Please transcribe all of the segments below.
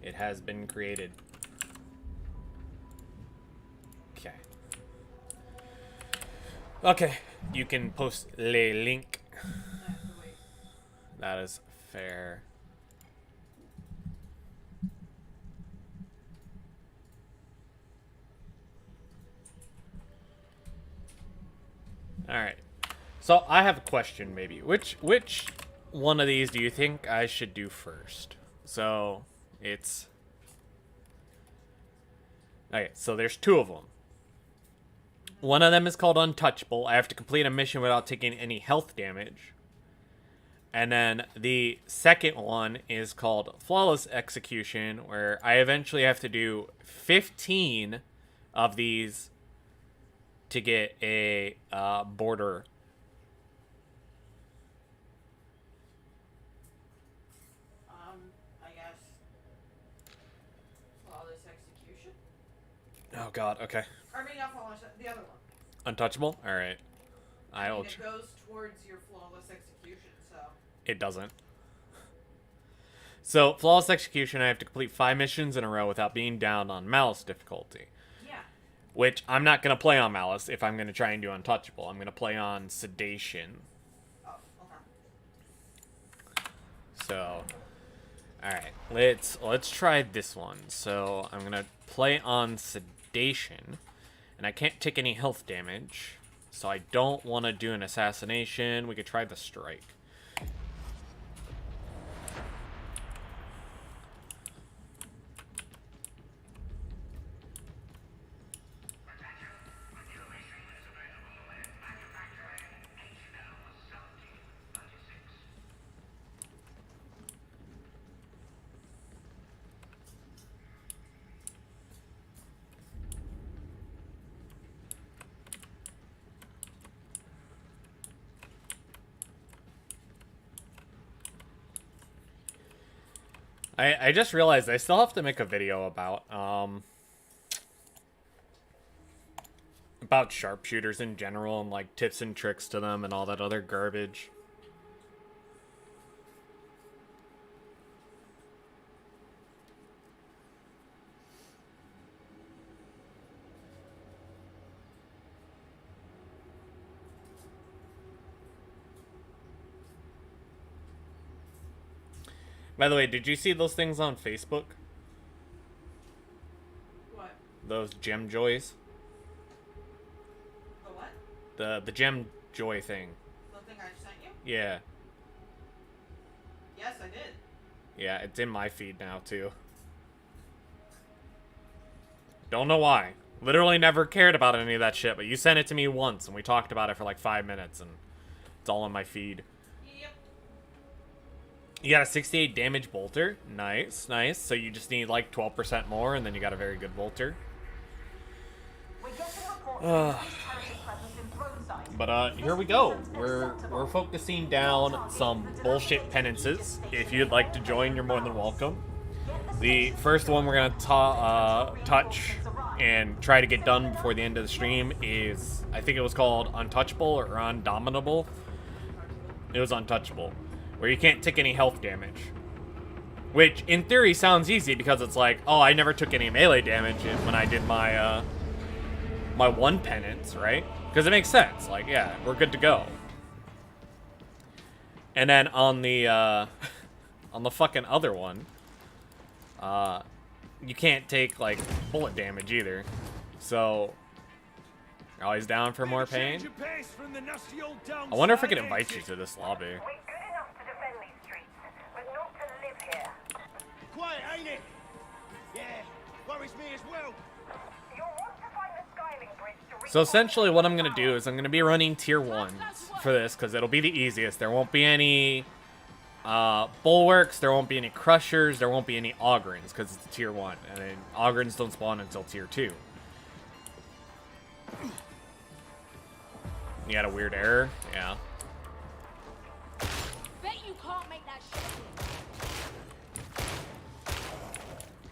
It has been created. Okay. Okay. You can post le link. That is fair. Alright. So I have a question maybe. Which one of these do you think I should do first? So it's okay, so there's two of them. One of them is called Untouchable. I have to complete a mission without taking any health damage. And then the second one is called Flawless Execution, where I eventually have to do 15 of these to get a border. I guess Flawless Execution. Oh God. Okay. I mean, not Flawless. The other one. Untouchable. All right. I mean, it goes towards your Flawless Execution, so. It doesn't. So, Flawless Execution, I have to complete 5 missions in a row without being down on Malice difficulty. Yeah. Which, I'm not going to play on Malice if I'm going to try and do Untouchable. I'm going to play on Sedation. Oh, okay. So, alright. Let's try this one. So, I'm going to play on Sedation. And I can't take any health damage. So, I don't want to do an Assassination. We could try the Strike. I just realized I still have to make a video about sharpshooters in general and like tips and tricks to them and all that other garbage. By the way, did you see those things on Facebook? What? Those gem joys? The what? The gem joy thing. The thing I sent you? Yeah. Yes, I did. Yeah, it's in my feed now too. Don't know why. Literally never cared about any of that shit, but you sent it to me once and we talked about it for like 5 minutes and it's all in my feed. Yep. You got a 68 damage bolter. Nice, nice. So you just need like 12% more and then you got a very good bolter. But here we go. We're focusing down some bullshit penances. If you'd like to join, you're more than welcome. The first one we're gonna touch and try to get done before the end of the stream is, I think it was called Untouchable or Undominable. It was Untouchable, where you can't take any health damage. Which, in theory, sounds easy because it's like, oh, I never took any melee damage when I did my my one penance, right? Because it makes sense. Like, yeah, we're good to go. And then on the on the fucking other one, you can't take like bullet damage either. So you're always down for more pain. I wonder if I can invite you to this lobby. We're good enough to defend these streets, but not to live here. Quiet, ain't it? Yeah, worries me as well. You'll want to find the Skyling Bridge to reach. So essentially what I'm going to do is I'm going to be running tier 1s for this because it'll be the easiest. There won't be any bulwarks, there won't be any crushers, there won't be any Ogrins because it's a tier 1. And then Ogrins don't spawn until tier 2. You had a weird error? Yeah. Bet you can't make that shit.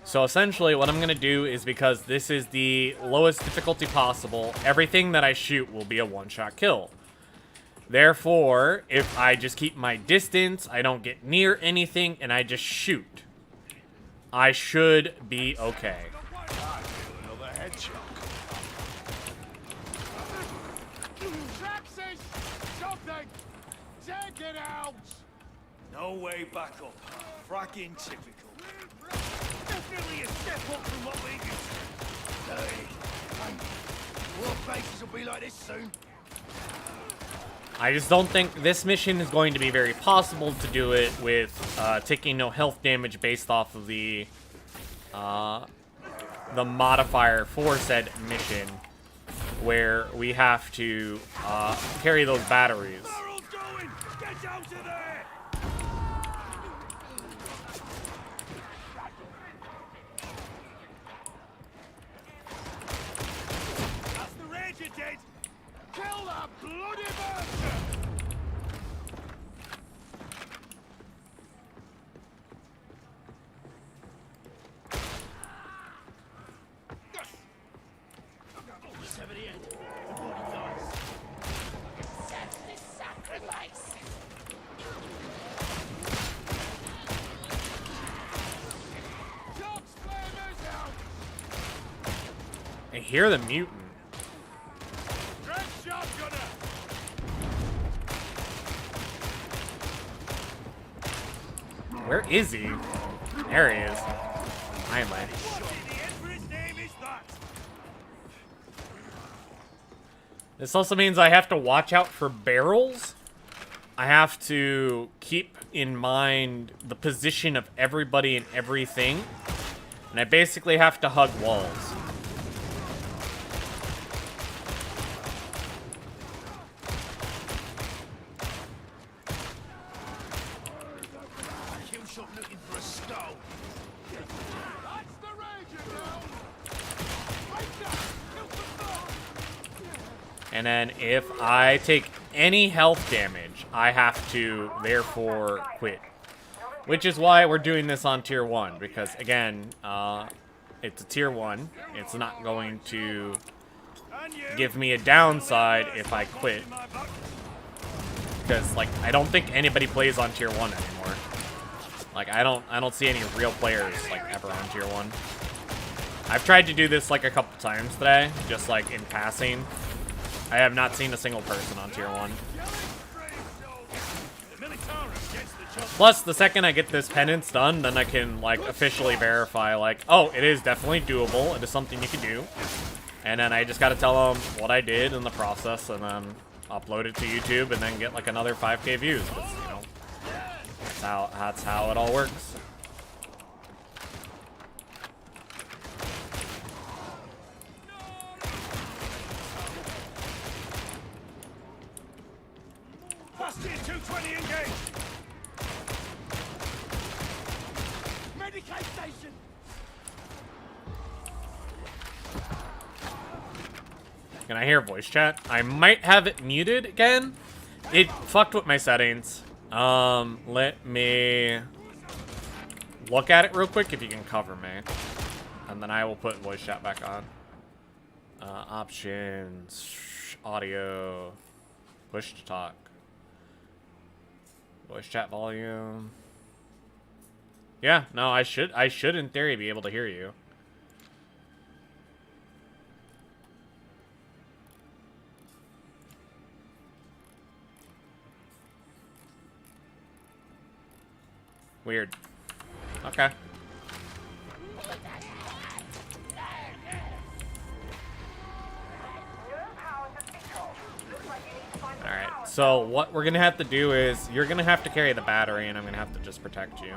So essentially what I'm going to do is, because this is the lowest difficulty possible, everything that I shoot will be a one-shot kill. Therefore, if I just keep my distance, I don't get near anything, and I just shoot, I should be okay. Another headshot. Traxxas! Something! Take it out! No way back up. Fracking typical. Definitely a step up from what we used to. Hey, more faces will be like this soon. I just don't think this mission is going to be very possible to do it with taking no health damage based off of the modifier for said mission, where we have to carry those batteries. Barrel's going! Get out of there! That's the Ranger dead! Kill that bloody monster! Sever the end. The body dies. Sacrifice. Dogs flamers out. I hear the mutant. Red shotgunner. Where is he? There he is. Finally. What in the Emperor's name is that? This also means I have to watch out for barrels. I have to keep in mind the position of everybody and everything. And I basically have to hug walls. Kill shot looking for a skull. That's the Ranger down. Right down. Kill the skull. And then if I take any health damage, I have to therefore quit. Which is why we're doing this on tier 1, because again, it's a tier 1. It's not going to And you. give me a downside if I quit. My butt. Because like I don't think anybody plays on tier 1 anymore. Like I don't see any real players like ever on tier 1. I've tried to do this like a couple times today, just like in passing. I have not seen a single person on tier 1. The Militaris gets the job. Plus, the second I get this penance done, then I can like officially verify like, oh, it is definitely doable. It is something you can do. And then I just gotta tell them what I did in the process, and then upload it to YouTube, and then get like another 5K views. 'Cause, you know, that's how it all works. Fast tier 220 engaged. Medicate station. Can I hear voice chat? I might have it muted again. It fucked with my settings. Let me look at it real quick if you can cover me. And then I will put voice chat back on. Options, audio, push to talk. Voice chat volume. Yeah, no, I should in theory be able to hear you. Weird. Okay. Alright, so what we're gonna have to do is, you're gonna have to carry the battery, and I'm gonna have to just protect you.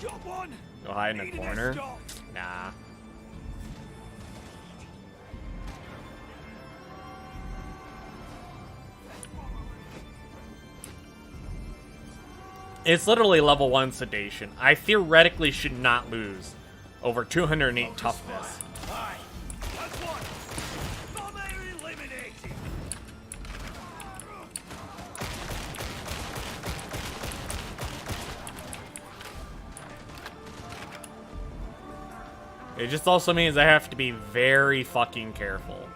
Job one. Go hide in a Need an corner? escort. Nah. It's literally level 1 sedation. I theoretically should not lose over 208 toughness. Aye. That's one. Bomber eliminated. It just also means I have to be very fucking careful.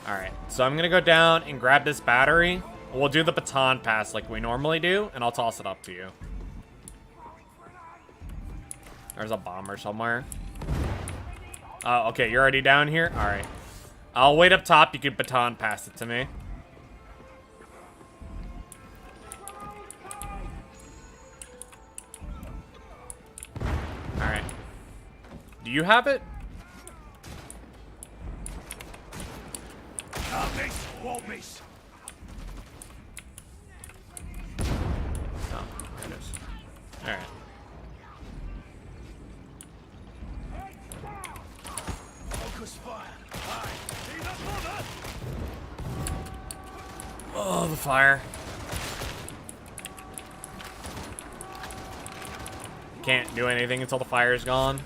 Alright, so I'm gonna go down and grab this battery. We'll do the baton pass like we normally do, and I'll toss it up to you. There's a bomber somewhere. Oh, okay, you're already down here? Alright. I'll wait up top, you can baton pass it to me. Alright. Do you have it? Can't miss, won't miss. Oh, there it is. Alright. Focus fire. Aye. See that mother? Oh, the fire. Can't do anything until the fire's gone.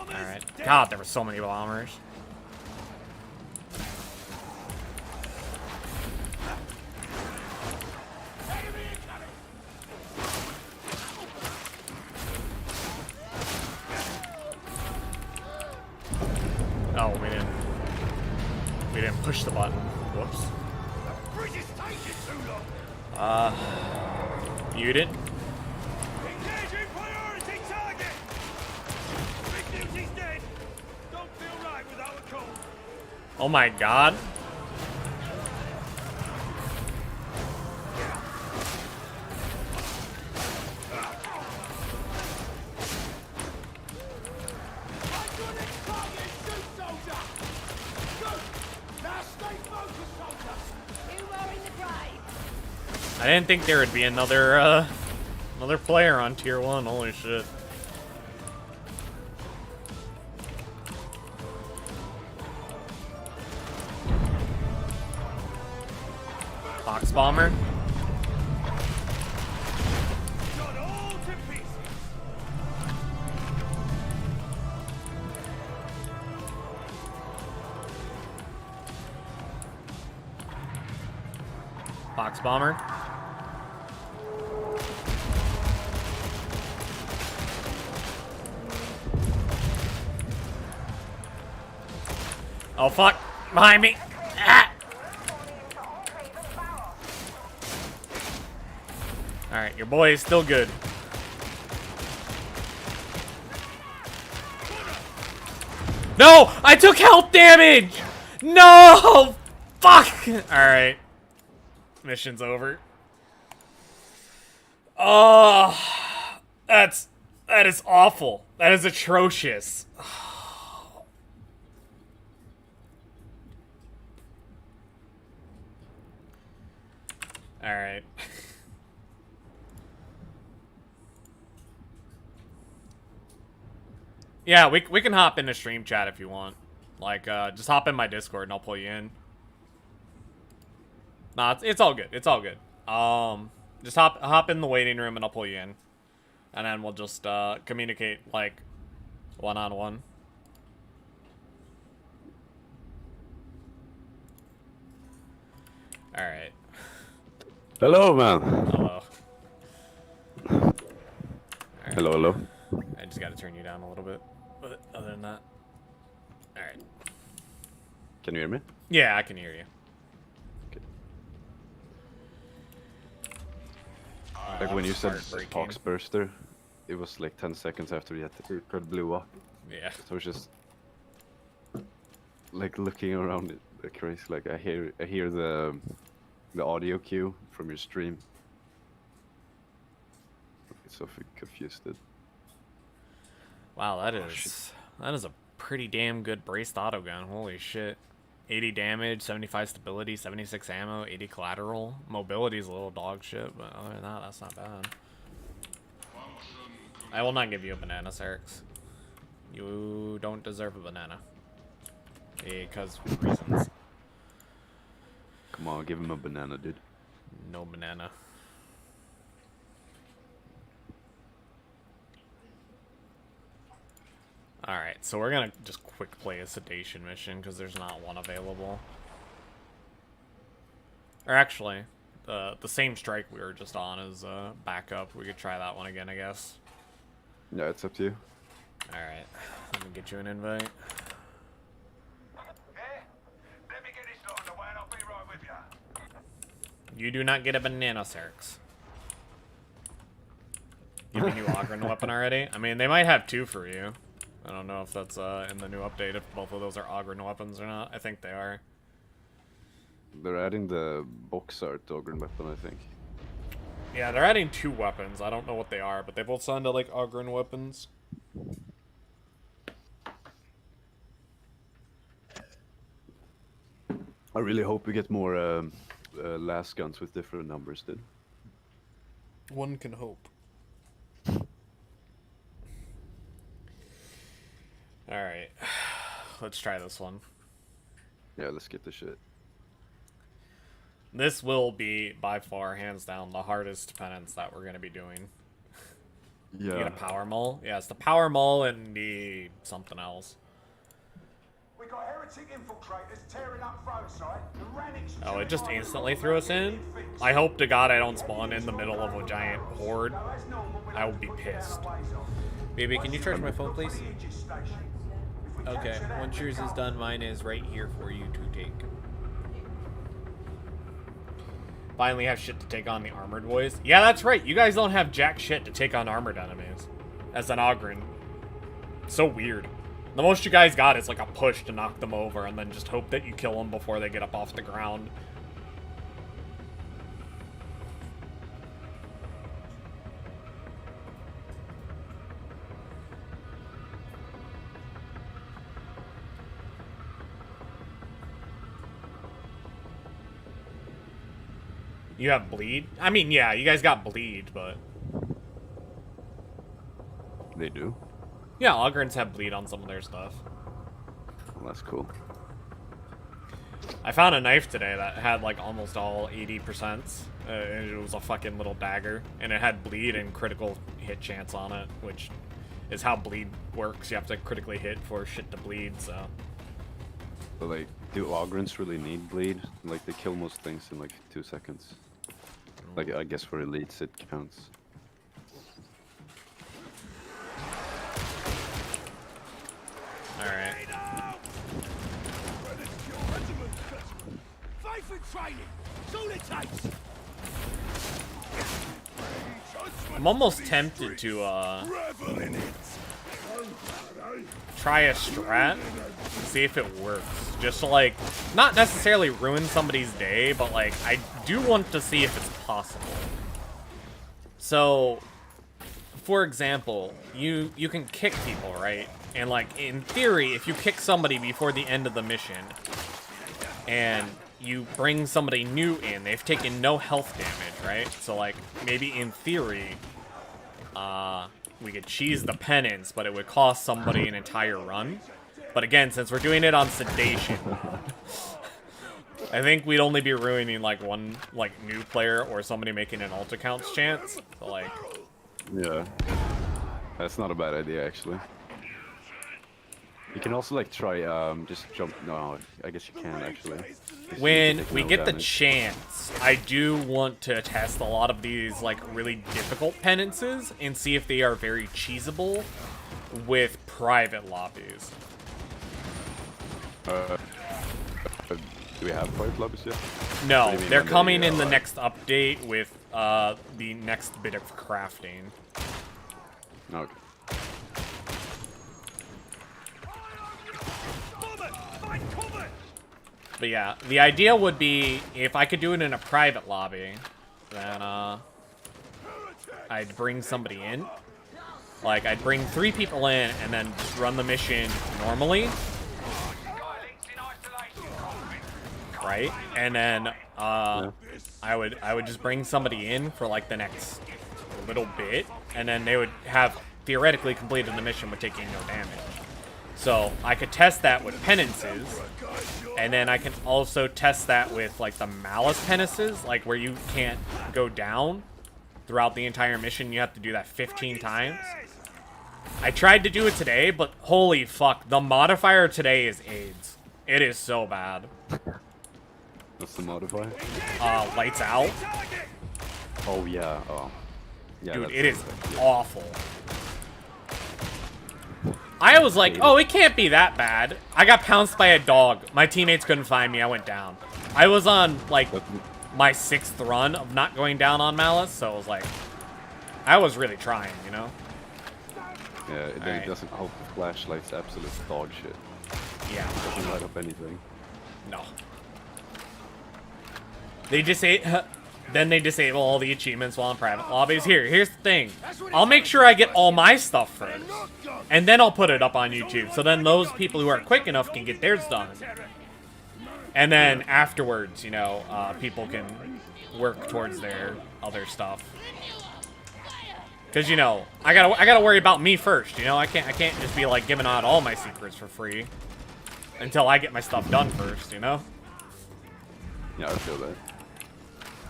Alright. God, there were so many bombers. Oh, we didn't push the button. Whoops. Bridge is taking too long. Muted. Engaging priority target. Big Newsy's dead. Don't feel right without a call. Oh my god. I didn't think there would be another player on tier 1. Holy shit. Box bomber. Got all to pieces. Box bomber. Oh fuck! Behind me! Ah! Alright, your boy is still good. No! I took health damage! No! Fuck! Alright. Mission's over. Oh, that is awful. That is atrocious. All right. Yeah, we can hop into stream chat if you want. Like, just hop in my Discord and I'll pull you in. Nah, it's all good. It's all good. Just hop in the waiting room and I'll pull you in, and then we'll just communicate like one-on-one. All right. Hello, man. Hello. All right. Hello, hello. I just got to turn you down a little bit, but other than that, all right. Can you hear me? Yeah, I can hear you. Like when you said Heartbreaking. Poxburster, it was like 10 seconds after it blew up. Yeah. So I was just like looking around it crazy. Like I hear the audio cue from your stream. It's so confused. Wow, that is a pretty damn good braced auto gun. Holy shit. 80 damage, 75 stability, 76 ammo, 80 collateral. Mobility is a little dog shit, but other than that, that's not bad. I will not give you a banana, Serix. You don't deserve a banana. Because of reasons. Come on, give him a banana, dude. No banana. Alright, so we're gonna just quick play a sedation mission because there's not one available. Or actually, the same strike we were just on as backup. We could try that one again, I guess. Yeah, it's up to you. All right, let me get you an invite. Let me get this lot on the way and I'll be right with you. You do not get a banana, Serix. You have a new Ogren weapon already? I mean, they might have 2 for you. I don't know if that's in the new update, if both of those are Ogren weapons or not. I think they are. They're adding the box art Ogren weapon, I think. Yeah, they're adding 2 weapons. I don't know what they are, but they both sound like Ogren weapons. I really hope we get more last guns with different numbers, then. One can hope. Alright. Let's try this one. Yeah, let's get the shit. This will be, by far, hands down, the hardest penance that we're going to be doing. Yeah. You get a power mole? Yeah, it's the power mole and the something else. We got heretic infiltrators tearing up Foeside. Oh, it just instantly threw us in? I hope to God I don't spawn in the middle of a giant horde. I will be pissed. Baby, can you charge my phone, please? Okay, once yours is done, mine is right here for you to take. Finally have shit to take on the armored boys. Yeah, that's right. You guys don't have jack shit to take on armored enemies. As an Ogren. So weird. The most you guys got is like a push to knock them over and then just hope that you kill them before they get up off the ground. You have bleed? I mean, yeah, you guys got bleed, but... They do? Yeah, Ogrins have bleed on some of their stuff. Well, that's cool. I found a knife today that had like almost all 80%. And it was a fucking little dagger. And it had bleed and critical hit chance on it, which is how bleed works. You have to critically hit for shit to bleed, so... But like, do Ogrins really need bleed? Like, they kill most things in like 2 seconds. Like, I guess for elites it counts. Alright. I'm almost tempted to, try a strat, see if it works. Just to, like, not necessarily ruin somebody's day, but, like, I do want to see if it's possible. So, for example, you can kick people, right? And, like, in theory, if you kick somebody before the end of the mission, and you bring somebody new in, they've taken no health damage, right? So, like, maybe in theory, we could cheese the penance, but it would cost somebody an entire run. But again, since we're doing it on sedation, I think we'd only be ruining, like, one, like, new player or somebody making an alt accounts chance. So, like... Yeah. That's not a bad idea, actually. You can also, like, try, just jump... No, I guess you can, actually. When we get the chance, I do want to test a lot of these, like, really difficult penances and see if they are very cheesable with private lobbies. Do we have private lobbies yet? No, they're coming in the next update with the next bit of crafting. Okay. But yeah, the idea would be if I could do it in a private lobby, then I'd bring somebody in. Like, I'd bring 3 people in and then just run the mission normally. Right? And then I would just bring somebody in for like the next little bit, and then they would have theoretically completed the mission with taking no damage. So I could test that with penances, and then I can also test that with like the malice penances, like where you can't go down throughout the entire mission. You have to do that 15 times. I tried to do it today, but holy fuck, the modifier today is AIDS. It is so bad. What's the modifier? Lights out. Oh yeah. Oh. Yeah. Dude, that's it is perfect, yeah. awful. I was like, oh, it can't be that bad. I got pounced by a dog. My teammates couldn't find me. I went down. I was on, like, my 6th run of not going down on Malice, so it was like, I was really trying, you know? Yeah, it Alright. doesn't. Oh, the flashlight's absolute dog shit. Yeah. It doesn't light up anything. No. They then they disable all the achievements while in private lobbies. Here's the thing. I'll make sure I get all my stuff first, and then I'll put it up on YouTube. So then those people who are quick enough can get theirs done. And then afterwards, you know, people can work towards their other stuff. Cause you know, I gotta worry about me first. You know, I can't just be like giving out all my secrets for free until I get my stuff done first. You know. Yeah, I feel that.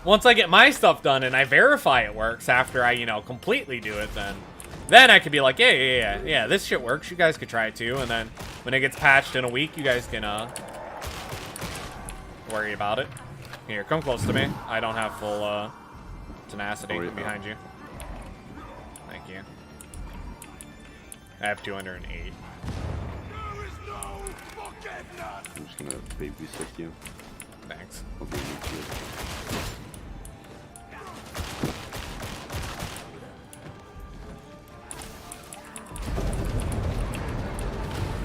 Once I get my stuff done and I verify it works after I, you know, completely do it, then I could be like, yeah, this shit works. You guys could try it too. And then when it gets patched in a week, you guys can worry about it. Here, come close to me. I don't have full tenacity behind you. Thank you. I have 208. I'm just gonna babysit you. Thanks. I'll be with you.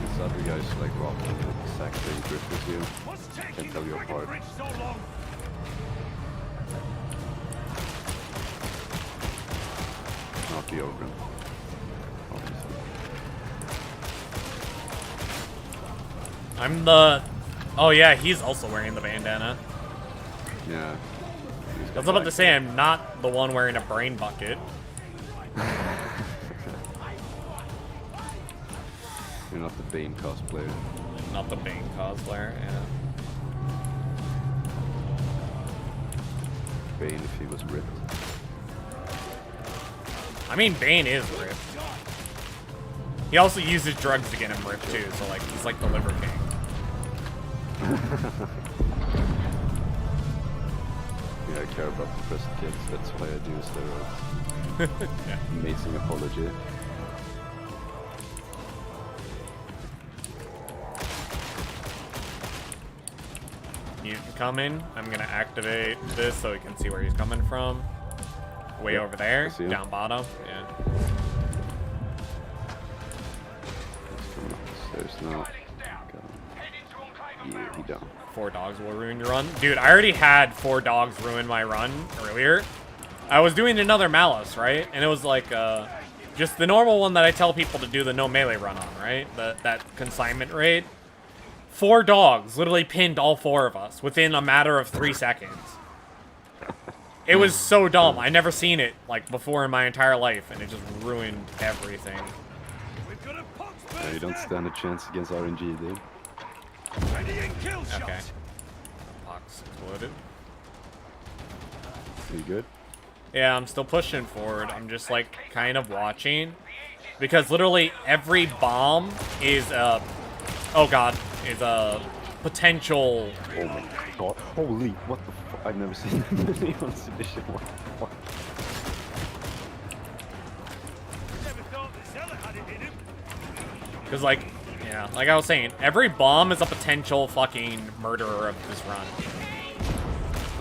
This other guy's like rocking the exact same grip as you. Can't tell you apart. Not the Ogre. Obviously. I'm the... Oh yeah, he's also wearing the bandana. Yeah. I was about to say I'm not the one wearing a brain bucket. You're not the Bane cosplayer. Not the Bane cosplayer, yeah. Bane if he was ripped. I mean, Bane is ripped. He also uses drugs to get him ripped too, so like he's like the liver king. Yeah, I care about the first kids, that's why I do steroids. Yeah. Amazing apology. You can come in. I'm gonna activate this so we can see where he's coming from. Way over there, I see him. down bottom. Yeah. He's coming up the stairs now. Yeah, he down. 4 dogs will ruin your run. Dude, I already had 4 dogs ruin my run earlier. I was doing another Malice, right? And it was like, just the normal one that I tell people to do the no melee run on, right? That consignment raid. 4 dogs literally pinned all 4 of us within a matter of 3 seconds. It was so dumb. I never seen it like before in my entire life, and it just ruined everything. Yeah, you don't stand a chance against RNG, dude. Okay. Pox exploded. You good? Yeah, I'm still pushing forward. I'm just like kind of watching, because literally every bomb is a, oh god, is a potential. Oh my god. Holy, what the fuck? I've never seen that many on Sedition. What the fuck? Because like, yeah, like I was saying, every bomb is a potential fucking murderer of this run.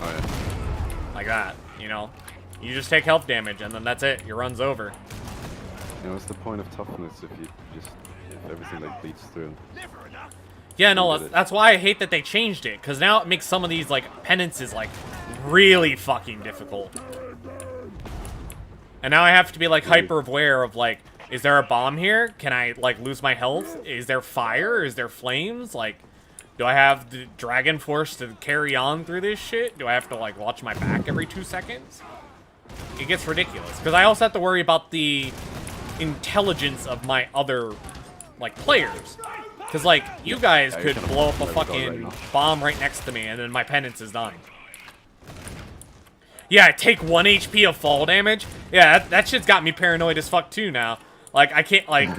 Oh yeah. Like that, you know? You just take health damage and then that's it. Your run's over. You know, what's the point of toughness if you just, if everything like bleeds through? Yeah, no, that's why I hate that they changed it, because now it makes some of these, like, penances, like, really fucking difficult. And now I have to be, like, hyper aware of, like, is there a bomb here? Can I, like, lose my health? Is there fire? Is there flames? Like, do I have the Dragon Force to carry on through this shit? Do I have to, like, watch my back every 2 seconds? It gets ridiculous, because I also have to worry about the intelligence of my other, like, players. Because, like, you guys could blow up a fucking bomb right next to me, and then my penance is done. Yeah, I take 1 HP of fall damage. Yeah, that shit's got me paranoid as fuck, too, now. Like, I can't, like...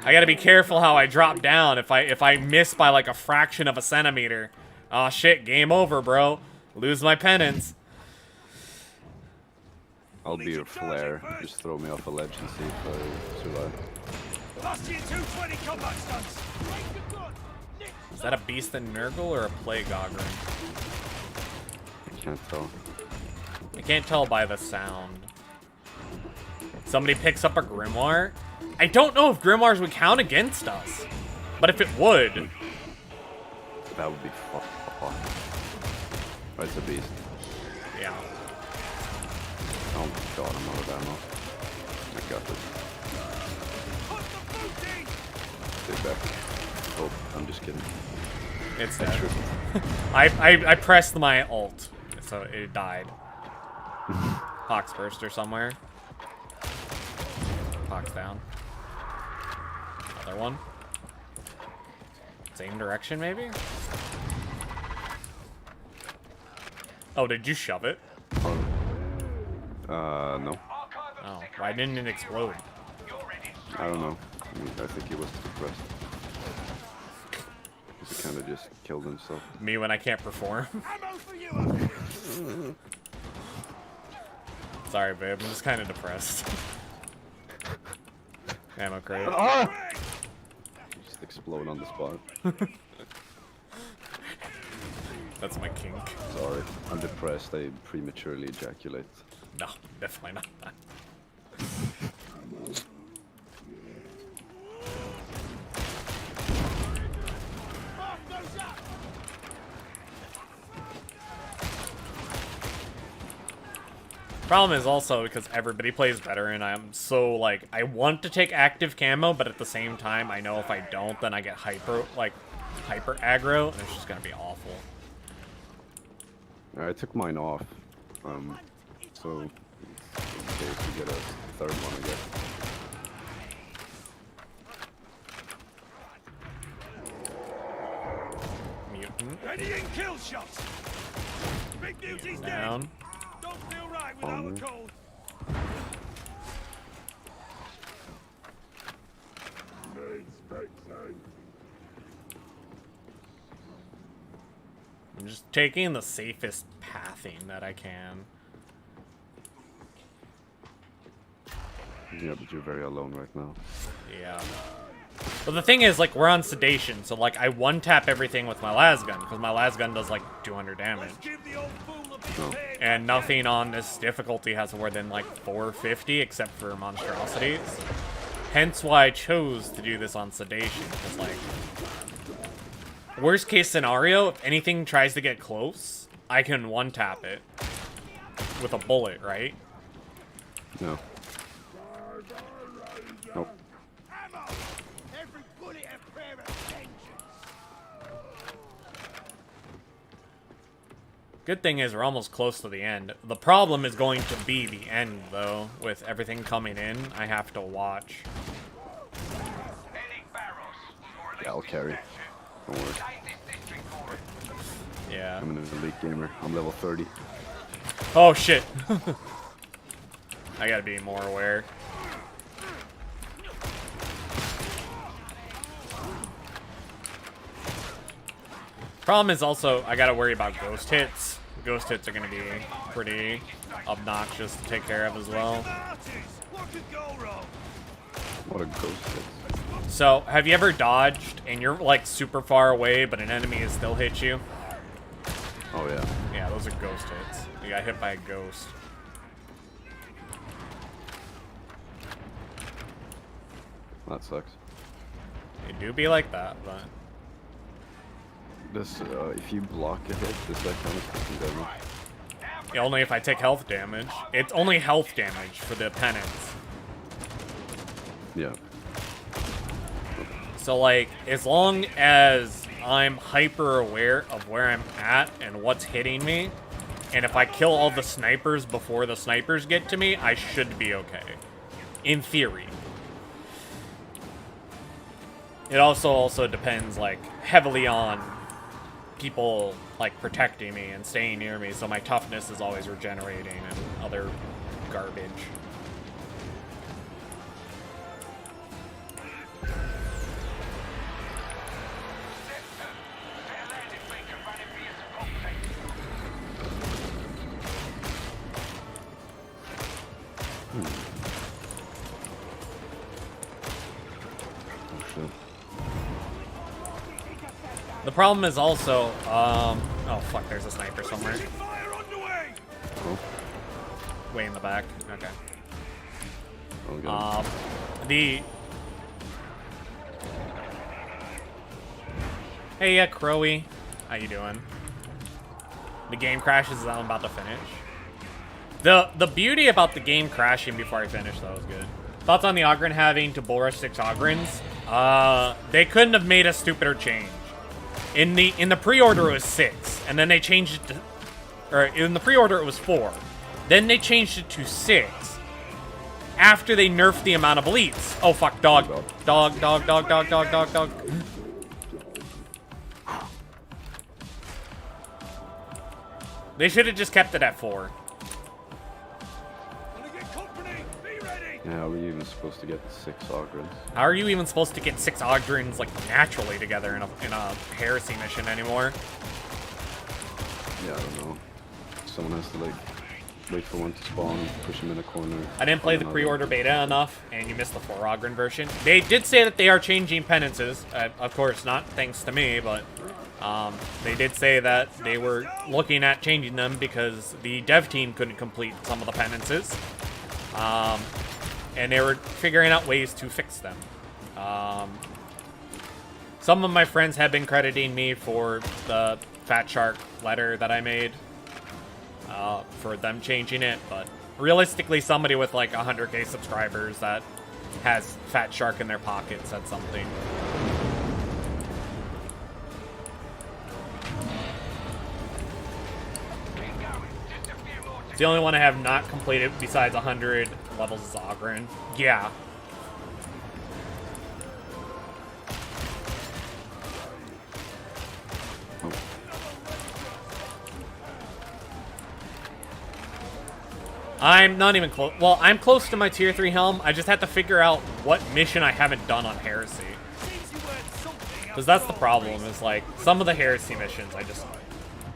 I gotta be careful how I drop down. If I miss by, like, a fraction of a centimeter, Aw, shit, game over, bro. Lose my penance. I'll be your flare. Just throw me off a ledge and see if I survive. Lost you 220 combat stunts. Is that a Beast and Nurgle or a Plague Augury? I can't tell. I can't tell by the sound. Somebody picks up a Grimoire. I don't know if Grimoires would count against us. But if it would... That would be fun. Oh, it's a beast. Yeah. Oh my god, I'm out of ammo. I got this. Stay back. Oh, I'm just kidding. It's dead. I pressed my ult, so it died. Hawk's burst or somewhere. Hawk's down. Another one. Same direction, maybe? Oh, did you shove it? No. Oh, why didn't it explode? I don't know. I mean, I think he was depressed. He kind of just killed himself. Me when I can't perform. Sorry, babe. I'm just kind of depressed. Ammo crate. Just explode on the spot. That's my kink. Sorry, I'm depressed. I prematurely ejaculate. No, definitely not. Problem is also because everybody plays better, and I'm so like I want to take active camo, but at the same time I know if I don't, then I get hyper aggro, and it's just gonna be awful. I took mine off, so in case you get a third one, I guess. Mutant Ready in kill shots. Big beauty's down. dead. Don't feel right without a cold. I'm just taking the safest pathing that I can. Yeah, but you're very alone right now. Yeah. But the thing is, like, we're on sedation, so, like, I one-tap everything with my las gun, because my las gun does, like, 200 damage. And nothing on this difficulty has more than, like, 450, except for monstrosities. Hence why I chose to do this on sedation, because, like, worst case scenario, if anything tries to get close, I can one-tap it with a bullet, right? No. Nope. Good thing is we're almost close to the end. The problem is going to be the end, though. With everything coming in, I have to watch. Yeah, I'll carry. Don't worry. Yeah. I'm an elite gamer. I'm level 30. Oh, shit. I gotta be more aware. Problem is also, I gotta worry about ghost hits. Ghost hits are gonna be pretty obnoxious to take care of as well. What a ghost hit. So, have you ever dodged and you're like super far away, but an enemy has still hit you? Oh, yeah. Yeah, those are ghost hits. You got hit by a ghost. That sucks. It do be like that, but... This, if you block a hit, does that count as taking damage? Only if I take health damage. It's only health damage for the penance. Yeah. So, like, as long as I'm hyper aware of where I'm at and what's hitting me, and if I kill all the snipers before the snipers get to me, I should be okay. In theory. It also depends, like, heavily on people, like, protecting me and staying near me, so my toughness is always regenerating and other garbage. The problem is also, oh fuck, there's a sniper somewhere. Fire on the way! Oh, Way in the back. Okay. oh god. The... Hey, yeah, Crowy. How you doing? The game crashes as I'm about to finish. The beauty about the game crashing before I finish, though, is good. Thoughts on the Ogren having to bull rush 6 Ogrens? They couldn't have made a stupider change. In the pre-order it was 6, and then they changed it to... Or, in the pre-order it was 4. Then they changed it to 6. After they nerfed the amount of elites. Oh, fuck, dog. Dog, dog, dog, dog, dog, dog, dog. They should have just kept it at 4. Wanna get company? Be ready! Yeah, are we even supposed to get 6 Ogrens? How are you even supposed to get 6 Ogdrins, like, naturally together in a heresy mission anymore? Yeah, I don't know. Someone has to, like, wait for one to spawn, push him in a corner. I didn't play the pre-order beta enough, and you missed the 4 Ogren version. They did say that they are changing penances. Of course, not thanks to me, but they did say that they were looking at changing them because the dev team couldn't complete some of the penances. And they were figuring out ways to fix them. Some of my friends have been crediting me for the Fat Shark letter that I made. For them changing it, but realistically somebody with like 100k subscribers that has Fat Shark in their pocket said something. It's the only one I have not completed besides 100 levels is Ogren. Yeah. I'm not even close. Well, I'm close to my tier 3 helm. I just have to figure out what mission I haven't done on Heresy. Because that's the problem, is like, some of the Heresy missions, I just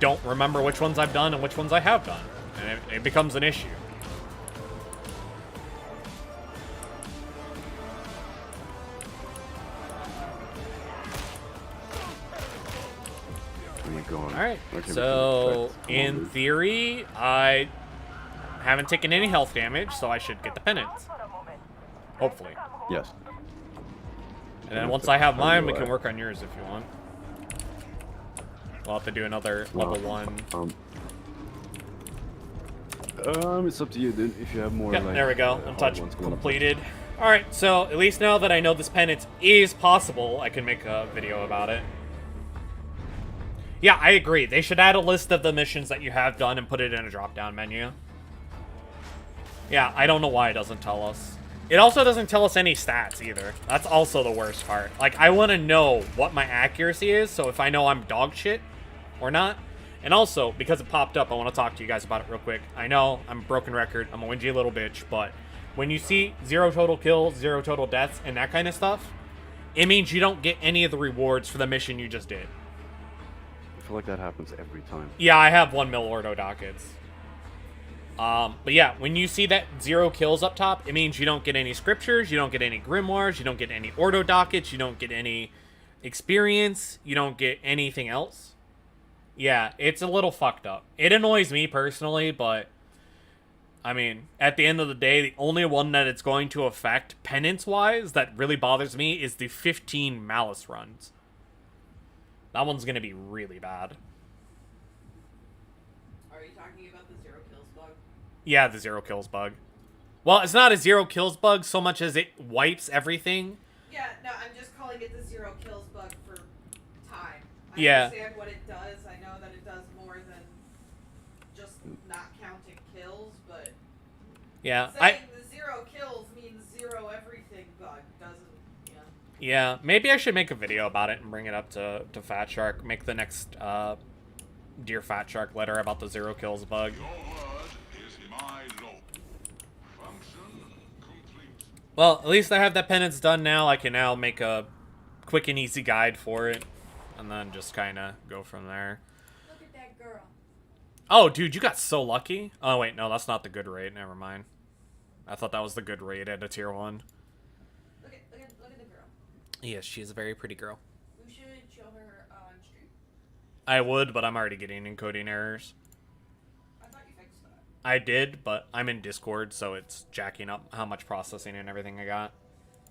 don't remember which ones I've done and which ones I have done. And it becomes an issue. Alright, so in theory, I haven't taken any health damage, so I should get the penance. Hopefully. Yes. And then once I have mine, we can work on yours if you want. We'll have to do another level 1. It's up to you, dude. If you have more, Yep, like, there we go. Untouched completed. Alright, so at least now that I know this penance is possible, I can make a video about it. Yeah, I agree. They should add a list of the missions that you have done and put it in a drop-down menu. Yeah, I don't know why it doesn't tell us. It also doesn't tell us any stats either. That's also the worst part. Like, I want to know what my accuracy is, so if I know I'm dog shit or not. And also, because it popped up, I want to talk to you guys about it real quick. I know, I'm a broken record, I'm a whingy little bitch, but when you see 0 total kills, 0 total deaths, and that kind of stuff, it means you don't get any of the rewards for the mission you just did. I feel like that happens every time. Yeah, I have 1 mil Ordo dockets. But yeah, when you see that 0 kills up top, it means you don't get any scriptures, you don't get any grimoires, you don't get any Ordo dockets, you don't get any experience, you don't get anything else. Yeah, it's a little fucked up. It annoys me personally, but I mean, at the end of the day, the only one that it's going to affect penance-wise that really bothers me is the 15 malice runs. That one's gonna be really bad. Are you talking about the 0 kills bug? Yeah, the 0 kills bug. Well, it's not a 0 kills bug so much as it wipes everything. Yeah, no, I'm just calling it the 0 kills bug for time. I Yeah. understand what it does. I know that it does more than just not counting kills, but Yeah, saying the 0 kills means 0 everything bug doesn't, yeah. Yeah, maybe I should make a video about it and bring it up to Fat Shark. Make the next Dear Fat Shark letter about the 0 kills bug. Your word is my law. Function complete. Well, at least I have that penance done now. I can now make a quick and easy guide for it. And then just kind of go from there. Look at that girl. Oh, dude, you got so lucky. Oh, wait, no, that's not the good rate. Never mind. I thought that was the good rate at a tier 1. Look at the girl. Yes, she is a very pretty girl. We should show her on stream. I would, but I'm already getting encoding errors. I thought you fixed that. I did, but I'm in Discord, so it's jacking up how much processing and everything I got.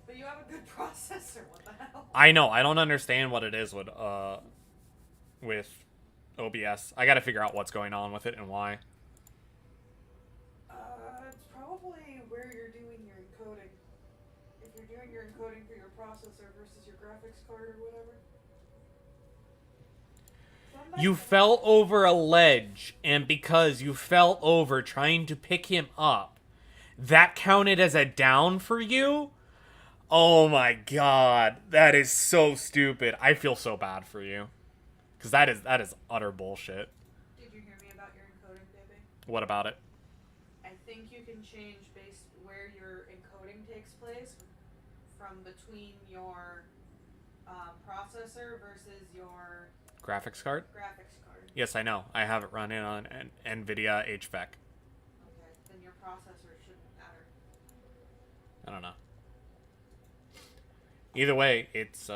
But you have a good processor. What the hell? I know. I don't understand what it is with OBS. I got to figure out what's going on with it and why. It's probably where you're doing your encoding. If you're doing your encoding for your processor versus your graphics card or whatever. You fell over a ledge, and because you fell over trying to pick him up, that counted as a down for you? Oh my god, that is so stupid. I feel so bad for you. Because that is utter bullshit. Did you hear me about your encoding, baby? What about it? I think you can change based where your encoding takes place from between your processor versus your Graphics card? graphics card. Yes, I know. I have it running on NVIDIA HVAC. Okay, then your processor shouldn't matter. I don't know. Either way, it's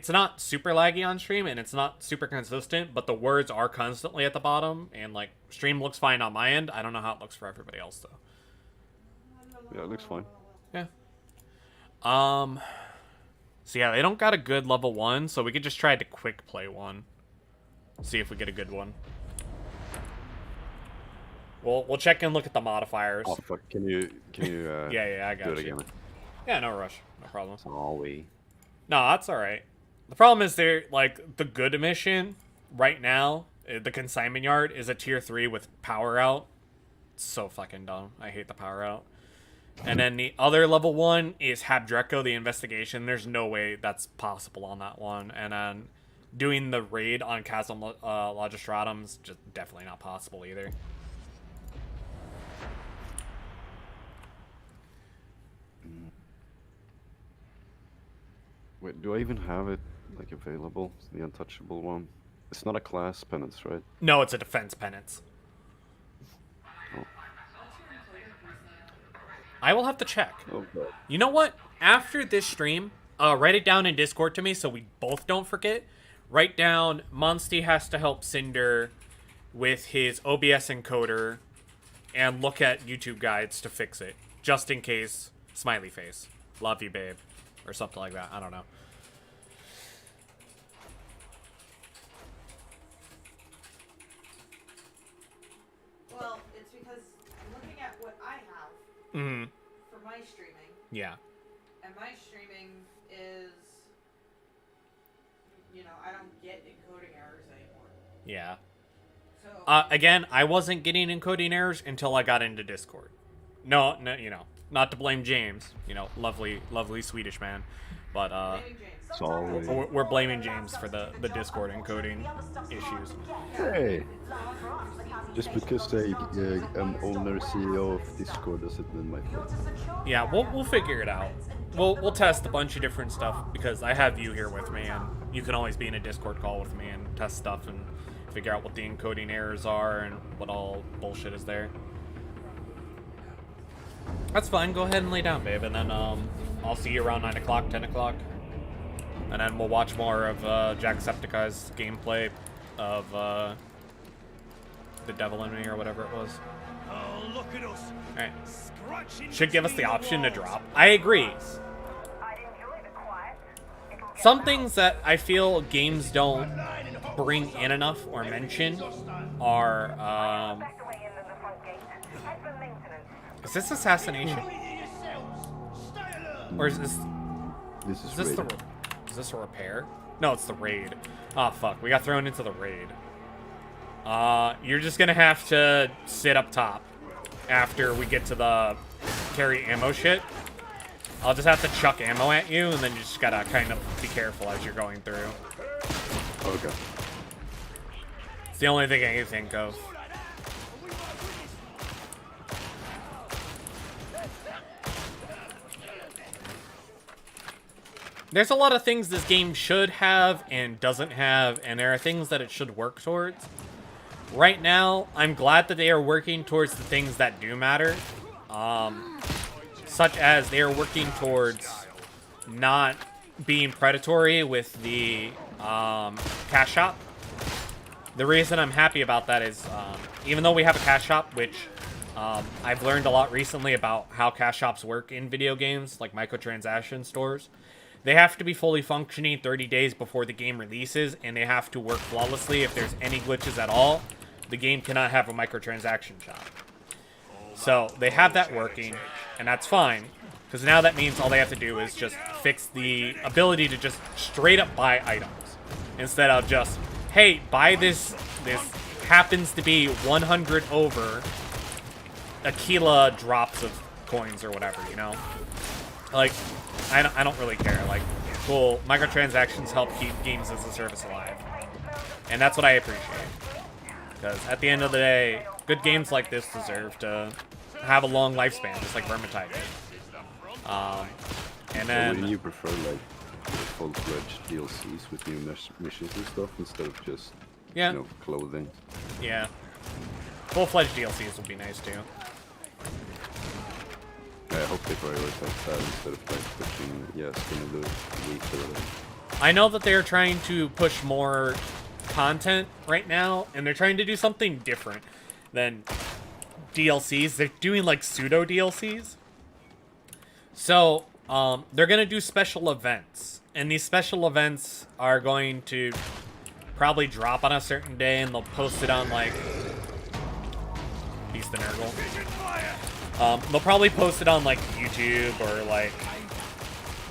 not super laggy on stream, and it's not super consistent, but the words are constantly at the bottom, and, like, stream looks fine on my end. I don't know how it looks for everybody else, though. Yeah, it looks fine. Yeah. So yeah, they don't got a good level 1, so we could just try to quick play one. See if we get a good one. We'll check and look at the modifiers. Oh fuck! Can you yeah, I got do it you. again? Yeah, no rush. No problem. Sorry. No, that's alright. The problem is they're, like, the good mission right now, the consignment yard, is a tier 3 with power out. It's so fucking dumb. I hate the power out. And then the other level 1 is Habdreco, the investigation. There's no way that's possible on that one. And then doing the raid on Chasm Logistratum's just definitely not possible either. Wait, do I even have it like available? It's the untouchable one. It's not a class penance, right? No, it's a defense penance. I will have to check. Okay. You know what? After this stream, write it down in Discord to me so we both don't forget. Write down Monsty has to help Cinder with his OBS encoder and look at YouTube guides to fix it. Just in case. Smiley face. Love you, babe. Or something like that. I don't know. Well, it's because I'm looking at what I have for my streaming, Yeah. and my streaming is, you know, I don't get encoding errors anymore. Yeah. So Again, I wasn't getting encoding errors until I got into Discord. No, you know, not to blame James. You know, lovely Swedish man. But, blaming James. Sorry. we're blaming James for the Discord encoding issues. Hey! Just because I'm owner CEO of Discord doesn't mean my fault. Yeah, we'll figure it out. We'll test a bunch of different stuff because I have you here with me, and you can always be in a Discord call with me and test stuff and figure out what the encoding errors are and what all bullshit is there. That's fine. Go ahead and lay down, babe, and then I'll see you around 9 o'clock, 10 o'clock, and then we'll watch more of Jacksepticeye's gameplay of the Devil in Me or whatever it was. Oh, look at us. Alright. Scratching Should give us the between option to walls. drop. I agree. I'd enjoy the quiet. It'll get Some loud. things that I feel games don't bring in enough or mention are, Back the way in than the front gate. Head for maintenance. is this assassination? Or is this This is is this rated. is this a repair? No, it's the raid. Oh fuck, we got thrown into the raid. You're just gonna have to sit up top after we get to the carry ammo shit. I'll just have to chuck ammo at you, and then you just gotta kind of be careful as you're going through. Okay. It's the only thing I can think of. There's a lot of things this game should have and doesn't have, and there are things that it should work towards. Right now, I'm glad that they are working towards the things that do matter. Such as they are working towards not being predatory with the cash shop. the reason I'm happy about that is, even though we have a cash shop, which I've learned a lot recently about how cash shops work in video games, like microtransaction stores. They have to be fully functioning 30 days before the game releases, and they have to work flawlessly. If there's any glitches at all, the game cannot have a microtransaction shop. So they have that working, and that's fine, because now that means all they have to do is just fix the ability to just straight up buy items, instead of just, hey, buy this happens to be 100 over Aquila drops of coins or whatever, you know? Like, I don't really care. Like, cool, microtransactions help keep games as a service alive. And that's what I appreciate. Because at the end of the day, good games like this deserve to have a long lifespan, just like Vermintide did. And then... So, would you prefer, like, full-fledged DLCs with new missions and stuff instead of just, you know, clothing? Yeah. Full-fledged DLCs would be nice, too. I hope they prioritize that instead of like pushing, skin of the week or whatever. I know that they're trying to push more content right now, and they're trying to do something different than DLCs. They're doing like pseudo DLCs. So, they're gonna do special events, and these special events are going to probably drop on a certain day, and they'll post it on like Beast and Nurgle. They'll probably post it on, like, YouTube or, like,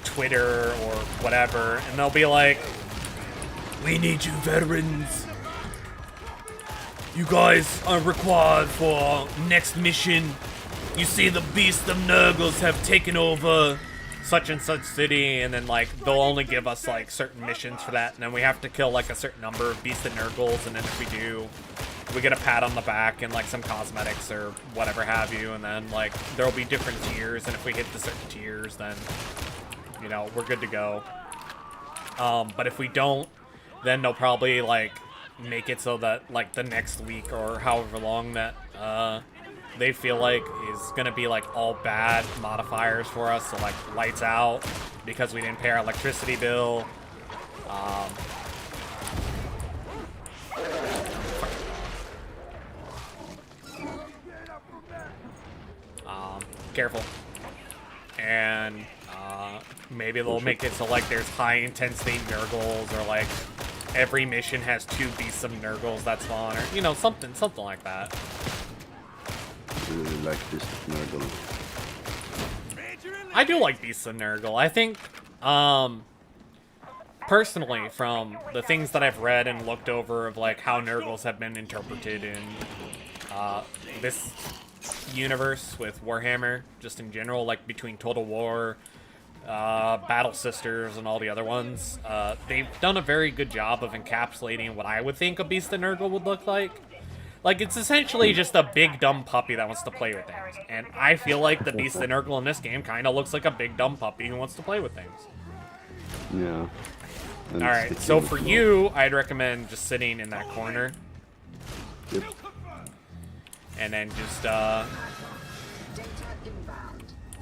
Twitter or whatever, and they'll be like, we need you veterans. You guys are required for next mission. You see the Beast of Nurgles have taken over such and such city, and then, like, they'll only give us, like, certain missions for that, and then we have to kill, like, a certain number of Beast of Nurgles, and then if we do... we get a pat on the back and like some cosmetics or whatever have you, and then like there'll be different tiers, and if we hit the certain tiers, then you know we're good to go. But if we don't, then they'll probably like make it so that like the next week or however long that they feel like is gonna be like all bad modifiers for us, so like lights out because we didn't pay our electricity bill. Careful. And maybe they'll make it so like there's high intensity Nurgles, or like every mission has 2 Beasts of Nurgles that spawn, or you know, something like that. I really like this Nurgle. I do like Beasts of Nurgle. I think personally, from the things that I've read and looked over of like how Nurgles have been interpreted in this universe with Warhammer, just in general, like between Total War, Battle Sisters, and all the other ones, they've done a very good job of encapsulating what I would think a Beast of Nurgle would look like. Like, it's essentially just a big dumb puppy that wants to play with things, and I feel like the Beast of Nurgle in this game kind of looks like a big dumb puppy who wants to play with things. Yeah. Alright, so for you, I'd recommend just sitting in that corner. Yep. And then just,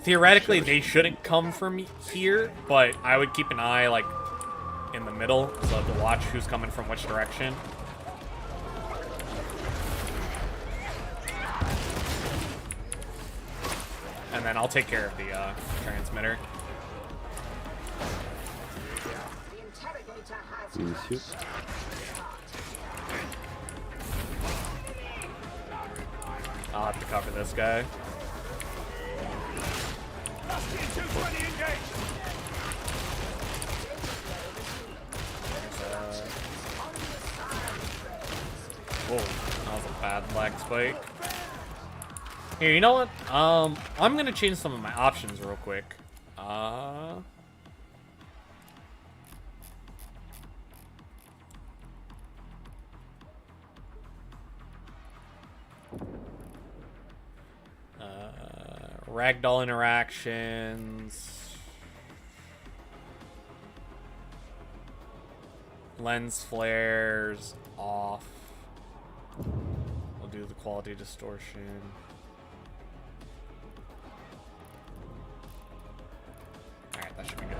theoretically, they shouldn't come from here, but I would keep an eye, like, in the middle, so to watch who's coming from which direction. And then I'll take care of the, transmitter. I'll have to cover this guy. Whoa, that was a bad lag spike. Here, you know what? I'm gonna change some of my options real quick. Ragdoll interactions. Lens flares off. We'll do the quality distortion. Alright, that should be good.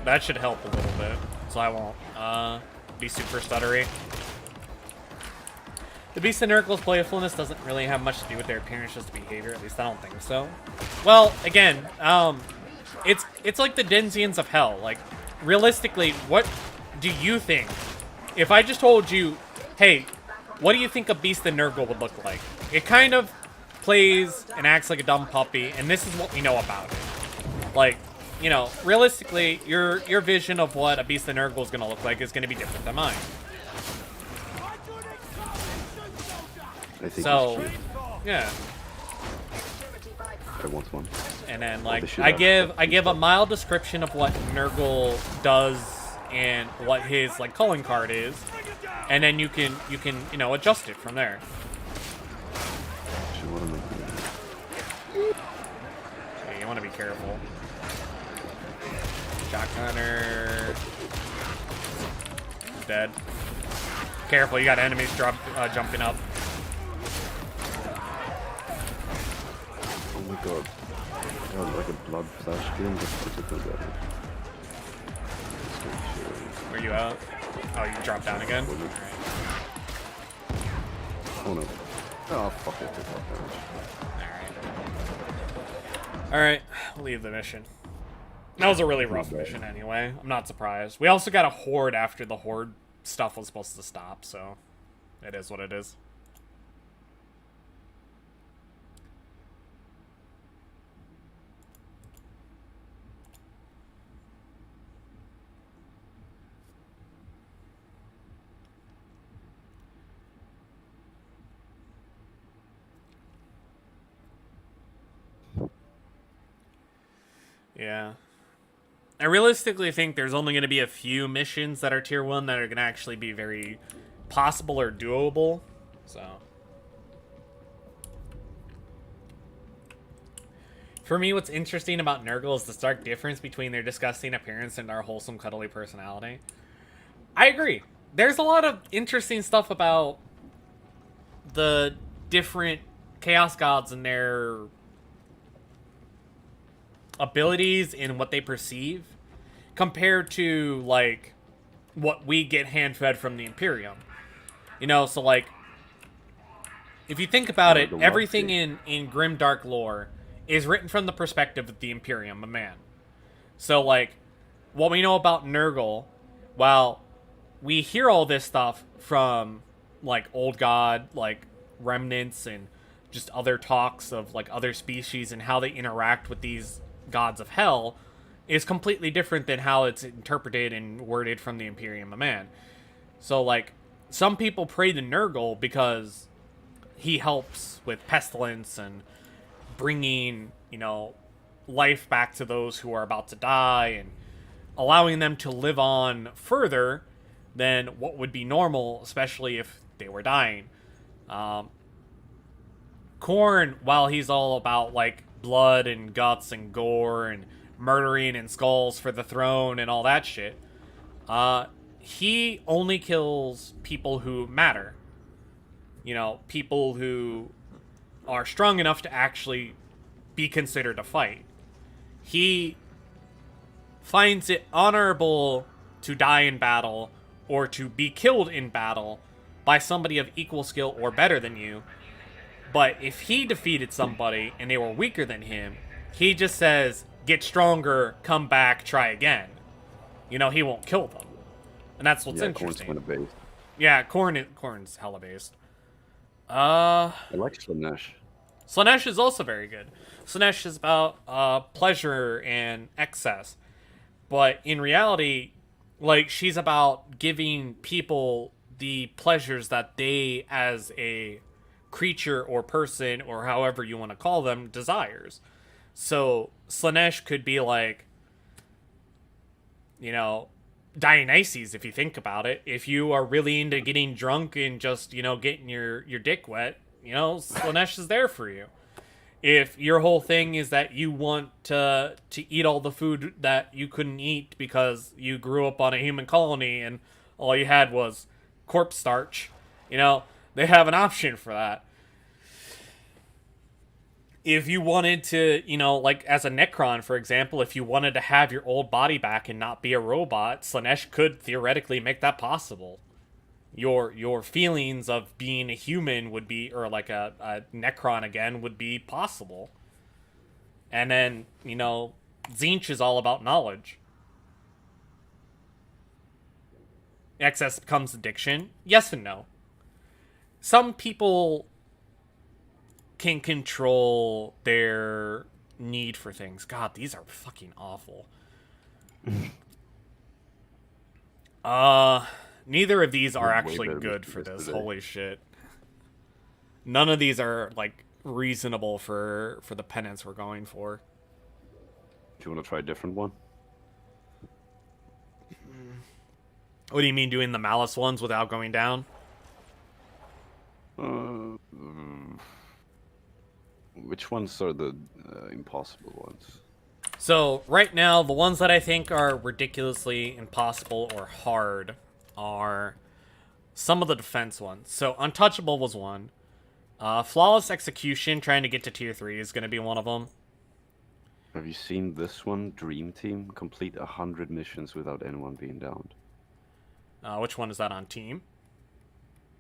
That should help a little bit, so I won't be super stuttery. The Beast of Nurgle's playfulness doesn't really have much to do with their appearance, just behavior. At least I don't think so. Well, again, it's like the Denzians of Hell. Like, realistically, what do you think? If I just told you, hey, what do you think a Beast of Nurgle would look like? It kind of plays and acts like a dumb puppy, and this is what we know about it. Like, you know, realistically, your vision of what a Beast of Nurgle is going to look like is going to be different than mine. I think So, it's cute. yeah. I want one. And then, the like, shit I out of give a mild description of what Nurgle does and what his, like, calling card is. And then you can, you know, adjust it from there. Actually, what am I doing? Yeah, you want to be careful. Shock Hunter. Dead. Careful, you got enemies jumping up. Oh my god. I have like a blood flash gun just critical damage. Were you out? Oh, you dropped down again? Alright. Oh no. Oh fuck it, took off damage. Alright, we'll leave the mission. That was a really rough mission anyway. I'm not surprised. We also got a horde after the horde stuff was supposed to stop, so it is what it is. Yeah. I realistically think there's only going to be a few missions that are tier 1 that are going to actually be very possible or doable. So, for me, what's interesting about Nurgle is the stark difference between their disgusting appearance and their wholesome, cuddly personality. I agree. There's a lot of interesting stuff about the different Chaos Gods and their abilities in what they perceive compared to, like, what we get hand-fed from the Imperium. You know, so, like, if you think about it, everything in grim dark lore is written from the perspective of the Imperium, a man. So, like, what we know about Nurgle, while we hear all this stuff from, like, Old God, like, remnants, and just other talks of, like, other species and how they interact with these gods of hell, is completely different than how it's interpreted and worded from the Imperium of Man. So, like, some people pray to Nurgle because he helps with pestilence and bringing, you know, life back to those who are about to die and allowing them to live on further than what would be normal, especially if they were dying. Korn, while he's all about, like, blood and guts and gore and murdering and skulls for the throne and all that shit, he only kills people who matter. You know, people who are strong enough to actually be considered a fight. He finds it honorable to die in battle or to be killed in battle by somebody of equal skill or better than you. But if he defeated somebody and they were weaker than him, he just says, get stronger, come back, try again. You know, he won't kill them. And that's what's interesting. Korn's kind of based. Yeah, Korn's hella based. I like Slanesh. Slanesh is also very good. Slanesh is about pleasure and excess. But in reality, like, she's about giving people the pleasures that they, as a creature or person, or however you want to call them, desires. So Slanesh could be like, you know, Dionysus, if you think about it. If you are really into getting drunk and just, you know, getting your dick wet, you know, Slanesh is there for you. If your whole thing is that you want to eat all the food that you couldn't eat because you grew up on a human colony and all you had was corpse starch, you know, they have an option for that. If you wanted to, you know, like as a Necron, for example, if you wanted to have your old body back and not be a robot, Slanesh could theoretically make that possible. your feelings of being a human would be, or like a Necron again, would be possible. And then, you know, Tzeentch is all about knowledge. Excess becomes addiction. Yes and no. Some people can control their need for things. God, these are fucking awful. Neither of these are actually good for this. Holy shit. None of these are, like, reasonable for the penance we're going for. Do you want to try a different one? What do you mean doing the malice ones without going down? Which ones are the impossible ones? So, right now, the ones that I think are ridiculously impossible or hard are some of the defense ones. So, Untouchable was one. Flawless Execution, trying to get to tier 3, is going to be one of them. Have you seen this one? Dream Team complete 100 missions without anyone being downed. Which one is that on team?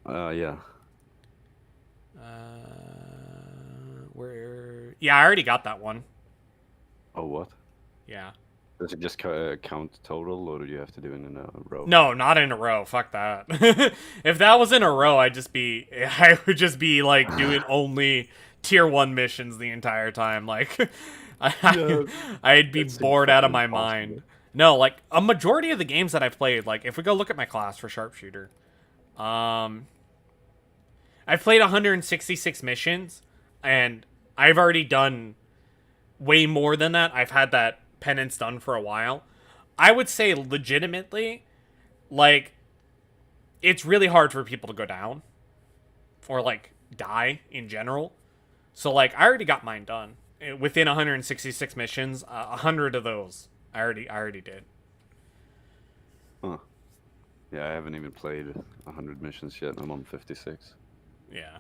Yeah. Where? Yeah, I already got that one. Oh, what? Yeah. Does it just count total, or do you have to do it in a row? No, not in a row. Fuck that. If that was in a row, I would just be like doing only tier 1 missions the entire time. Like, I'd be bored out of my mind. No, like a majority of the games that I've played, like if we go look at my class for sharpshooter, I've played 166 missions, and I've already done way more than that. I've had that penance done for a while. I would say legitimately, like, it's really hard for people to go down or like die in general. So like I already got mine done within 166 missions. 100 of those I already did. Huh. Yeah, I haven't even played 100 missions yet. I'm on 56. Yeah.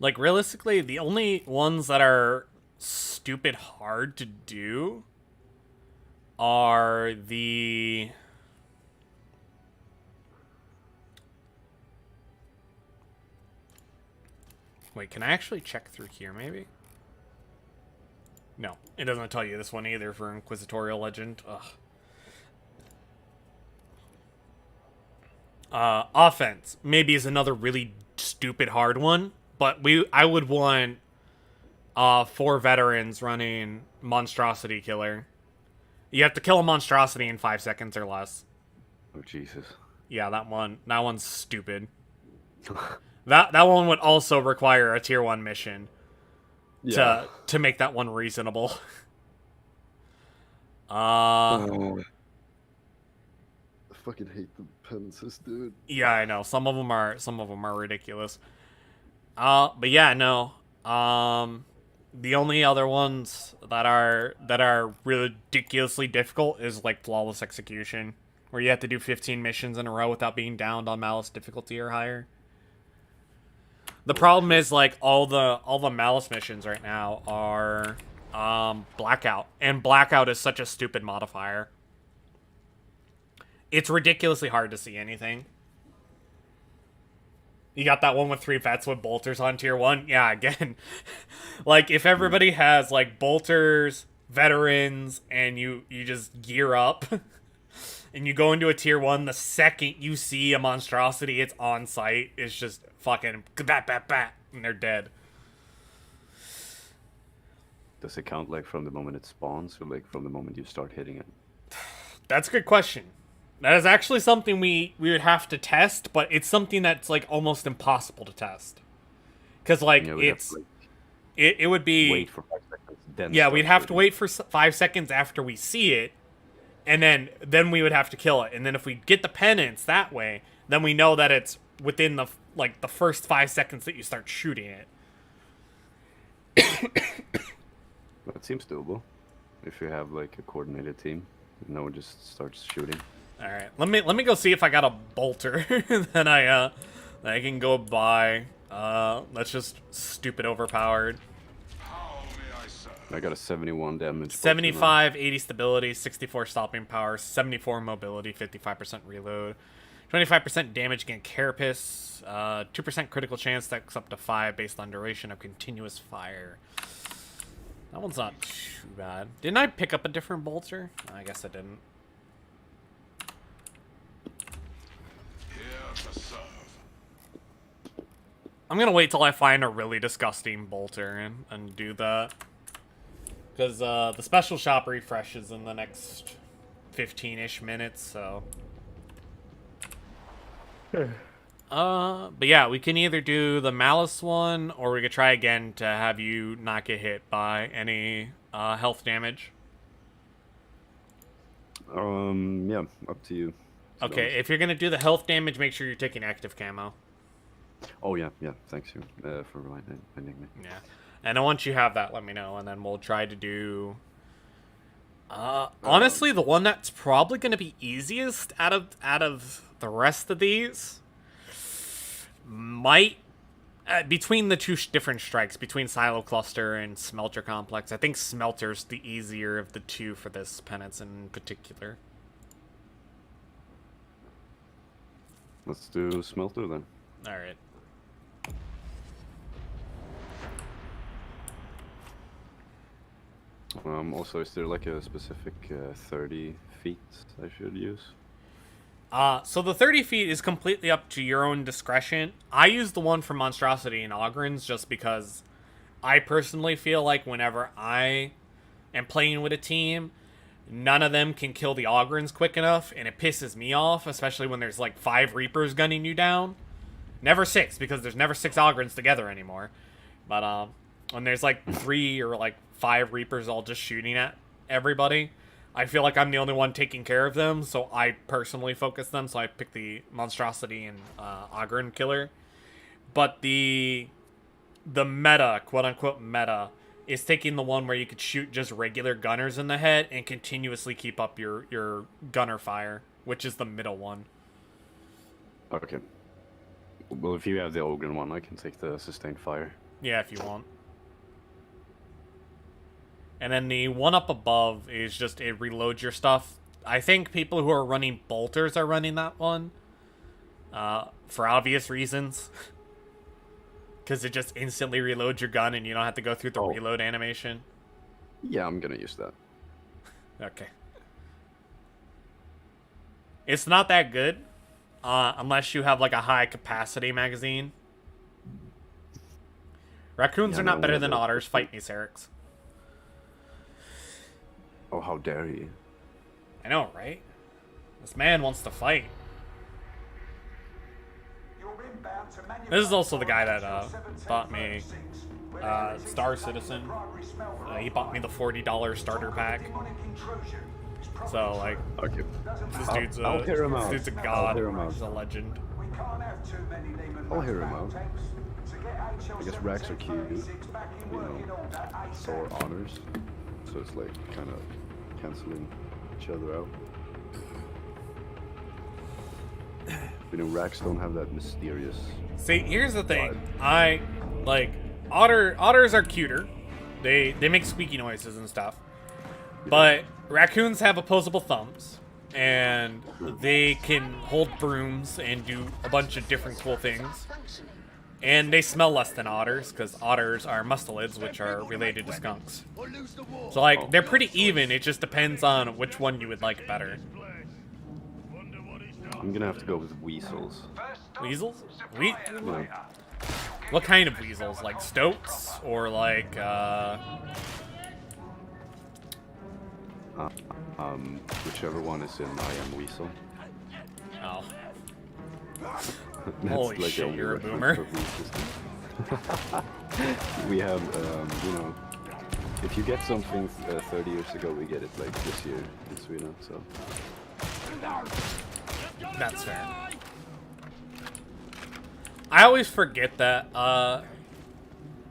Like, realistically, the only ones that are stupid hard to do are the... Wait, can I actually check through here, maybe? No, it doesn't tell you this one either for Inquisitorial Legend. Ugh. Offense maybe is another really stupid hard one, but I would want 4 veterans running Monstrosity Killer. You have to kill a monstrosity in 5 seconds or less. Oh Jesus. Yeah, that one's stupid. That one would also require a tier 1 mission to make that one reasonable. I fucking hate the penances, dude. Yeah, I know. Some of them are ridiculous. But yeah, no. The only other ones that are ridiculously difficult is like Flawless Execution, where you have to do 15 missions in a row without being downed on Malice difficulty or higher. The problem is, like, all the Malice missions right now are Blackout, and Blackout is such a stupid modifier. It's ridiculously hard to see anything. You got that one with 3 vets with bolters on tier 1? Yeah, again. Like, if everybody has, like, bolters, veterans, and you just gear up, and you go into a tier 1, the second you see a monstrosity, it's on site. It's just fucking bat, bat, bat, and they're dead. Does it count, like, from the moment it spawns, or, like, from the moment you start hitting it? That's a good question. That is actually something we would have to test, but it's something that's, like, almost impossible to test. Because, like, it would be... Wait for 5 seconds, then yeah, we'd have to wait for 5 seconds after we see it, and then we would have to kill it. And then if we get the penance that way, then we know that it's within the first 5 seconds that you start shooting it. That seems doable. If you have, like, a coordinated team, no one just starts shooting. All right, let me go see if I got a bolter that I can go buy. That's just stupid overpowered. How may I serve? I got a 71 damage. 75, 80 stability, 64 stopping power, 74 mobility, 55% reload, 25% damage against carapace, 2% critical chance, that's up to 5 based on duration of continuous fire. That one's not too bad. Didn't I pick up a different bolter? I guess I didn't. Here to serve. I'm gonna wait till I find a really disgusting bolter and do that. Because the special shop refreshes in the next 15-ish minutes, so... But yeah, we can either do the Malice one, or we could try again to have you not get hit by any health damage. Yeah, up to you. Okay, if you're gonna do the health damage, make sure you're taking active camo. Oh yeah, thanks you for reminding me. Yeah. And then once you have that, let me know, and then we'll try to do... honestly, the one that's probably going to be easiest out of the rest of these might... between the two different strikes, between Silo Cluster and Smelter Complex, I think Smelter's the easier of the two for this penance in particular. Let's do Smelter then. Alright. Also, is there like a specific 30 feet I should use? So the 30 feet is completely up to your own discretion. I use the one for Monstrosity and Ogrins just because I personally feel like whenever I am playing with a team, none of them can kill the Ogrins quick enough, and it pisses me off, especially when there's like 5 Reapers gunning you down. Never 6, because there's never 6 Ogrins together anymore. But when there's like 3 or like 5 Reapers all just shooting at everybody, I feel like I'm the only one taking care of them, so I personally focus them, so I pick the Monstrosity and Ogren Killer. But the meta, quote-unquote meta, is taking the one where you could shoot just regular gunners in the head and continuously keep up your gunner fire, which is the middle one. Okay. Well, if you have the Ogren one, I can take the sustained fire. Yeah, if you want. And then the one up above is just it reloads your stuff. I think people who are running bolters are running that one. For obvious reasons. Because it just instantly reloads your gun and you don't have to go through the reload animation. Yeah, I'm gonna use that. Okay. It's not that good. Unless you have like a high capacity magazine. Raccoons are not better than otters. Fight me, Serix. Oh, how dare you. I know, right? This man wants to fight. This is also the guy that bought me Star Citizen. He bought me the $40 starter pack. So, like, okay. This dude's a god. He's a legend. I'll hear him out. I guess racks are cute, you know, so are honors. So it's like kind of canceling each other out. You know, racks don't have that mysterious. See, here's the thing. I like otters are cuter. They make squeaky noises and stuff. But raccoons have opposable thumbs, and they can hold brooms and do a bunch of different cool things. And they smell less than otters, because otters are mustelids, which are related to skunks. So, like, they're pretty even. It just depends on which one you would like better. I'm gonna have to go with weasels. Weasels? Yeah. What kind of weasels? Like stoats? Or like, whichever one is in I Am Weasel. Oh. That's Holy like shit, you're a reference boomer. for weasels. We have, you know, if you get something 30 years ago, we get it like this year in Sweden, so. That's fair. I always forget that,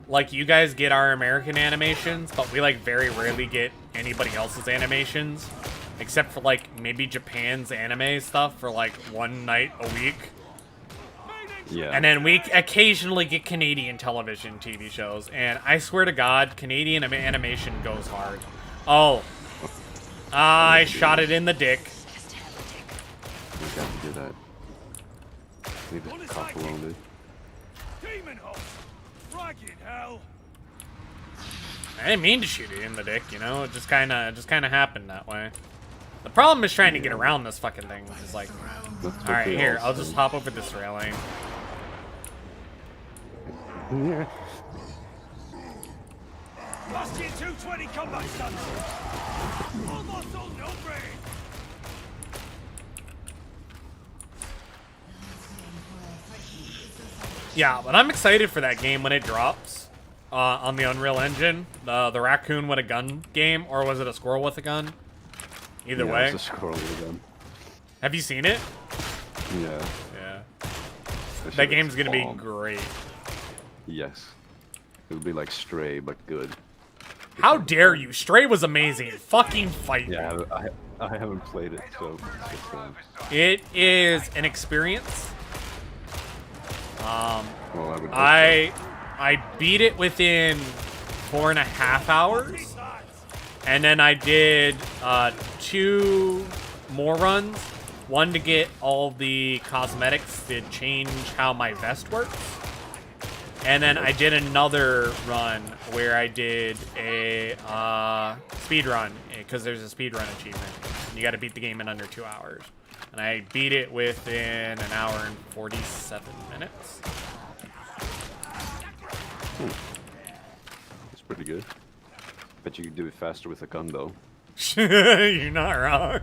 like, you guys get our American animations, but we, like, very rarely get anybody else's animations. Except for, like, maybe Japan's anime stuff for, like, one night a week. Yeah. And then we occasionally get Canadian television TV shows, and I swear to God, Canadian animation goes hard. Oh. I shot it in the dick. We got to do that. Leave this cop alone, dude. Demon hole! Fragging hell! I didn't mean to shoot it in the dick, you know? It just kinda happened that way. The problem is trying to get around this fucking thing, which is like... Alright, here, I'll just hop over this railing. Yeah. Bastion 220 combat stance! Almost all no brain! Yeah, but I'm excited for that game when it drops on the Unreal Engine. The raccoon with a gun game, or was it a squirrel with a gun? Either way. It's a squirrel with a gun. Have you seen it? Yeah. Yeah. That That shit game's is gonna be bomb. great. Yes. It'll be like Stray, but good. How dare you? Stray was amazing. Fucking fight me. Yeah, I haven't played it, so it's just, It is an experience. well, I would I beat it within 4.5 hours, and then I did 2 more runs. One to get all the cosmetics to change how my vest works, and then I did another run where I did a speed run, because there's a speed run achievement. You got to beat the game in under 2 hours, and I beat it within an hour and 47 minutes. It's pretty good. Bet you could do it faster with a gun, though. You're not wrong.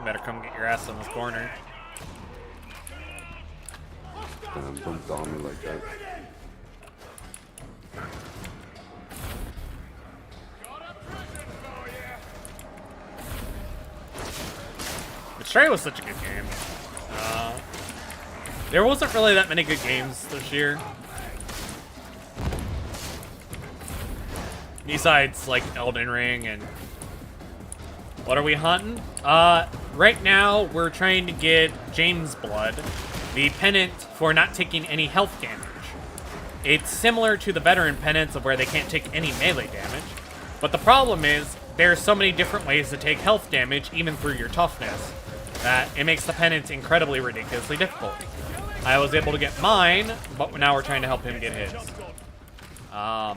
Better come get your ass in this corner. Don't down me like that. But Stray was such a good game. There wasn't really that many good games this year. Besides, like, Elden Ring and... What are we hunting? Right now, we're trying to get James Blood, the penance for not taking any health damage. It's similar to the veteran penance of where they can't take any melee damage. But the problem is, there's so many different ways to take health damage, even through your toughness, that it makes the penance incredibly ridiculously difficult. I was able to get mine, but now we're trying to help him get his. The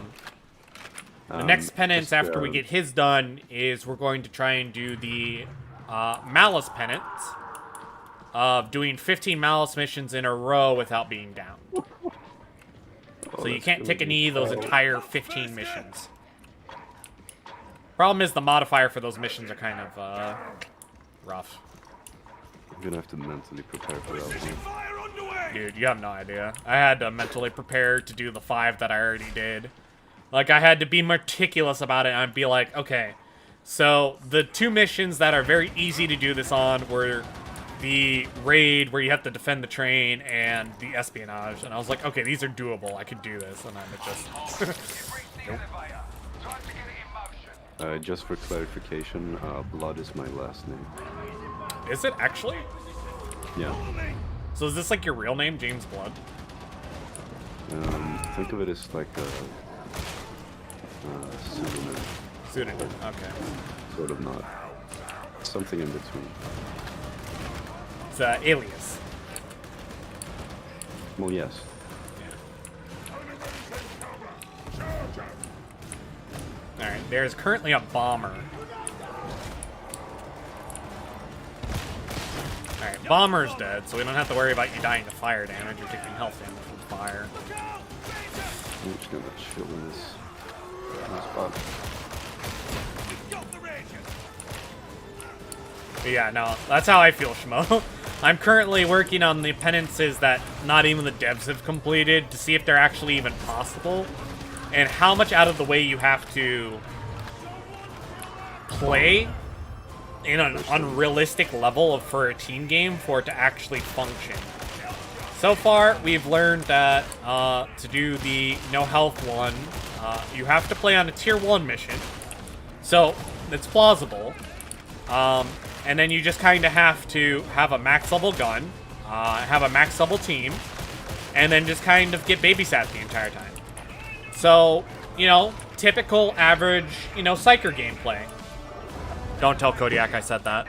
next penance after we get his done is we're going to try and do the Malice penance of doing 15 Malice missions in a row without being down. So you can't take a knee those entire 15 missions. Problem is the modifier for those missions are kind of rough. I'm gonna have to mentally prepare for that one. Dude, you have no idea. I had to mentally prepare to do the 5 that I already did. Like, I had to be meticulous about it, and I'd be like, okay, so the 2 missions that are very easy to do this on were the raid, where you have to defend the train, and the espionage. And I was like, okay, these are doable. I could do this. And then it just... Just for clarification, Blood is my last name. Is it actually? Yeah. So is this like your real name, James Blood? Think of it as like a pseudonym. Pseudonym, okay. Sort of not. Something in between. It's alias. Well, yes. Alright, there's currently a bomber. Alright, bomber's dead, so we don't have to worry about you dying to fire damage or taking health damage from fire. I'm just gonna chill in this spot. But yeah, no, that's how I feel, Shmo. I'm currently working on the penances that not even the devs have completed to see if they're actually even possible, and how much out of the way you have to play in an unrealistic level for a team game for it to actually function. So far, we've learned that to do the no health one, you have to play on a tier 1 mission, so it's plausible. and then you just kind of have to have a max level gun, have a max level team, and then just kind of get babysat the entire time. So, you know, typical average, you know, Psyker gameplay. Don't tell Kodiak I said that.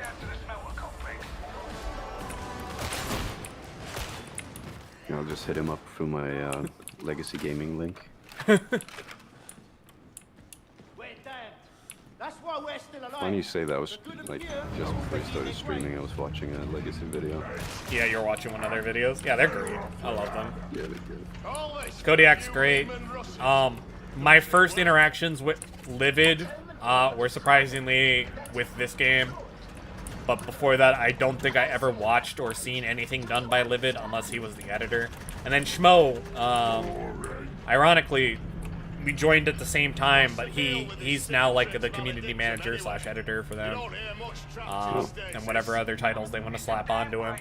I'll just hit him up through my Legacy Gaming link. When you say that, was like just before I started streaming, I was watching a Legacy video. Yeah, you're watching one of their videos. Yeah, they're great. I love them. Yeah, they're good. Kodiak's great. My first interactions with Livid were surprisingly with this game. But before that, I don't think I ever watched or seen anything done by Livid unless he was the editor. And then Schmo, ironically, we joined at the same time, but he's now like the community manager / editor for them, and whatever other titles they want to slap onto him.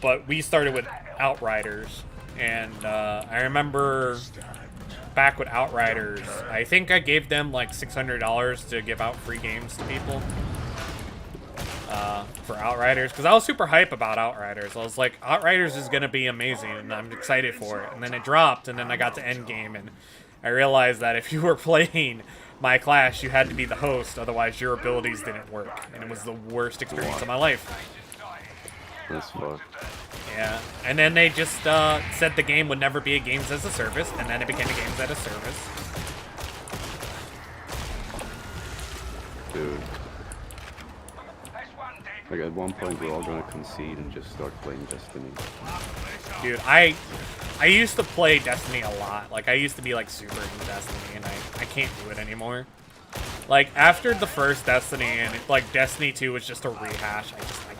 But we started with Outriders, and I remember back with Outriders, I think I gave them like $600 to give out free games to people for Outriders, because I was super hype about Outriders. I was like, Outriders is gonna be amazing, and I'm excited for it. And then it dropped, and then I got to Endgame, and I realized that if you were playing my class, you had to be the host, otherwise your abilities didn't work, and it was the worst experience of my life. That's fucked. Yeah, and then they just said the game would never be a games as a service, and then it became a games as a service. Dude. Like at one point we're all gonna concede and just start playing Destiny. Dude, I used to play Destiny a lot. Like I used to be like super into Destiny, and I can't do it anymore. Like after the first Destiny and like Destiny 2 was just a rehash, I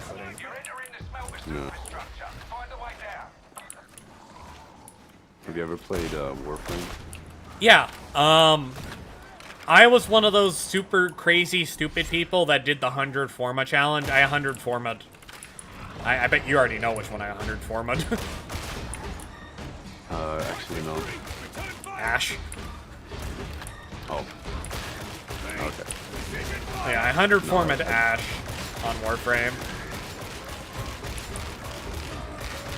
couldn't. No. Have you ever played Warframe? Yeah. I was one of those super crazy stupid people that did the 100 Forma challenge. I 100 Forma'd. I bet you already know which one I 100 Forma'd. Actually no. Ash. Oh. Okay. Yeah, I 100 Forma'd Ash on Warframe.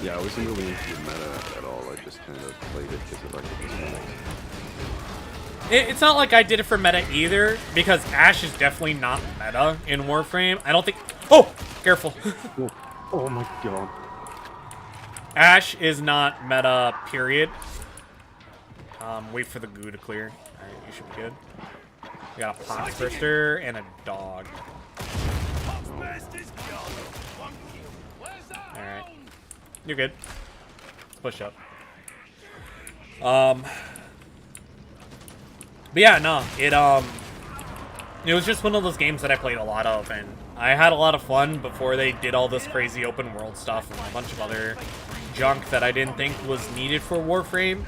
Yeah, I wasn't really into the meta at all. I just kind of played it because of like the mechanics. It's not like I did it for meta either, because Ash is definitely not meta in Warframe. I don't think... Oh! Careful. Oh my god. Ash is not meta, period. Wait for the goo to clear. Alright, you should be good. We got a pot twister and a dog. Alright. You're good. Push up. But yeah, no, it was just one of those games that I played a lot of, and I had a lot of fun before they did all this crazy open world stuff and a bunch of other junk that I didn't think was needed for Warframe.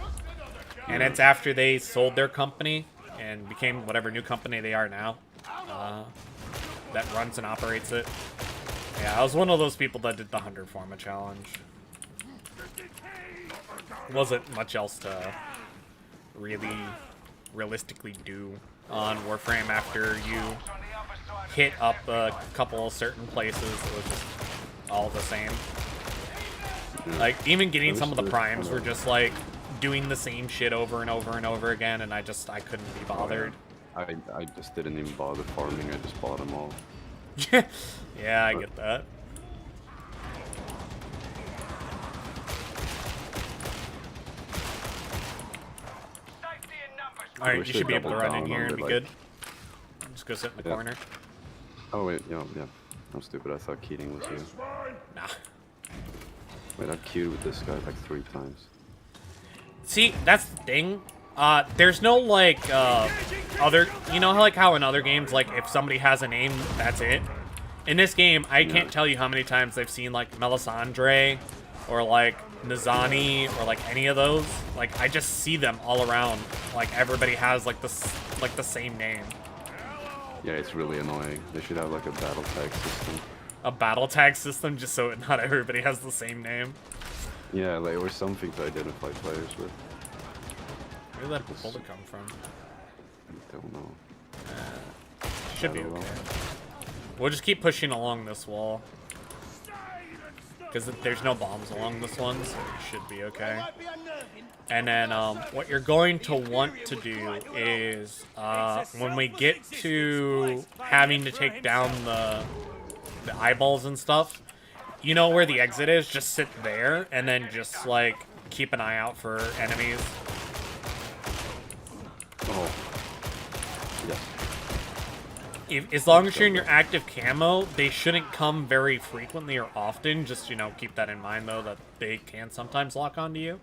And it's after they sold their company and became whatever new company they are now, that runs and operates it. Yeah, I was one of those people that did the 100 Forma challenge. Wasn't much else to really realistically do on Warframe after you hit up a couple of certain places. It was just all the same. Like, even getting some of the primes were just like doing the same shit over and over and over again, and I couldn't be bothered. I just didn't even bother farming, I just bought them all. Yeah, I get that. Alright, you should be able to run in here and be good. Just go sit in the corner. Oh wait, yeah. I'm stupid, I thought Keating was you. Nah. Wait, I've queued with this guy like 3 times. See, that's the thing. There's no, like, other... You know how in other games, like, if somebody has a name, that's it? In this game, I can't tell you how many times I've seen, like, Melisandre, or, like, Nizani, or, like, any of those. Like, I just see them all around. Like, everybody has, like, the same name. Yeah, it's really annoying. They should have, like, a battle tag system. A battle tag system, just so not everybody has the same name? Yeah, like, or something to identify players with. Where did that bullet come from? I don't know. Should be okay. We'll just keep pushing along this wall. Because there's no bombs along this one, so it should be okay. And then what you're going to want to do is when we get to having to take down the eyeballs and stuff, you know where the exit is? Just sit there and then just like keep an eye out for enemies. Oh. Yes. As long as you're in your active camo, they shouldn't come very frequently or often. Just, you know, keep that in mind, though, that they can sometimes lock onto you.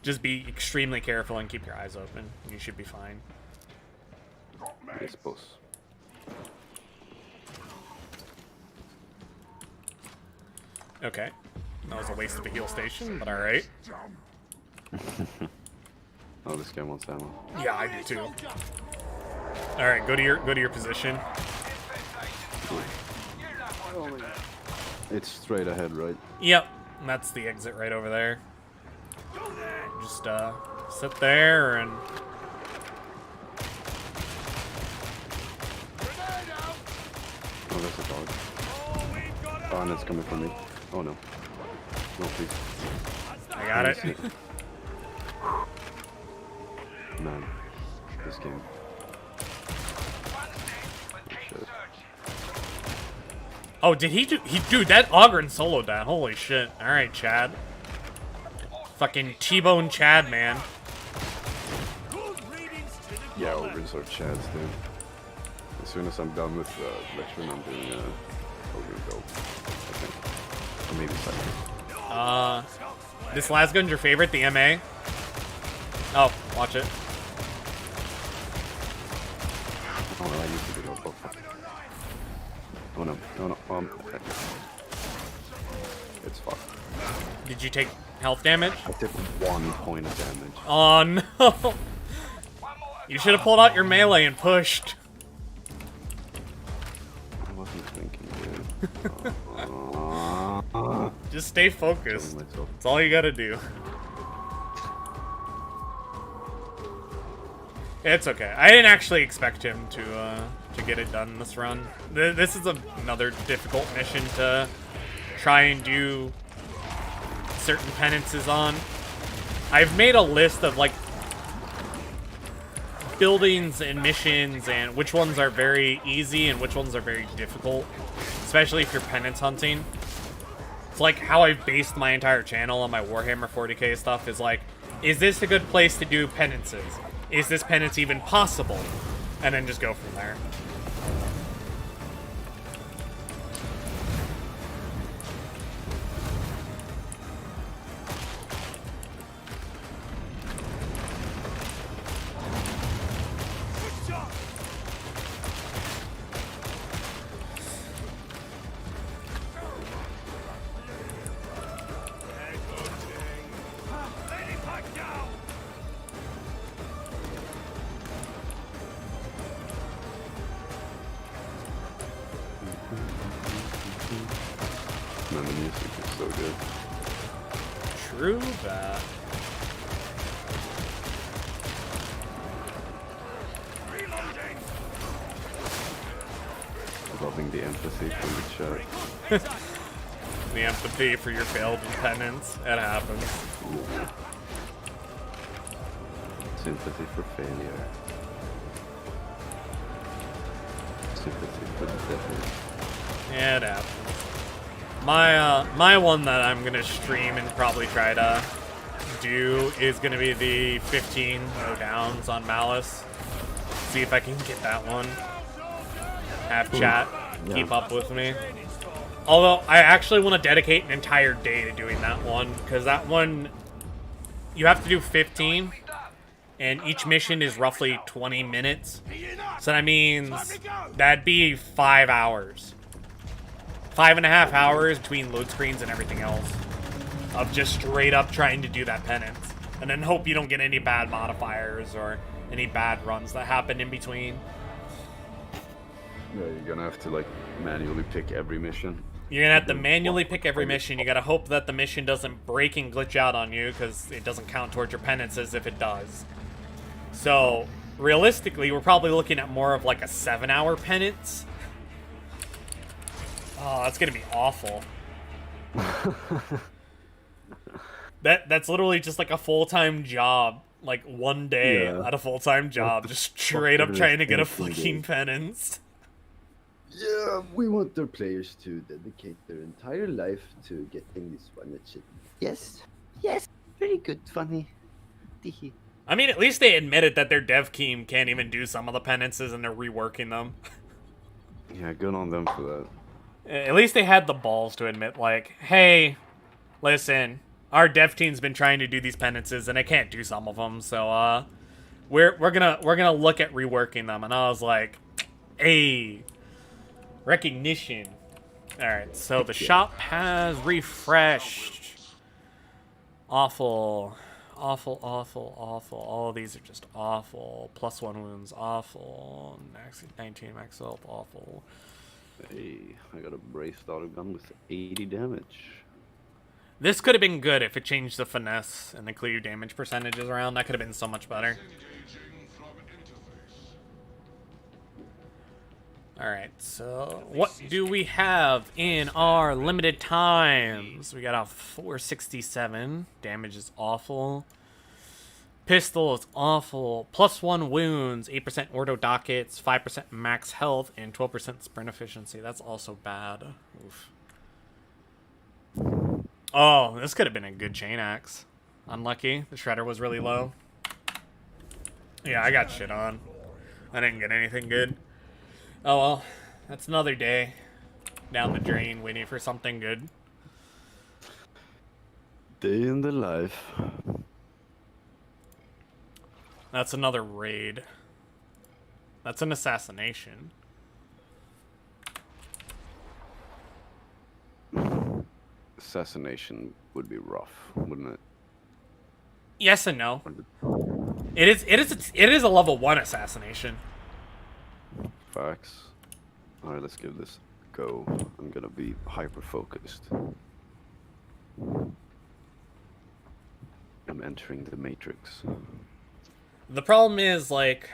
Just be extremely careful and keep your eyes open. You should be fine. Yes, boss. Okay. That was a waste of a heal station, but alright. Oh, this guy wants ammo. Yeah, I do too. Alright, go to your position. It's straight ahead, right? Yep. That's the exit right over there. Just sit there and Oh, that's a dog. Oh, and it's coming from me. Oh no. No, please. I got it. Man, this game. Shit. Oh, did he dude, that Ogren soloed that. Holy shit. Alright, Chad. Fucking T-bone Chad, man. Yeah, ogres are chads, dude. As soon as I'm done with lecturing, I'm doing ogre build. I think. Or maybe second. This last gun's your favorite, the MA? Oh, watch it. Oh, I need to do that. Oh, fuck. Oh no, no, no. It's fucked. Did you take health damage? I took 1 point of damage. Oh no! You should have pulled out your melee and pushed. I wasn't thinking, dude. Just stay focused. Killing myself. That's all you gotta do. It's okay. I didn't actually expect him to get it done this run. This is another difficult mission to try and do certain penances on. I've made a list of like buildings and missions and which ones are very easy and which ones are very difficult, especially if you're penance hunting. It's like how I've based my entire channel on my Warhammer 40k stuff is like, is this a good place to do penances? Is this penance even possible? And then just go from there. Man, the music is so good. True that. Loving the empathy from the chat. The empathy for your failed penance. It happens. Sympathy for failure. Sympathy for the devil. Yeah, it happens. My one that I'm gonna stream and probably try to do is gonna be the 15 no downs on Malice. See if I can get that one. Have chat keep up with me. Although I actually want to dedicate an entire day to doing that one, because that one you have to do 15, and each mission is roughly 20 minutes. So that means that'd be 5 hours. 5.5 hours between load screens and everything else of just straight up trying to do that penance. And then hope you don't get any bad modifiers or any bad runs that happen in between. Yeah, you're gonna have to like manually pick every mission. You're gonna have to manually pick every mission. You gotta hope that the mission doesn't break and glitch out on you, because it doesn't count towards your penances if it does. So, realistically, we're probably looking at more of like a 7-hour penance. Oh, that's gonna be awful. That's literally just like a full-time job. Like one day Yeah. at a full-time job, just straight up fuck trying to get a is this fucking game? penance. Yeah, we want their players to dedicate their entire life to getting this one shit. Yes, yes, very good, funny. Teehee. I mean, at least they admitted that their dev team can't even do some of the penances and they're reworking them. Yeah, good on them for that. At least they had the balls to admit, like, hey, listen, our dev team's been trying to do these penances and I can't do some of them, so we're gonna look at reworking them. And I was like, hey, recognition. All right, so the shop has refreshed. Awful. Awful, awful, awful. All of these are just awful. +1 wounds, awful. Max 19, max health, awful. Hey, I got a braced auto gun with 80 damage. This could have been good if it changed the finesse and the clear damage percentages around. That could have been so much better. Disengaging from interface. Alright, so what do we have in our limited times? We got a 467. Damage is awful. Pistol is awful. +1 wounds, 8% ordo dockets, 5% max health, and 12% sprint efficiency. That's also bad. Oof. Oh, this could have been a good chain axe. Unlucky. The shredder was really low. Yeah, I got shit on. I didn't get anything good. Oh well, that's another day down the drain waiting for something good. Day in the life. That's another raid. That's an assassination. Assassination would be rough, wouldn't it? Yes and no. It is a level 1 assassination. Facts. Alright, let's give this a go. I'm gonna be hyper focused. I'm entering the matrix. The problem is, like,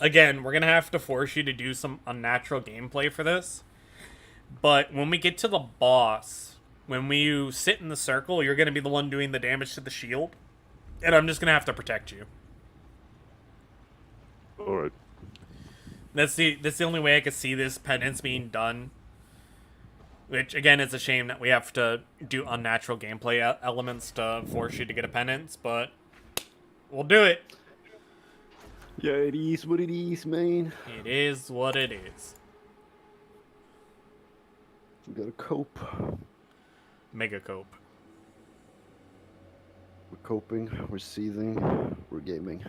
again, we're gonna have to force you to do some unnatural gameplay for this. But when we get to the boss, when you sit in the circle, you're gonna be the one doing the damage to the shield. And I'm just gonna have to protect you. Alright. That's the only way I could see this penance being done. Which, again, it's a shame that we have to do unnatural gameplay elements to force you to get a penance, but we'll do it. Yeah, it is what it is, man. It is what it is. We gotta cope. Mega cope. We're coping, we're seething, we're gaming.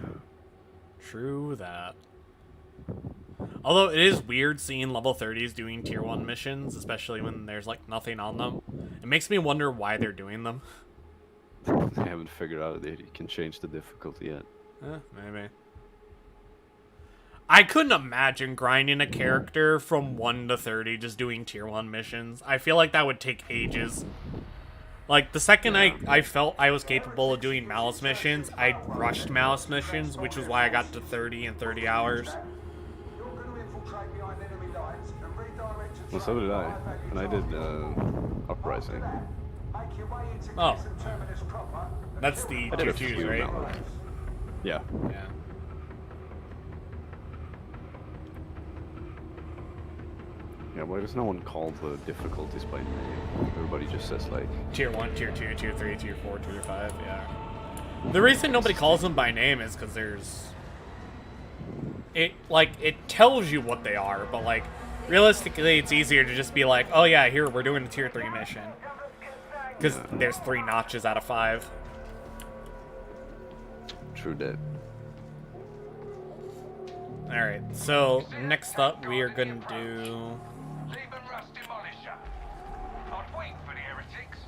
True that. Although it is weird seeing level 30s doing tier 1 missions, especially when there's like nothing on them. It makes me wonder why they're doing them. They haven't figured out that you can change the difficulty yet. Maybe. I couldn't imagine grinding a character from 1 to 30 just doing tier 1 missions. I feel like that would take ages. Like, the second I felt I was capable of doing Malice missions, I rushed Malice missions, which was why I got to 30 in 30 hours. Well, so did I. And I did Uprising. Oh. That's the I did tier a few 2s, right? now. Yeah. Yeah. Yeah, why does no one call the difficulties by name? Everybody just says like... Tier 1, Tier 2, Tier 3, Tier 4, Tier 5, yeah. The reason nobody calls them by name is because there's... It tells you what they are, but, like, realistically, it's easier to just be like, oh yeah, here, we're doing a Tier 3 mission. Because there's 3 notches out of 5. True that. Alright, so, next up, we are gonna do... Even Rust Demolisher. I'd wait for the heretics.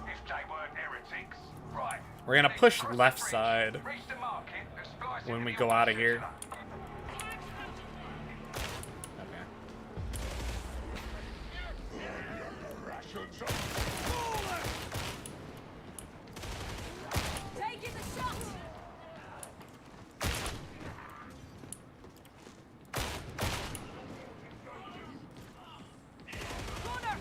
If they weren't heretics. Right. We're gonna push left side Reach the market and splice when it we with go your out of here. Taking the shot! Corner!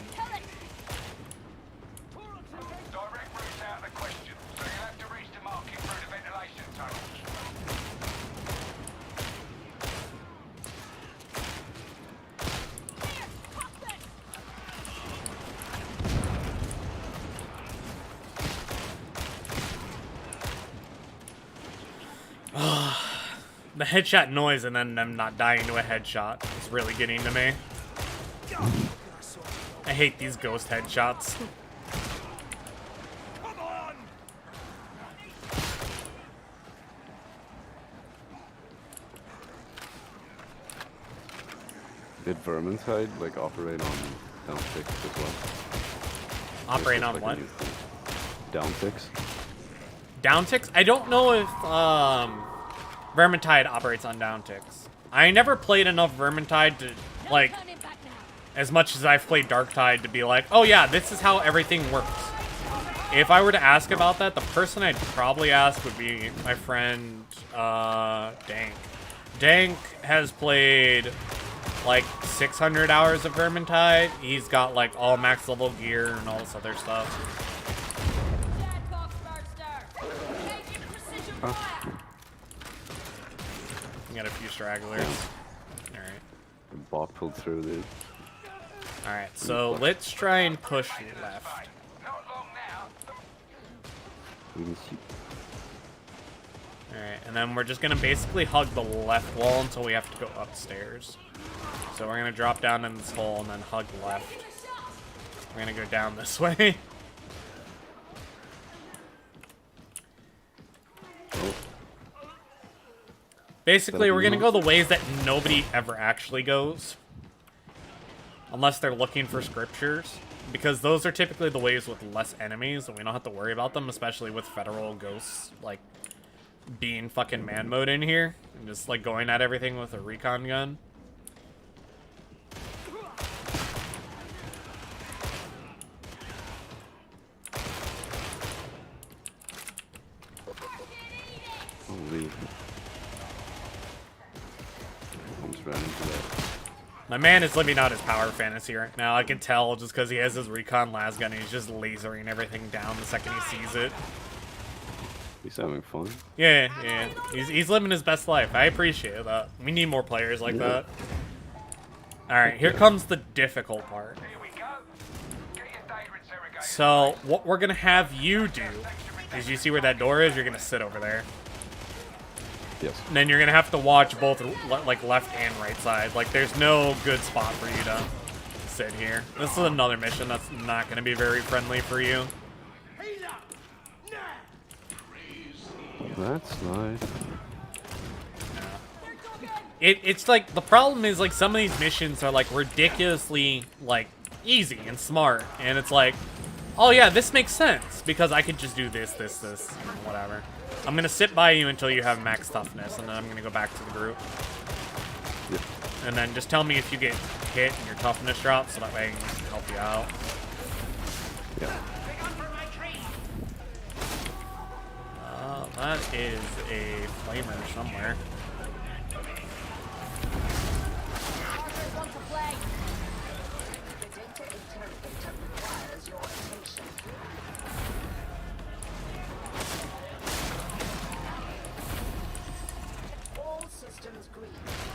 The headshot noise and then them not dying to a headshot is really getting to me. I hate these ghost headshots. Come on! Did Vermintide like operate on downticks as well? Operate on Like a what? new thing? Downticks? Downticks? I don't know if Vermintide operates on downticks. I never played enough Vermintide to, like, Turning back now. as much as I've played DarkTide to be like, oh yeah, this is how everything works. If I were to ask about that, the person I'd probably ask would be my friend, Dank. Dank has played like 600 hours of Vermintide. He's got like all max level gear and all this other stuff. Jackbox Roadster. Engaging precision fire. We got a few stragglers. Alright. The bot pulled through, dude. Alright, so let's try and push left. Not long now. We can see. Alright, and then we're just gonna basically hug the left wall until we have to go upstairs. So we're gonna drop down in this hole and then hug left. We're gonna go down this way. Oh, Basically, we're gonna go the ways that nobody ever actually goes. Unless they're looking for scriptures. Because those are typically the ways with less enemies, and we don't have to worry about them, especially with federal ghosts, like, being fucking man mode in here. And just, like, going at everything with a recon gun. holy. Almost ran into that. My man is living out his power fantasy right now. I can tell just because he has his recon las gun and he's just lasering everything down the second he sees it. He's having fun. Yeah, yeah. He's living his best life. I appreciate that. We need more players like that. Alright, here comes the difficult part. Here we go. Get your data interrogator. So, what we're gonna have you do is you see where that door is, you're gonna sit over there. Yes. And then you're gonna have to watch both like left and right side. Like there's no good spot for you to sit here. This is another mission that's not gonna be very friendly for you. That's nice. It's like the problem is like some of these missions are like ridiculously like easy and smart, and it's like, oh yeah, this makes sense because I could just do this, you know, whatever. I'm gonna sit by you until you have max toughness, and then I'm gonna go back to the group. Yep. And then just tell me if you get hit and your toughness drops, so that way I can help you out. Yeah. That is a flamer somewhere. Want to play?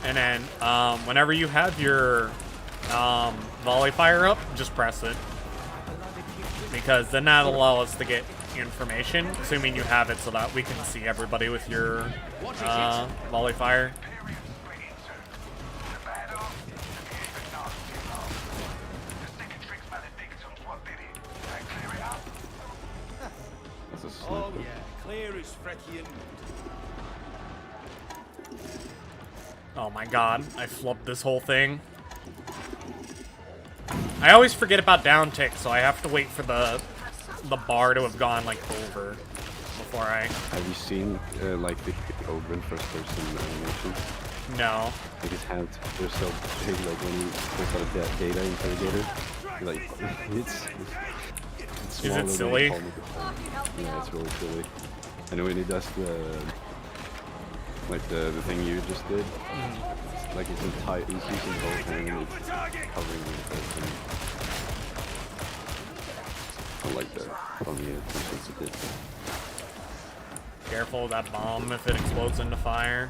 And then, whenever you have your volley fire up, just press it. Because then that'll allow us to get information, assuming you have it so that we can see everybody with your volley fire. That's a sniper. Oh yeah, clear as Frecky and Oh my god, I flubbed this whole thing. I always forget about down tick, so I have to wait for the bar to have gone like over before I... Have you seen like the open first person animation? No. Like his hands are so big, like when you click on a data interrogator, like it's Is it smaller silly? than yeah, it's really silly. And when he does the like the thing you just did, it's like it's entire, he's using both hands, it's covering the person. I like that from the attention to detail. Careful of that bomb if it explodes into fire.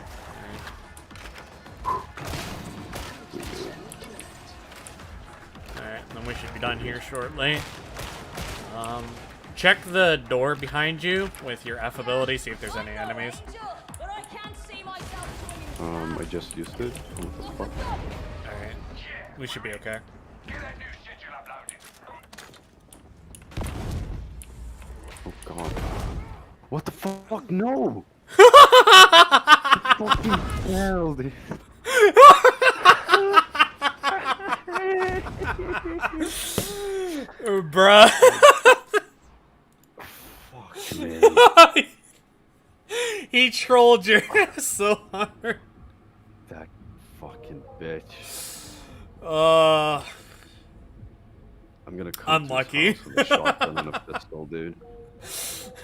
Alright, then we should be done here shortly. Check the door behind you with your F ability, see if there's any enemies. But I can't I just used it. What the fuck? Alright. We should be okay. Get that new schedule uploaded. Oh god. What the fuck? No! Fucking hell, dude. Bruh. Fuck, man. He trolled your ass so hard. That fucking bitch. I'm gonna come Unlucky. to his house with a shotgun and a pistol, dude.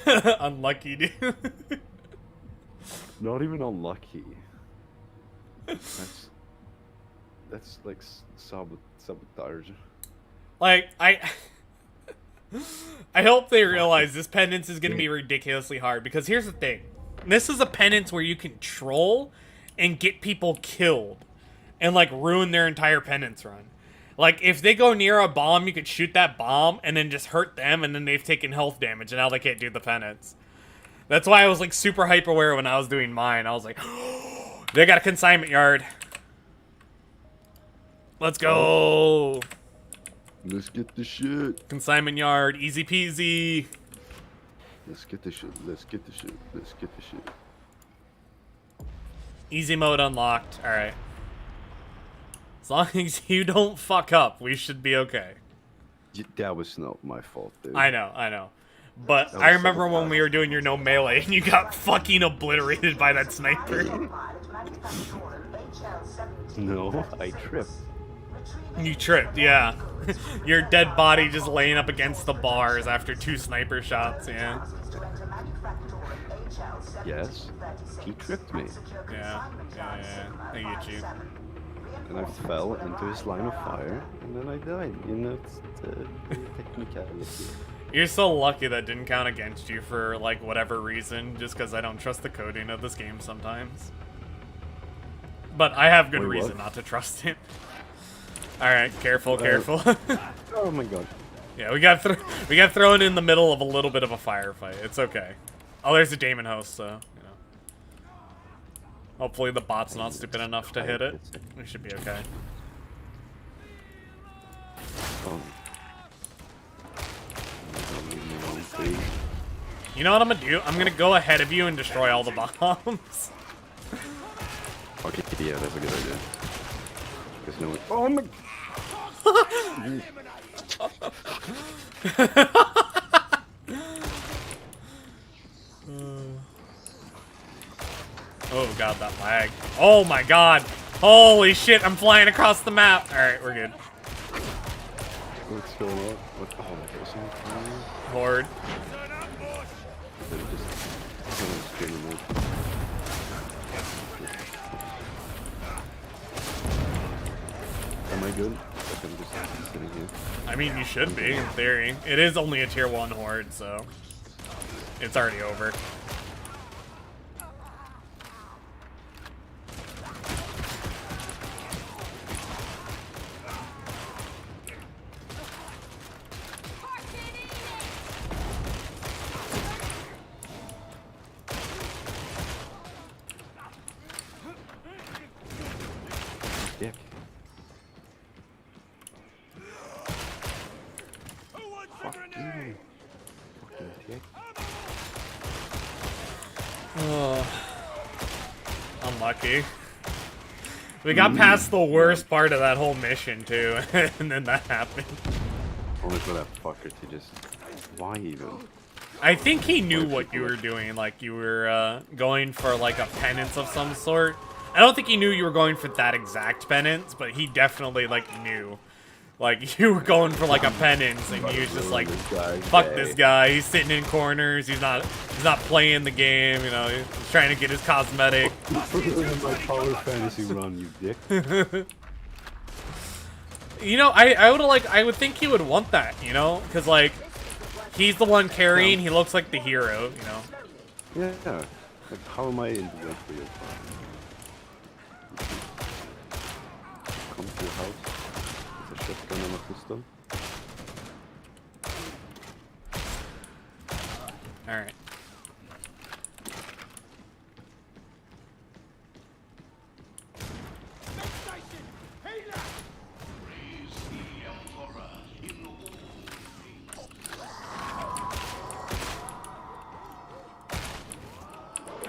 Unlucky, dude. Not even unlucky. That's like sabotage. Like, I hope they realize this penance is gonna be ridiculously hard, because here's the thing. This is a penance where you can troll and get people killed and, like, ruin their entire penance run. Like, if they go near a bomb, you could shoot that bomb and then just hurt them, and then they've taken health damage, and now they can't do the penance. That's why I was, like, super hyper aware when I was doing mine. I was like, oh, they got a consignment yard. Let's go. Let's get the shit. Consignment yard, easy peasy. Let's get the shit. Let's get the shit. Let's get the shit. Easy mode unlocked. Alright. As long as you don't fuck up, we should be okay. That was not my fault, dude. I know. But That I was remember when sabotage. we were doing your no melee and you got fucking obliterated by that sniper. No, I tripped. You tripped, yeah. Your dead body just laying up against the bars after 2 sniper shots, yeah. Yes, he tripped me, Yeah. I get you. and I fell into his line of fire, and then I died. You know, it's technicality. You're so lucky that didn't count against you for, like, whatever reason, just because I don't trust the coding of this game sometimes. But I have good Wait, what? reason not to trust it. Alright, careful. Oh my god. Yeah, we got thrown in the middle of a little bit of a firefight. It's okay. Oh, there's a Damon host, so, you know. Hopefully the bot's not stupid enough to hit it. We should be okay. Oh. Leave me alone, please. You know what I'm gonna do? I'm gonna go ahead of you and destroy all the bombs. Okay, yeah, that's a good idea. There's no one. Oh my. Oh god, that lag. Oh my god. Holy shit, I'm flying across the map. Alright, we're good. What's going on? What? Oh, there's someone flying. Horde. They're just screaming out. Am I good? Like I'm just sitting here. I mean, you should be, in theory. It is only a tier 1 horde, so it's already over. Dick. Fuck you. Fucking dick. Oh, unlucky. We got past the worst part of that whole mission, too, and then that happened. Only for that fucker to just. Why even? I think he knew what you were doing, like you were going for like a penance of some sort. I don't think he knew you were going for that exact penance, but he definitely like knew. Like you were going for like a penance, and he was just like, "Fuck this guy. He's sitting in corners. He's not playing the game. You know, he's trying to get his cosmetic." My power fantasy run, you dick. You know, I would think he would want that. You know, because like he's the one carrying. He looks like the hero. You know. Yeah. Like, how am I in the way for your plan? Come to your house with a shotgun and a pistol. All right.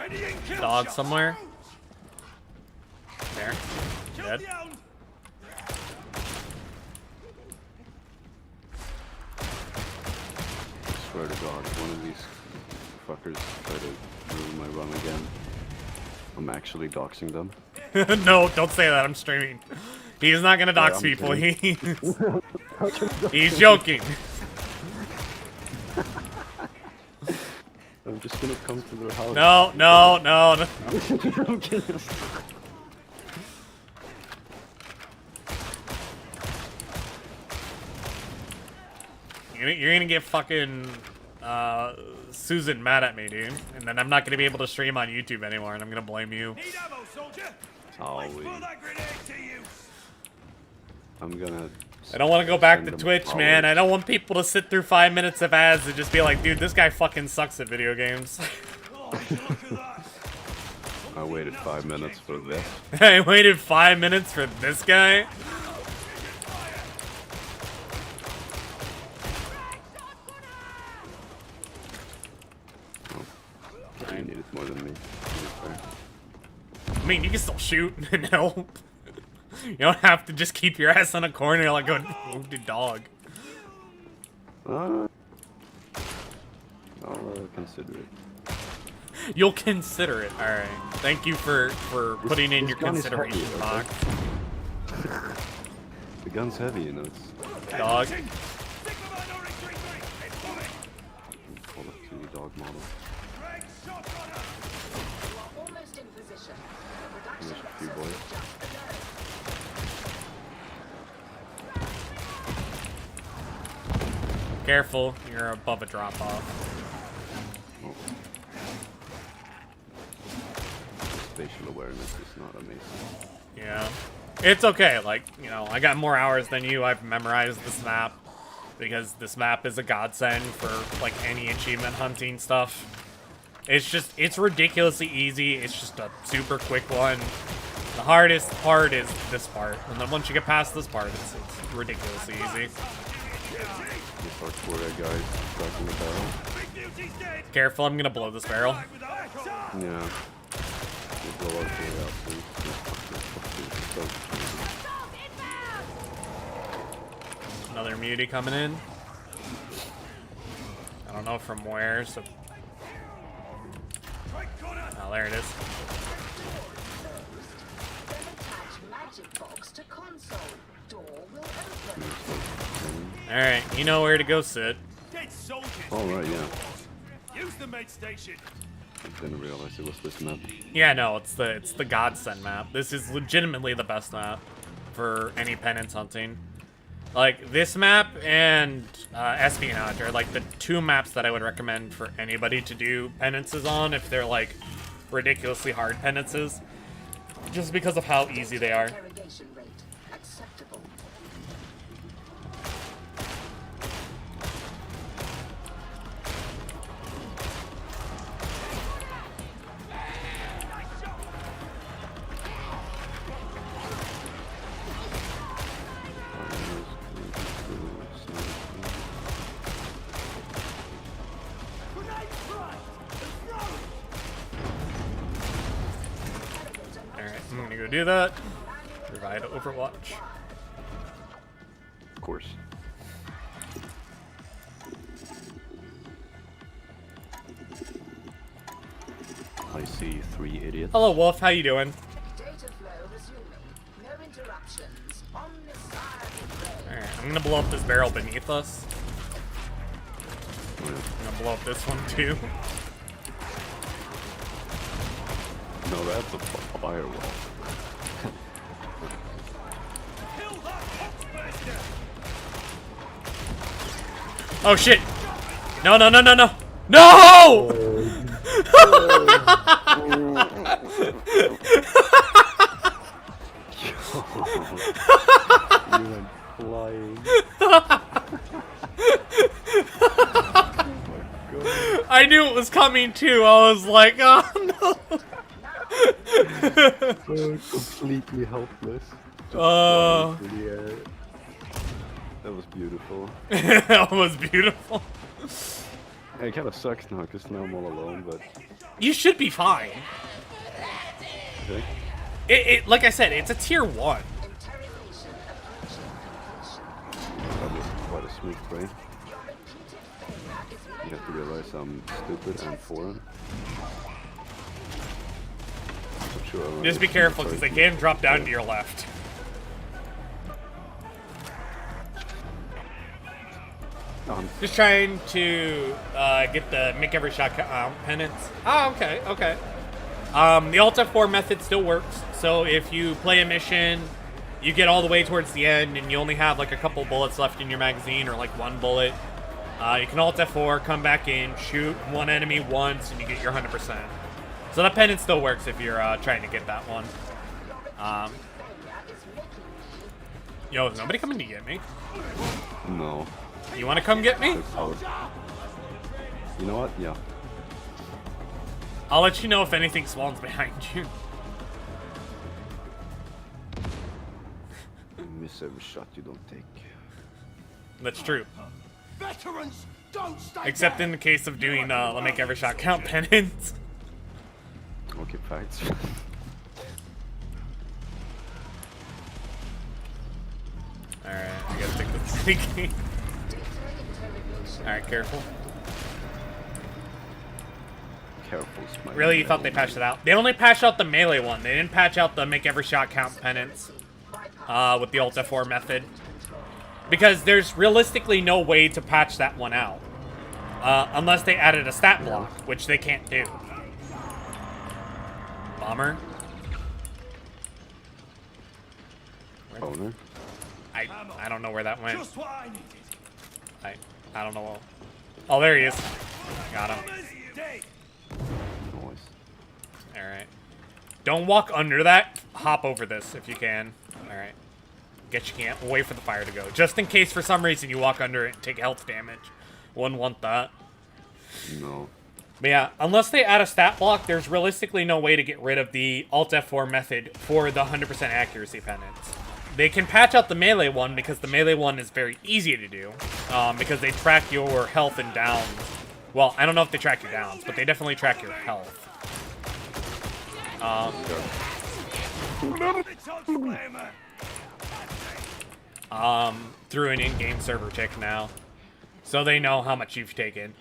Ready and kill Dog shots. somewhere. There. Kill Dead. the hound. I swear to God, if one of these fuckers try to ruin my run again, I'm actually doxing them. No, don't say that. I'm streaming. He's not gonna dox I'm people. kidding. He's joking. I'm just gonna come to their house. No, no, no, no. I'm kidding. You're gonna get fucking Susan mad at me, dude, and then I'm not gonna be able to stream on YouTube anymore, and I'm gonna blame you. Need ammo, soldier. Always. Let's put that grenade to use. I'm gonna. I don't want to go back to send them Twitch, man. flowers. I don't want people to sit through 5 minutes of ads and just be like, dude, this guy fucking sucks at video games. Oh, look at that. I waited 5 minutes for this. I waited 5 minutes for this guy. You need it more than me. I mean, you can still shoot and help. You don't have to just keep your ass on a corner like a wounded dog. I'll consider it. You'll consider it. All right. Thank you for putting in this your gun is consideration heavy, box. The gun's heavy, you know. It's Dog. Stick the minority 3-3. It's coming. Call of Duty dog model. Greg, shot runner. Almost in position. There's a few boys. Careful, you're above a drop off. Spatial awareness is not amazing. Yeah. It's okay, like, you know, I got more hours than you. I've memorized this map because this map is a godsend for like any achievement hunting stuff. It's ridiculously easy. It's just a super quick one. The hardest part is this part, and then once you get past this part, it's ridiculously easy. This hardcore guy striking the barrel. Big Beauty's dead. Careful, I'm gonna blow this barrel. Back with that. Yeah. We'll blow our boy out too. Another mutie coming in. I don't know from where, so... Right corner. Oh, there it is. Attach magic box to console. Door will open. Alright, you know where to go sit. Dead soldiers. Oh, right, yeah. Use the med station. I didn't realize it was this map. Yeah, no, it's the godsend map. This is legitimately the best map for any penance hunting. Like, this map and Espionage are like the two maps that I would recommend for anybody to do penances on if they're like ridiculously hard penances. Just because of how easy they are. Interrogation rate acceptable. Alright, I'm gonna go do that. Provide Overwatch. Of course. I see 3 idiots. Hello, Wolf. How you doing? Data flow resuming. No interruptions. Omniscient. Alright, I'm gonna blow up this barrel beneath us. Oh, yeah. I'm gonna blow up this one too. No, that's a firewall. Kill that hotbirster. Oh shit! No, no, no, no, no! No! You went flying. I knew it was coming too. I was like, oh no. Completely helpless. Just Oh. flying through the air. That was beautiful. That was beautiful. It kind of sucks now, because now I'm all alone, but... You should be fine. Okay. It like I said, it's a tier 1. Interrogation approaching completion. That was quite a smooth brain. Your repeated failure is You have to realize I'm stupid and foreign. I'm sure I'm Just be careful, because they can drop down to your left. Just trying to get the make every shot count penance. Oh, okay, okay. The Alt F4 method still works. So if you play a mission, you get all the way towards the end, and you only have like a couple bullets left in your magazine, or like 1 bullet. You can Alt F4, come back in, shoot one enemy once, and you get your 100%. So that penance still works if you're trying to get that one. Yo, is nobody coming to get me? No. You want to come get me? You know what? Yeah. I'll let you know if anything spawns behind you. You miss every shot you don't take. That's true. Veterans, don't stay Except there. in the case of doing make every shot count penance. Okay, facts. Alright, I gotta take this thinking. Alright, careful. Careful's my Really, you thought they patched it out? They only patched out the melee one. They didn't patch out the make every shot count penance with the Alt F4 method. Because there's realistically no way to patch that one out. Unless they added a stat block, which they can't do. Bomber. Owner. I don't know where that went. Just what I needed. I don't know. Oh, there he is. Got him. Dead. Noise. Alright. Don't walk under that. Hop over this if you can. Alright. Get your camp. Wait for the fire to go. Just in case for some reason you walk under it and take health damage. Wouldn't want that. No. But yeah, unless they add a stat block, there's realistically no way to get rid of the Alt F4 method for the 100% accuracy penance. They can patch out the melee one because the melee one is very easy to do. Because they track your health and downs. Well, I don't know if they track your downs, but they definitely track your health. Through an in-game server tick now. So they know how much you've taken.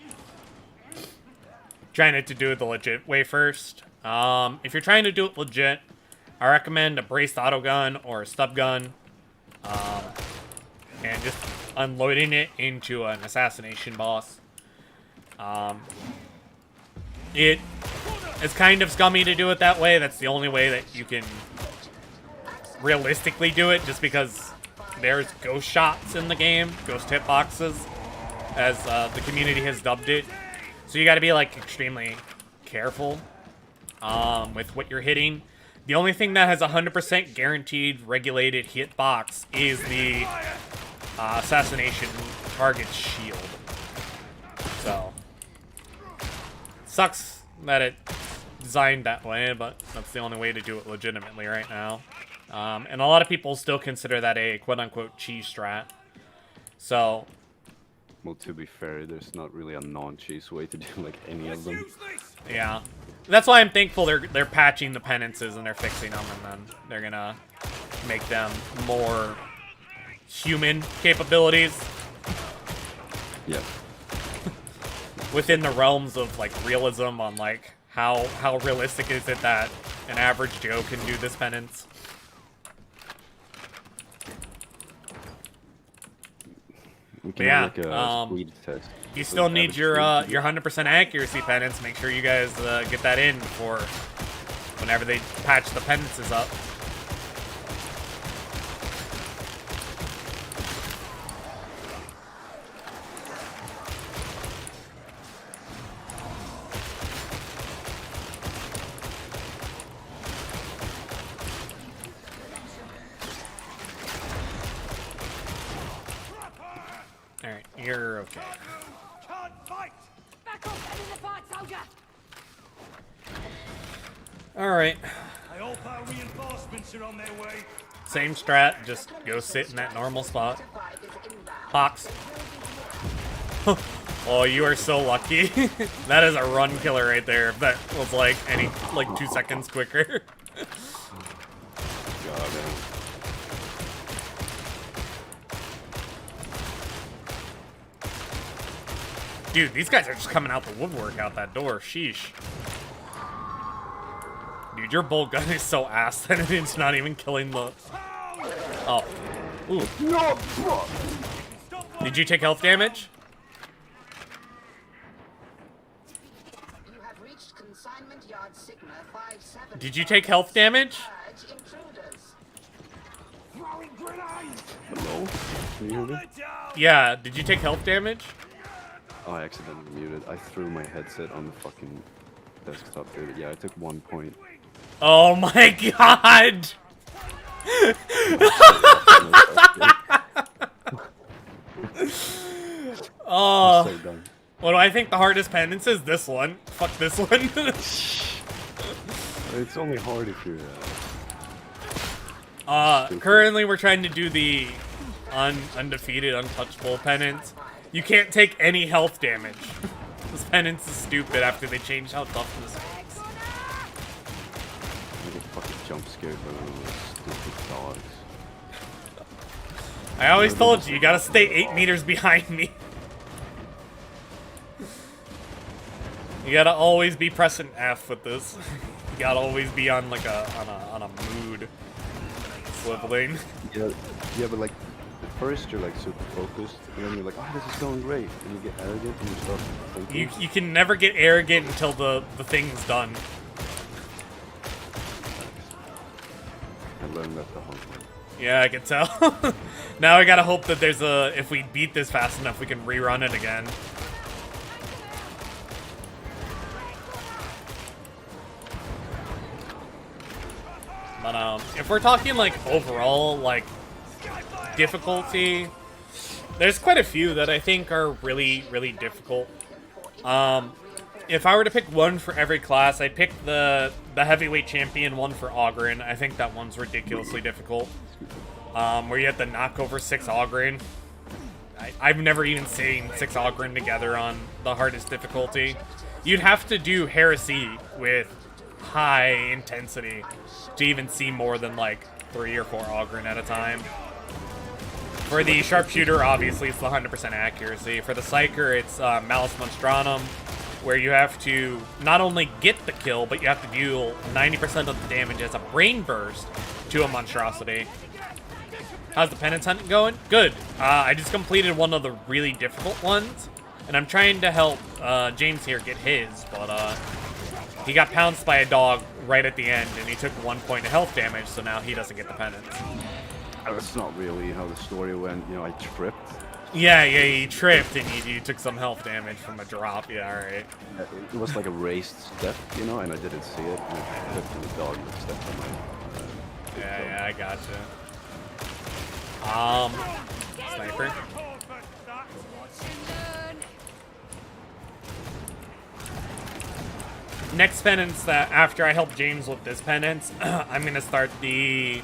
Trying to do it the legit way first. If you're trying to do it legit, I recommend a braced autogun or a stub gun. And just unloading it into an assassination boss. It is kind of scummy to do it that way. That's the only way that you can realistically do it, just because there's ghost shots in the game, ghost hitboxes, as the community has dubbed it. So you gotta be like extremely careful with what you're hitting. The only thing that has 100% guaranteed regulated hitbox is the assassination target's shield. So, sucks that it's designed that way, but that's the only way to do it legitimately right now. And a lot of people still consider that a quote-unquote cheese strat. So, Well, to be fair, there's not really a non-cheese way to do like any of them. yeah. That's why I'm thankful they're patching the penances and they're fixing them, and then they're gonna make them more human capabilities. Yeah. Within the realms of like realism on like how realistic is it that an average Joe can do this penance. We can Yeah, have like a speed test. You still need Average your speed. 100% accuracy penance. Make sure you guys get that in for whenever they patch the penances up. Alright, you're okay. Can't fight. Back off and in the fight, soldier! Alright. I hope our reinforcements are on their way. Same strat, just go sit in that normal spot. Box. Oh, you are so lucky. That is a run killer right there. If that was like 2 seconds quicker. God, man. Dude, these guys are just coming out the woodwork out that door. Sheesh. Dude, your bolt gun is so ass that it's not even killing the... Oh. Ooh. No! Did you take health damage? You have reached consignment yard Sigma 57. Did you take health damage? Purge intruders. Hello? Can you hear me? Yeah, did you take health damage? Oh, I accidentally muted. I threw my headset on the fucking desktop, dude. Yeah, I took 1 point. Oh my god! Oh, So done. what do I think the hardest penance is? This one. Fuck this one. It's only hard if you're... Currently we're trying to do the undefeated, untouchable penance. You can't take any health damage. This penance is stupid after they changed how tough this is. I get fucking jump scared by one of those stupid dogs. I always told you, you gotta stay 8 meters behind me. You gotta always be pressing F with this. You gotta always be on like on a mood. Swiveling. Yeah, but like, at first you're like super focused, and then you're like, oh, this is going great, and you get arrogant and you start thinking. You can never get arrogant until the thing's done. I learned that the hard way. Yeah, I can tell. Now I gotta hope that there's a... If we beat this fast enough, we can rerun it again. But, if we're talking, like, overall, like, difficulty, there's quite a few that I think are really, really difficult. If I were to pick one for every class, I'd pick the heavyweight champion one for Ogren. I think that one's ridiculously difficult. Where you have to knock over 6 Ogren. I've never even seen 6 Ogren together on the hardest difficulty. You'd have to do Heresy with high intensity to even see more than like 3 or 4 Ogren at a time. For the Sharpshooter, obviously, it's the 100% accuracy. For the Psyker, it's Malus Monstranum, where you have to not only get the kill, but you have to deal 90% of the damage as a brain burst to a monstrosity. How's the penance hunt going? Good. I just completed one of the really difficult ones, and I'm trying to help James here get his, but he got pounced by a dog right at the end, and he took 1 point of health damage, so now he doesn't get the penance. That's not really how the story went. You know, I tripped. Yeah, he tripped, and you took some health damage from a drop. Yeah, alright. It was like a raised step, you know, and I didn't see it, and I tripped, and the dog stepped on my... Yeah, I gotcha. Sniper. Next penance, that after I help James with this penance, I'm gonna start the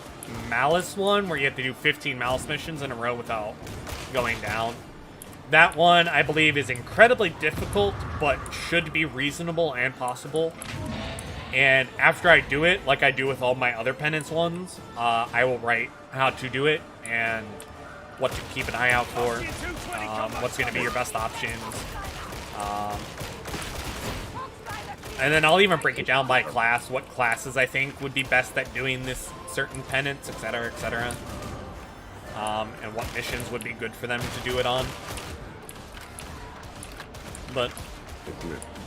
Malice one, where you have to do 15 Malice missions in a row without going down. That one, I believe, is incredibly difficult, but should be reasonable and possible. And after I do it, like I do with all my other penance ones, I will write how to do it and what to keep an eye out for, what's going to be your best options. And then I'll even break it down by class, what classes I think would be best at doing this certain penance, etc., etc. And what missions would be good for them to do it on. But,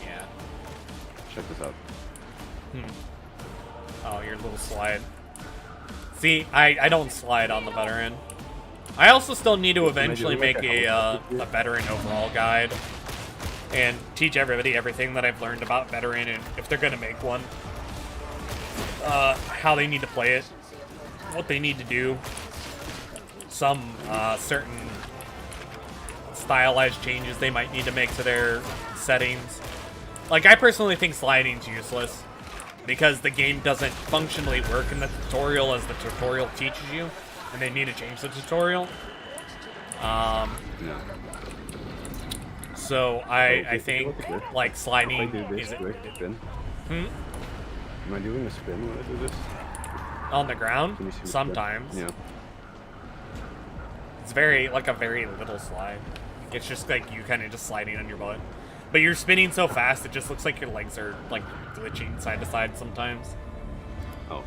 yeah. Check this out. Oh, your little slide. See, I don't slide on the veteran. I also still need to eventually make a veteran overall guide and teach everybody everything that I've learned about veteran, and if they're gonna make one, how they need to play it, what they need to do, some certain stylized changes they might need to make to their settings. Like, I personally think sliding's useless, because the game doesn't functionally work in the tutorial as the tutorial teaches you, and they need to change the tutorial. So I think like If I sliding do this is it quick spin. hmm? Am I doing a spin when I do this? On the ground? Can you see the spin? Sometimes. Yeah. It's very like a very little slide. It's just like you kind of just sliding on your butt. But you're spinning so fast, it just looks like your legs are like glitching side to side sometimes. Oh.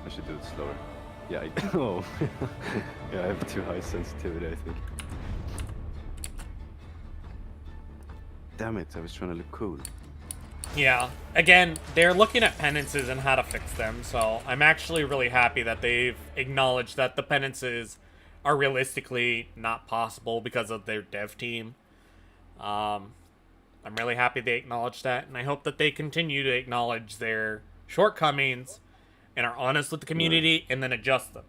I should do it slower. Yeah, oh. Yeah, I have too high sensitivity, I think. Damn it, I was trying to look cool. Yeah. Again, they're looking at penances and how to fix them, so I'm actually really happy that they've acknowledged that the penances are realistically not possible because of their dev team. I'm really happy they acknowledged that, and I hope that they continue to acknowledge their shortcomings and are honest with the community and then adjust them.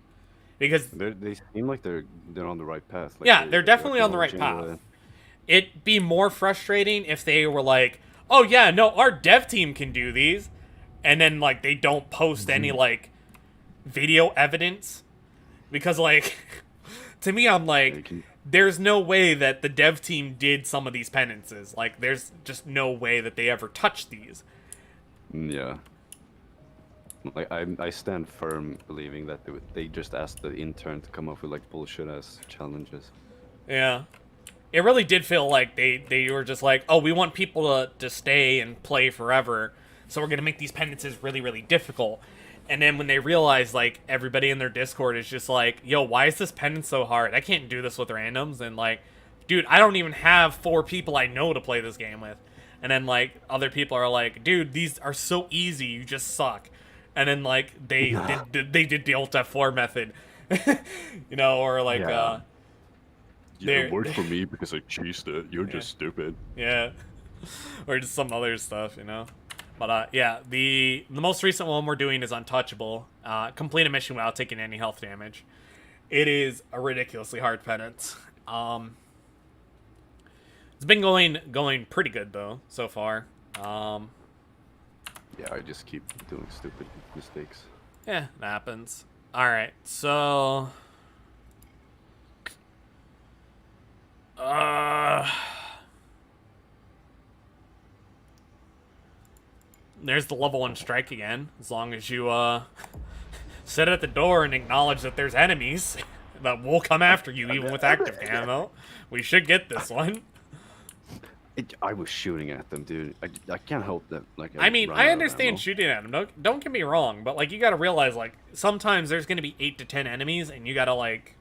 Because They seem like they're on the right path. Like yeah, they're definitely on the right path. It'd be more frustrating if they were like, oh yeah, no, our dev team can do these, and then like they don't post any like video evidence, because like to me I'm like, there's no way that the dev team did some of these penances. Like there's just no way that they ever touched these. Yeah. Like I stand firm believing that they just asked the intern to come up with like bullshit ass challenges. Yeah. It really did feel like they were just like, oh, we want people to stay and play forever, so we're going to make these penances really, really difficult. And then when they realize, like, everybody in their Discord is just like, yo, why is this penance so hard? I can't do this with randoms. And, like, dude, I don't even have 4 people I know to play this game with. And then, like, other people are like, dude, these are so easy, you just suck. And then, like, they did the Alt F4 method. You know, or, like, Yeah. It worked for me because I cheesed it. You're just stupid. yeah. Or just some other stuff, you know? But, yeah, the most recent one we're doing is Untouchable. Complete a mission without taking any health damage. It is a ridiculously hard penance. It's been going pretty good, though, so far. Yeah, I just keep doing stupid mistakes. Yeah, it happens. Alright, so... There's the level 1 strike again. As long as you, sit at the door and acknowledge that there's enemies that will come after you, even with active ammo. We should get this one. I was shooting at them, dude. I can't help that. Like, I mean, run I out of understand ammo. shooting at them. Don't get me wrong, but, like, you gotta realize, like, sometimes there's gonna be 8 to 10 enemies, and you gotta, like...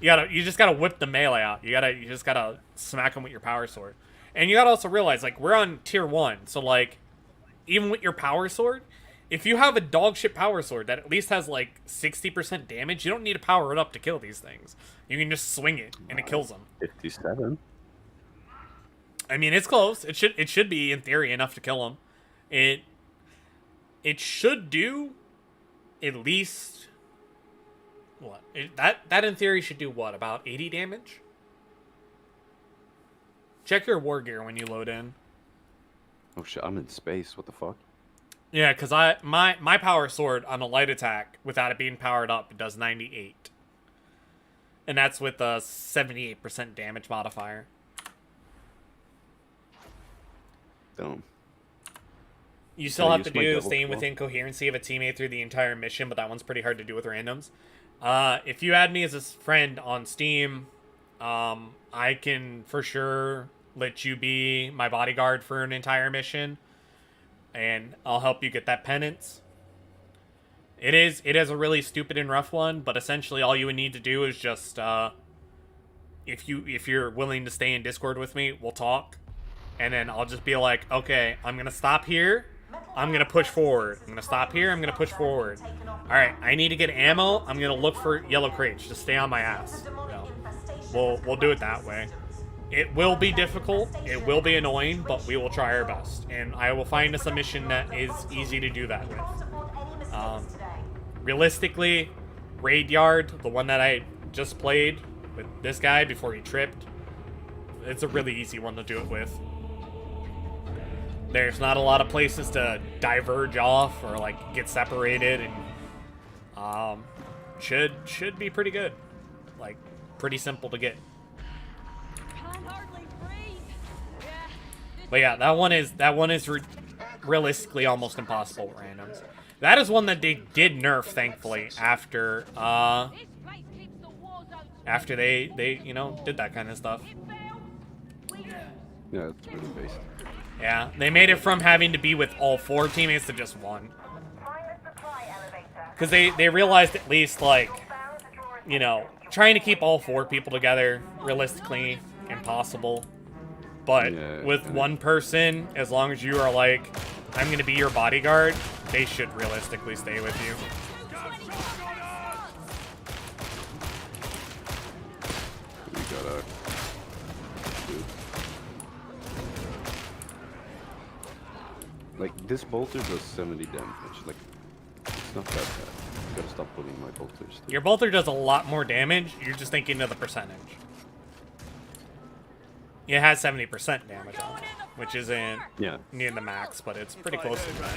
You just gotta whip the melee out. You just gotta smack them with your power sword. And you gotta also realize, like, we're on tier 1, so, like, even with your power sword, if you have a dogshit power sword that at least has, like, 60% damage, you don't need to power it up to kill these things. You can just swing it, and it kills them. 57. I mean, it's close. It should be, in theory, enough to kill them. It should do at least... What? That in theory should do what? About 80 damage? Check your war gear when you load in. Oh shit, I'm in space. What the fuck? Yeah, because my power sword on a light attack, without it being powered up, does 98. And that's with a 78% damage modifier. Dumb. You still Can I have to use my do double staying claw? within coherency of a teammate through the entire mission, but that one's pretty hard to do with randoms. If you add me as a friend on Steam, I can for sure let you be my bodyguard for an entire mission, and I'll help you get that penance. It is a really stupid and rough one, but essentially all you would need to do is just if you're willing to stay in Discord with me, we'll talk, and then I'll just be like, okay, I'm gonna stop here. I'm gonna push forward. I'm gonna stop here. I'm gonna push forward. All right, I need to get ammo. I'm gonna look for yellow crates. Just stay on my ass. We'll do it that way. It will be difficult. It will be annoying, but we will try our best, and I will find us a mission that is easy to do that with. Realistically, Raid Yard, the one that I just played with this guy before he tripped, it's a really easy one to do it with. There's not a lot of places to diverge off or like get separated, and should be pretty good. Like pretty simple to get. Can't hardly breathe. But yeah, that one is realistically almost impossible with randoms. That is one that they did nerf, thankfully, after they you know, did that kind of stuff. Yeah, it's really based. Yeah, they made it from having to be with all 4 teammates to just 1. Because they realized at least, like, you know, trying to keep all 4 people together, realistically impossible. But Yeah, with one person, as long as you are like, I'm going to be your bodyguard, they should realistically stay with you. We gotta... Like, this bolter does 70 damage. Like, it's not that bad. I gotta stop putting my bolters. Your bolter does a lot more damage, you're just thinking of the percentage. It has 70% damage on it, which isn't near the max, but it's pretty close to the max.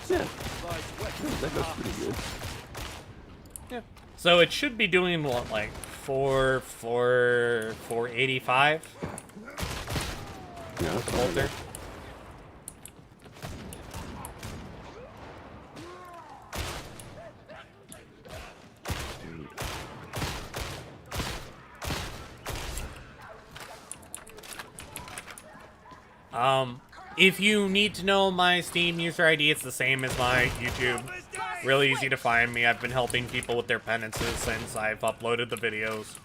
Yeah. That goes pretty good. Yeah. So it should be doing what, like 485? Yeah, that's Bolter. If you need to know my Steam user ID, it's the same as my YouTube. Really easy to find me. I've been helping people with their penances since I've uploaded the videos.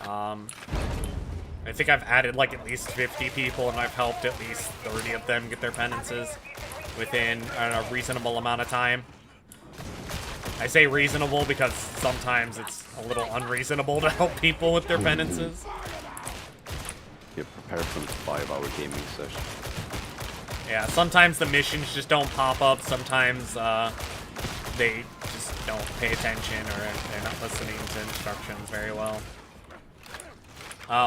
I think I've added like at least 50 people, and I've helped at least 30 of them get their penances within a reasonable amount of time. I say reasonable because sometimes it's a little unreasonable to help people with their penances. Yeah, prepare for a 5-hour gaming session. Yeah, sometimes the missions just don't pop up. Sometimes they just don't pay attention, or they're not listening to instructions very well.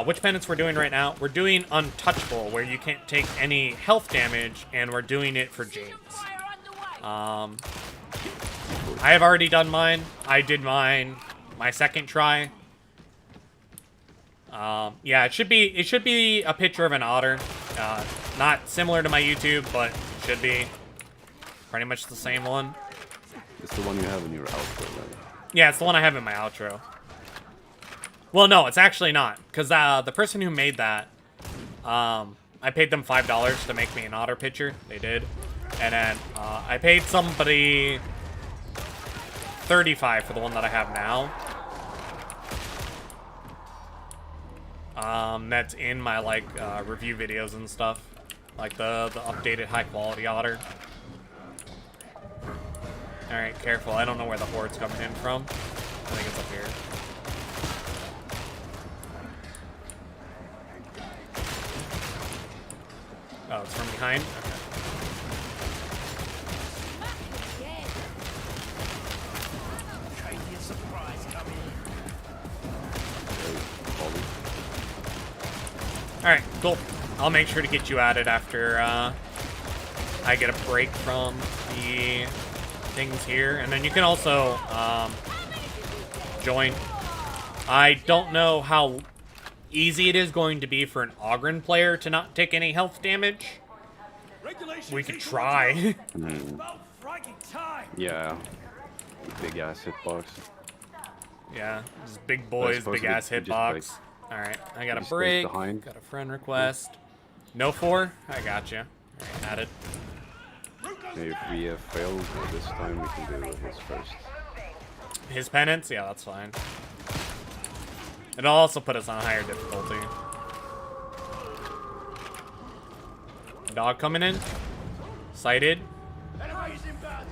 Which penance we're doing right now? We're doing Untouchable, where you can't take any health damage, and we're doing it for James. I have already done mine. I did mine my second try. Yeah, it should be a picture of an otter. Not similar to my YouTube, but should be pretty much the same one. It's the one you have in your outro, right? Yeah, it's the one I have in my outro. Well, no, it's actually not, because the person who made that, I paid them $5 to make me an otter picture. They did. And then I paid somebody $35 for the one that I have now. That's in my, like, review videos and stuff. Like the updated high-quality otter. Alright, careful. I don't know where the horde's coming in from. I think it's up here. Oh, it's from behind? Alright, cool. I'll make sure to get you added after I get a break from the things here. And then you can also join. I don't know how easy it is going to be for an Ogren player to not take any health damage. We could try. Yeah. Big ass hitbox. Yeah, just big boys, big ass hitbox. Alright, I got a break. Got a friend request. No 4? I got you. Alright, added. If we have failed this time, we can do his first. His penance? Yeah, that's fine. It'll also put us on a higher difficulty. Dog coming in. Sighted.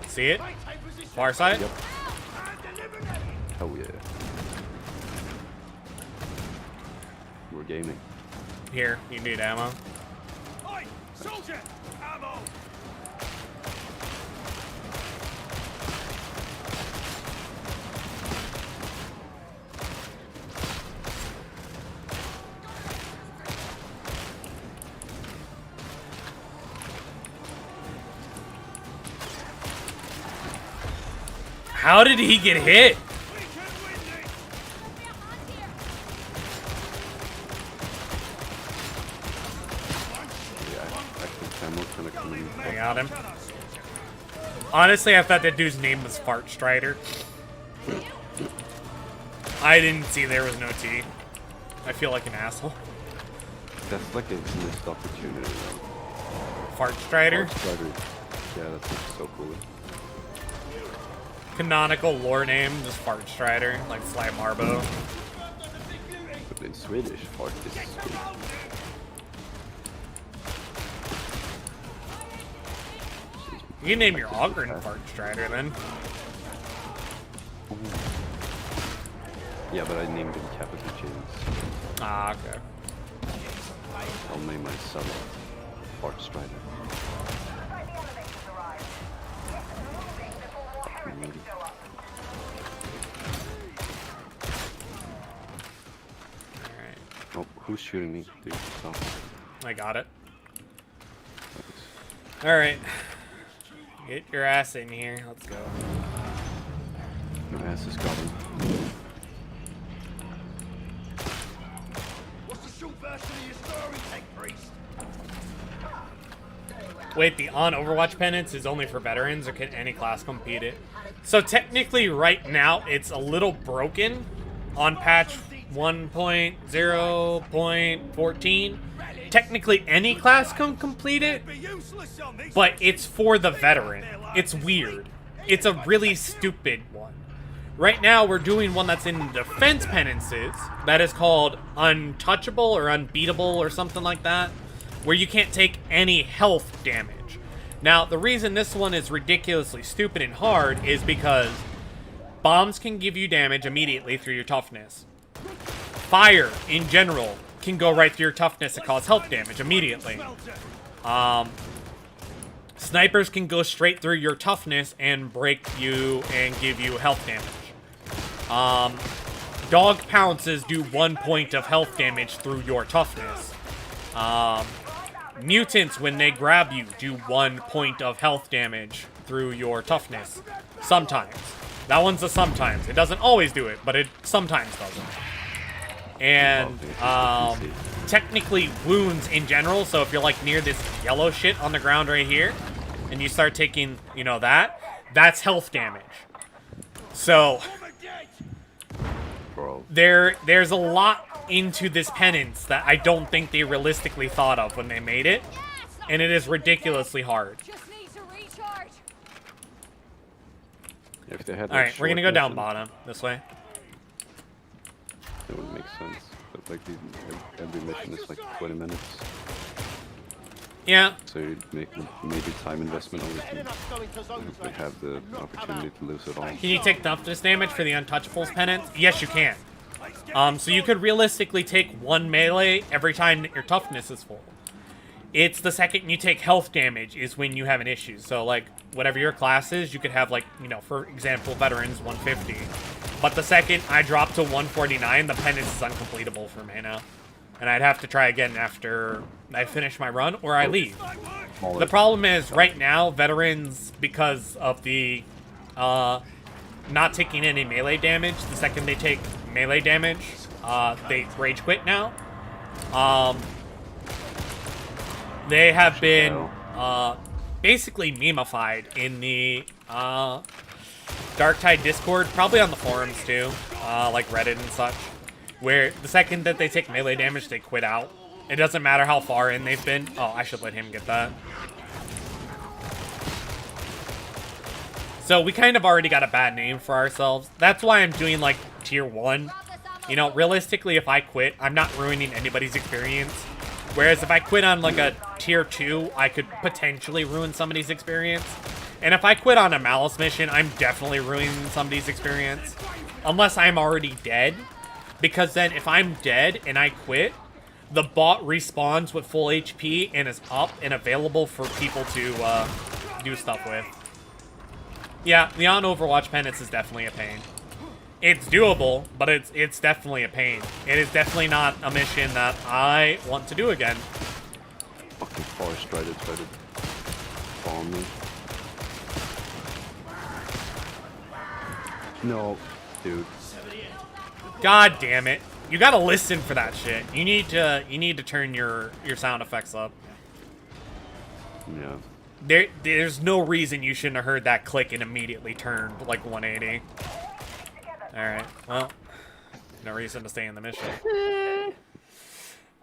See it? Far side? Yep. Hell yeah. We're gaming. Here, you need ammo. Oi, soldier! Ammo! How did he get hit? got him. Honestly, I thought that dude's name was Fart Strider. I didn't see there was no T. I feel like an asshole. That's like a missed opportunity. Though. Fart Strider? Fart Strider. Yeah, that's like so cool. Canonical lore name, just Fart Strider, like Sly Marbo. But in Swedish, fart is sweet. You can name your Ogren Fart Strider then. Yeah, but I named him Capital James. Ah, okay. I'll name my son Fart Strider. Alright. Oh, who's shooting me? Dude, stop. I got it. Thanks. Alright. Get your ass in here. Let's go. My ass is coming. What's the short version of your story, Tech Priest? Wait, the on Overwatch penance is only for veterans, or can any class compete it? So technically, right now, it's a little broken on patch 1.0.14. Technically, any class can complete it, but it's for the veteran. It's weird. It's a really stupid one. Right now, we're doing one that's in defense penances that is called untouchable or unbeatable or something like that, where you can't take any health damage. Now, the reason this one is ridiculously stupid and hard is because bombs can give you damage immediately through your toughness. Fire, in general, can go right through your toughness and cause health damage immediately. Snipers can go straight through your toughness and break you and give you health damage. Dog pounces do 1 point of health damage through your toughness. Mutants, when they grab you, do 1 point of health damage through your toughness. Sometimes. That one's a sometimes. It doesn't always do it, but it sometimes doesn't. And, technically wounds in general, so if you're like near this yellow shit on the ground right here, and you start taking, you know, that's health damage. So, there's a lot into this penance that I don't think they realistically thought of when they made it, and it is ridiculously hard. If they had Alright, we're gonna go down bottom, this way. That would make sense, but like every mission is like 20 minutes. Yeah. So you'd make maybe time investment obviously. They have the opportunity to lose it all. Can you take toughness damage for the Untouchables penance? Yes, you can. So you could realistically take 1 melee every time that your toughness is full. It's the second you take health damage is when you have an issue. So, like, whatever your class is, you could have, like, you know, for example, veterans 150. But the second I drop to 149, the penance is uncompletable for me now. And I'd have to try again after I finish my run or I leave. The problem is, right now, veterans, because of the not taking any melee damage, the second they take melee damage, they rage quit now. They have been basically memeified in the DarkTide Discord, probably on the forums too, like Reddit and such, where the second that they take melee damage, they quit out. It doesn't matter how far in they've been. Oh, I should let him get that. So we kind of already got a bad name for ourselves. That's why I'm doing like tier 1. You know, realistically, if I quit, I'm not ruining anybody's experience. Whereas if I quit on like a tier 2, I could potentially ruin somebody's experience. And if I quit on a Malice mission, I'm definitely ruining somebody's experience. Unless I'm already dead. Because then if I'm dead and I quit, the bot respawns with full HP and is up and available for people to do stuff with. Yeah, the on Overwatch penance is definitely a pain. It's doable, but it's definitely a pain. It is definitely not a mission that I want to do again. Fucking Forest Strider tried to bomb me. No, dude. God damn it. You gotta listen for that shit. You need to turn your sound effects up. Yeah. There's no reason you shouldn't have heard that click and immediately turned like 180. Alright, well, no reason to stay in the mission.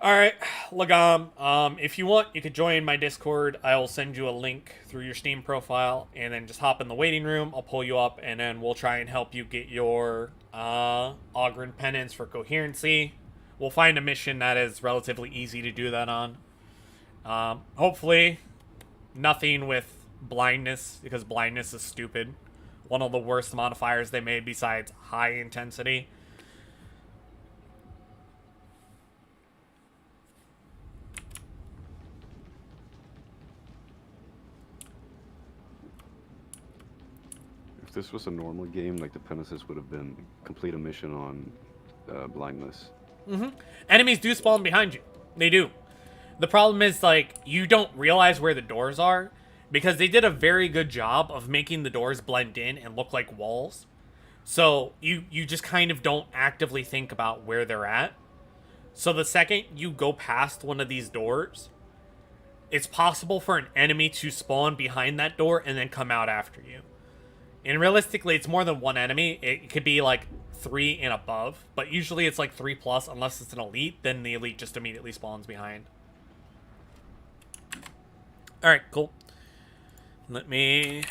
Alright, Lagom, if you want, you could join my Discord. I will send you a link through your Steam profile, and then just hop in the waiting room. I'll pull you up, and then we'll try and help you get your Ogren Penance for coherency. We'll find a mission that is relatively easy to do that on. Hopefully, nothing with blindness, because blindness is stupid. One of the worst modifiers they made besides high intensity. If this was a normal game, like the Penances would have been complete a mission on blindness. Enemies do spawn behind you. They do. The problem is, like, you don't realize where the doors are, because they did a very good job of making the doors blend in and look like walls. So you just kind of don't actively think about where they're at. So the second you go past one of these doors, it's possible for an enemy to spawn behind that door and then come out after you. And realistically, it's more than one enemy. It could be like 3 and above, but usually it's like 3+, unless it's an elite, then the elite just immediately spawns behind. Alright, cool. Let me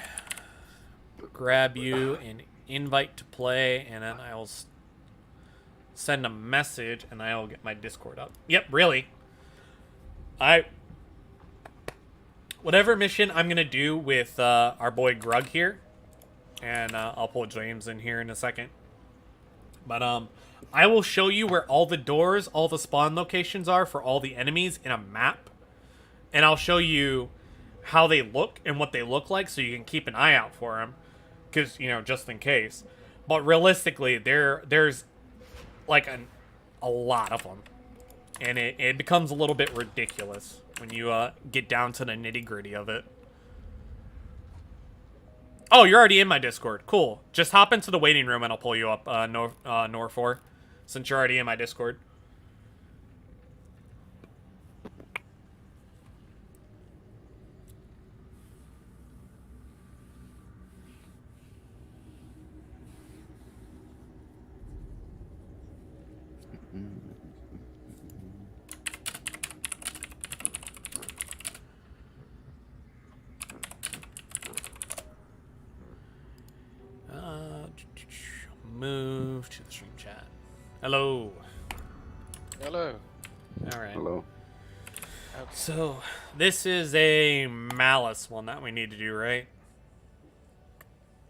grab you an invite to play, and then I'll send a message, and I'll get my Discord up. Yep, really. Whatever mission I'm going to do with our boy Grug here, and I'll pull James in here in a second. But I will show you where all the doors, all the spawn locations are for all the enemies in a map. And I'll show you how they look and what they look like so you can keep an eye out for them. Because, you know, just in case. But realistically, there's like a lot of them. And it becomes a little bit ridiculous when you get down to the nitty-gritty of it. Oh, you're already in my Discord. Cool. Just hop into the waiting room and I'll pull you up, Nor4, since you're already in my Discord. Move to the stream chat. Hello. Hello. All right. Hello. So, this is a malice one that we need to do, right?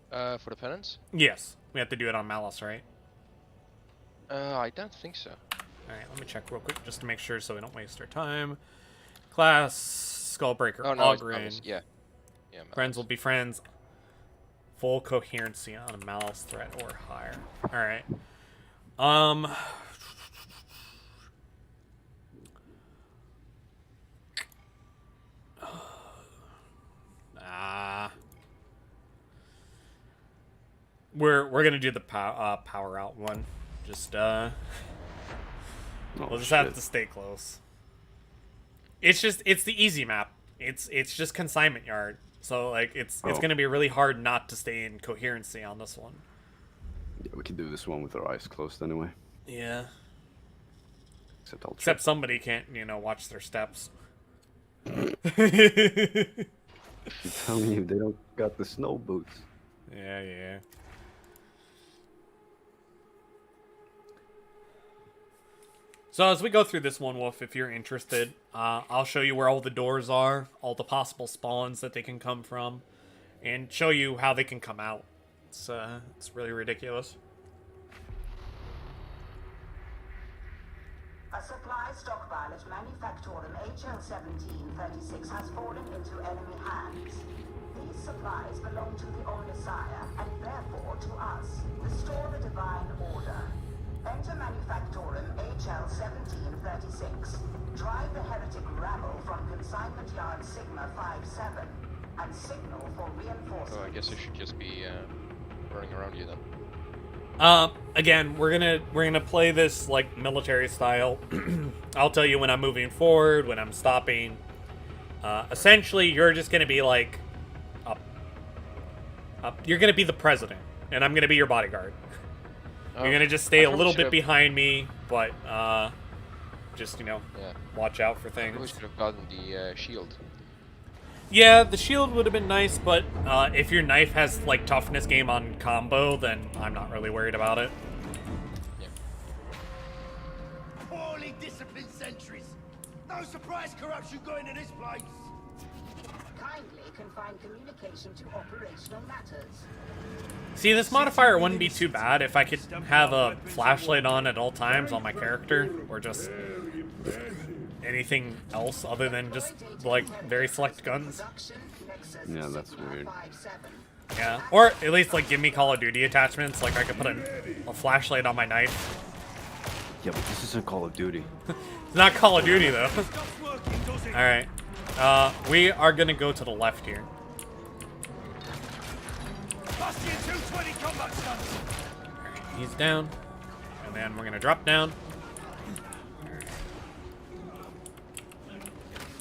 For the penance? Yes. We have to do it on malice, right? I don't think so. Alright, let me check real quick just to make sure so we don't waste our time. Class, Skullbreaker, Oh no, it's Ogren. malice. Yeah. Yeah. Friends will be friends. Full coherency on a malice threat or higher. Alright. We're gonna do the power out one. Just Oh, we'll just shit. have to stay close. It's the easy map. It's just consignment yard. So like it's gonna be really hard not to stay in coherency on this one. Yeah, we can do this one with our eyes closed anyway. Yeah. Except somebody can't, you know, watch their steps. I'm telling you, they don't got the snow boots. Yeah. So as we go through this one, Wolf, if you're interested, I'll show you where all the doors are, all the possible spawns that they can come from, and show you how they can come out. It's really ridiculous. A supply stockpile at Manufactorum HL1736 has fallen into enemy hands. These supplies belong to the Omnissiah and therefore to us. Restore the Divine Order. Enter Manufactorum HL1736. Drive the heretic rabble from Consignment Yard Sigma 57 and signal for reinforcements. So I guess I should just be running around you then. Again, we're gonna play this like military style. I'll tell you when I'm moving forward, when I'm stopping. Essentially, you're just gonna be like you're gonna be the president, and I'm gonna be your bodyguard. Oh, You're gonna just stay I a probably little bit should've- behind me, but just Yeah. watch out for I probably things. should have gotten the shield. Yeah, the shield would have been nice, but if your knife has like toughness game on combo, then I'm not really worried about it. Yeah. Poorly disciplined sentries. No surprise corruption going to this place. Kindly confine communication to operational matters. See, this modifier wouldn't be too bad if I could have a flashlight on at all times on my character, or just anything else other than just like very select guns. Yeah, that's weird. Yeah, or at least like give me Call of Duty attachments. Like I could put a flashlight on my knife. Yeah, but this isn't Call of Duty. It's not Call of Duty though. All right, we are gonna go to the left here. Bastian 220 combat stunts. Alright, he's down, and then we're gonna drop down.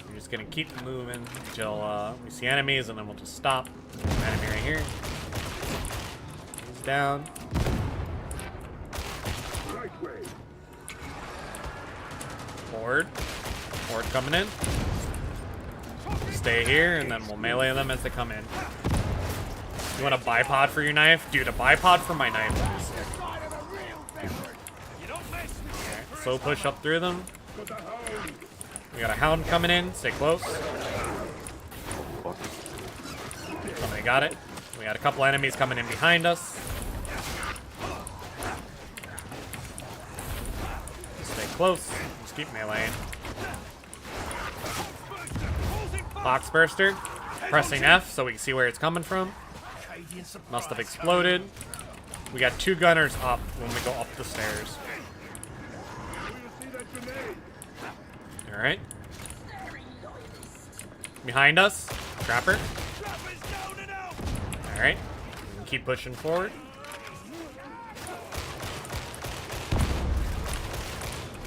We're just gonna keep moving until we see enemies, and then we'll just stop. Enemy right here. He's down. Forward. Forward coming in. Stay here, and then we'll melee them as they come in. You want a bipod for your knife? Dude, a bipod for my knife would be sick. Alright, slow push up through them. We got a hound coming in. Stay close. Somebody got it. We got a couple enemies coming in behind us. Stay close. Just keep meleeing. Box burster. Pressing F so we can see where it's coming from. Must have exploded. We got two gunners up when we go up the stairs. Alright. Behind us. Trapper. Alright. Keep pushing forward.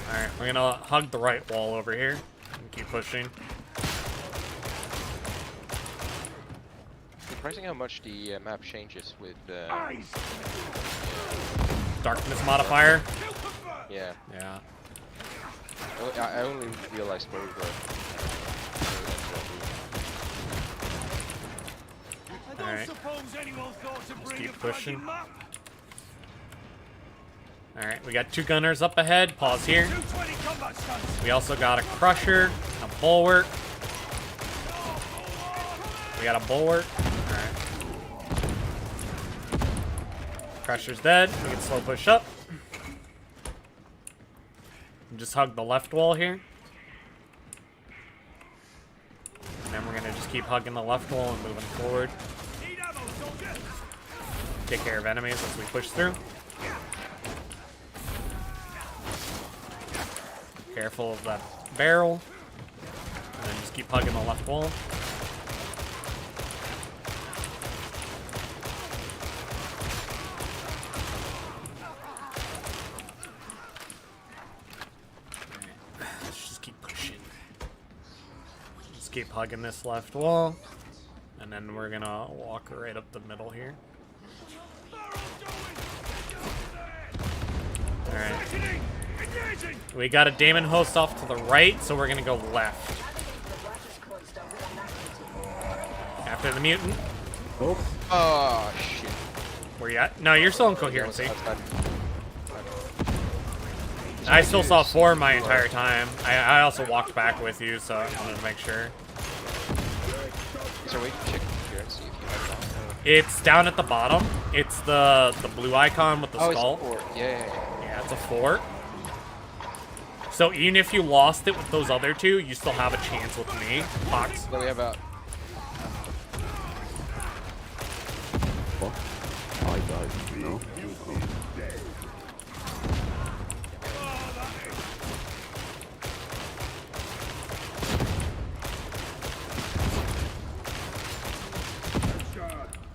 Alright, we're gonna hug the right wall over here and keep pushing. Surprising how much the map changes with Darkness modifier. yeah. Yeah. I only realized where we were. Alright. Keep pushing. Alright, we got two gunners up ahead. Pause here. We also got a crusher, a bulwark. We got a bulwark. Alright. Crusher's dead. We can slow push up. Just hug the left wall here. And then we're gonna just keep hugging the left wall and moving forward. Take care of enemies as we push through. Careful of that barrel. And then just keep hugging the left wall. Let's just keep pushing. Just keep hugging this left wall. And then we're gonna walk right up the middle here. Alright. We got a Daemon host off to the right, so we're gonna go left. After the mutant. Oh shit. Where you at? No, you're still in coherency. Outside. I still saw 4 my entire time. I also walked back with you, so I wanted to make sure. Is there a way to check here and see if you have it? It's down at the bottom. It's the blue icon with the Oh, skull. it's a 4. Yeah. Yeah, it's a 4. So even if you lost it with those other two, you still have a chance with me. Fox. Then we have a. Fuck. Oh, I died. No?